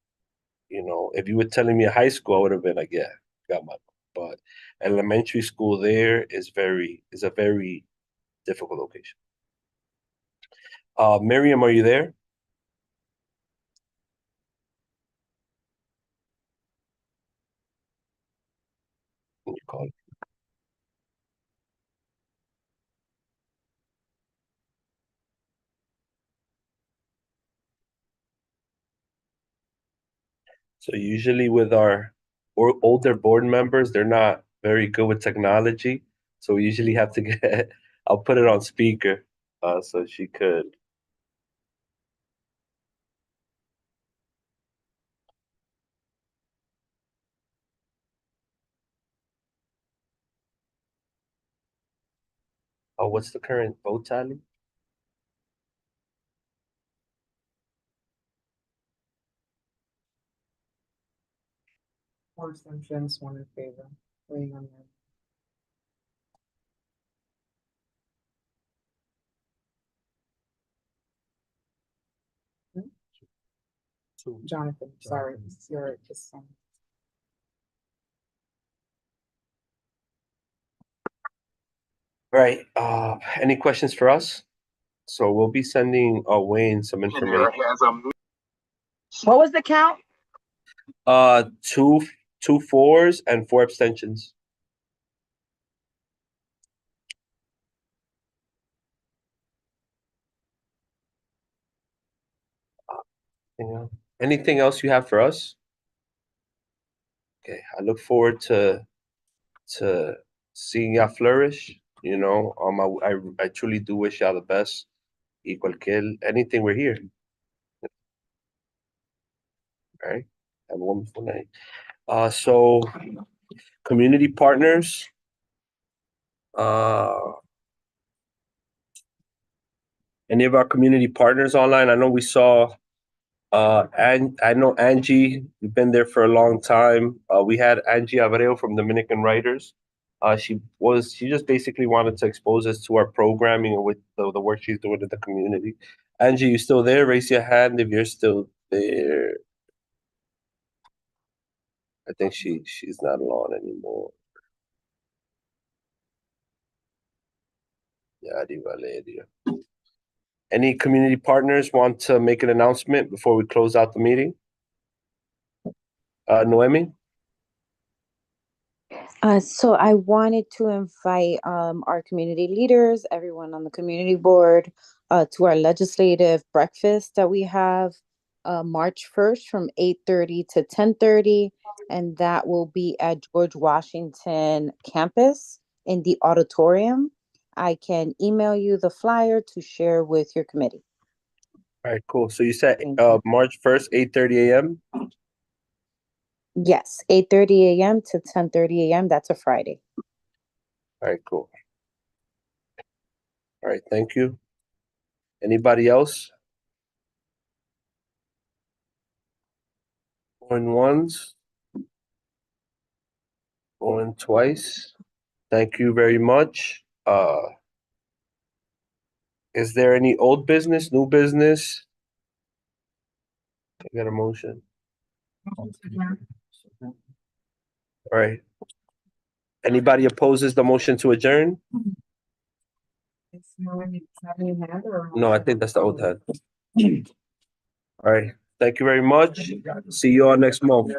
You know, if you were telling me a high school, I would have been like, yeah, got my. But elementary school there is a very difficult location. Miriam, are you there? Can you call? So usually with our older board members, they're not very good with technology. So we usually have to get, I'll put it on speaker so she could. Oh, what's the current vote tally? Four abstentions, one in favor. Waiting on that. Jonathan, sorry, you're just. Right. Any questions for us? So we'll be sending Wayne some information. What was the count? Two fours and 4 abstentions. Anything else you have for us? Okay, I look forward to seeing y'all flourish. You know, I truly do wish y'all the best. Y anything, we're here. All right. Have a wonderful night. So community partners. Any of our community partners online? I know we saw and I know Angie, you've been there for a long time. We had Angie Abreu from Dominican Writers. She just basically wanted to expose us to our programming and with the work she's doing in the community. Angie, you still there? Raise your hand if you're still there. I think she's not on anymore. Yeah, Valeria. Any community partners want to make an announcement before we close out the meeting? Noemi? So I wanted to invite our community leaders, everyone on the community board, to our legislative breakfast that we have March 1st from 8:30 to 10:30, and that will be at George Washington campus in the auditorium. I can email you the flyer to share with your committee. All right, cool. So you said March 1st, 8:30 a.m.? Yes, 8:30 a.m. to 10:30 a.m. That's a Friday. All right, cool. All right, thank you. Anybody else? Going once? Going twice? Thank you very much. Is there any old business, new business? I got a motion. All right. Anybody opposes the motion to adjourn? No, I think that's the old head. All right. Thank you very much. See you all next month.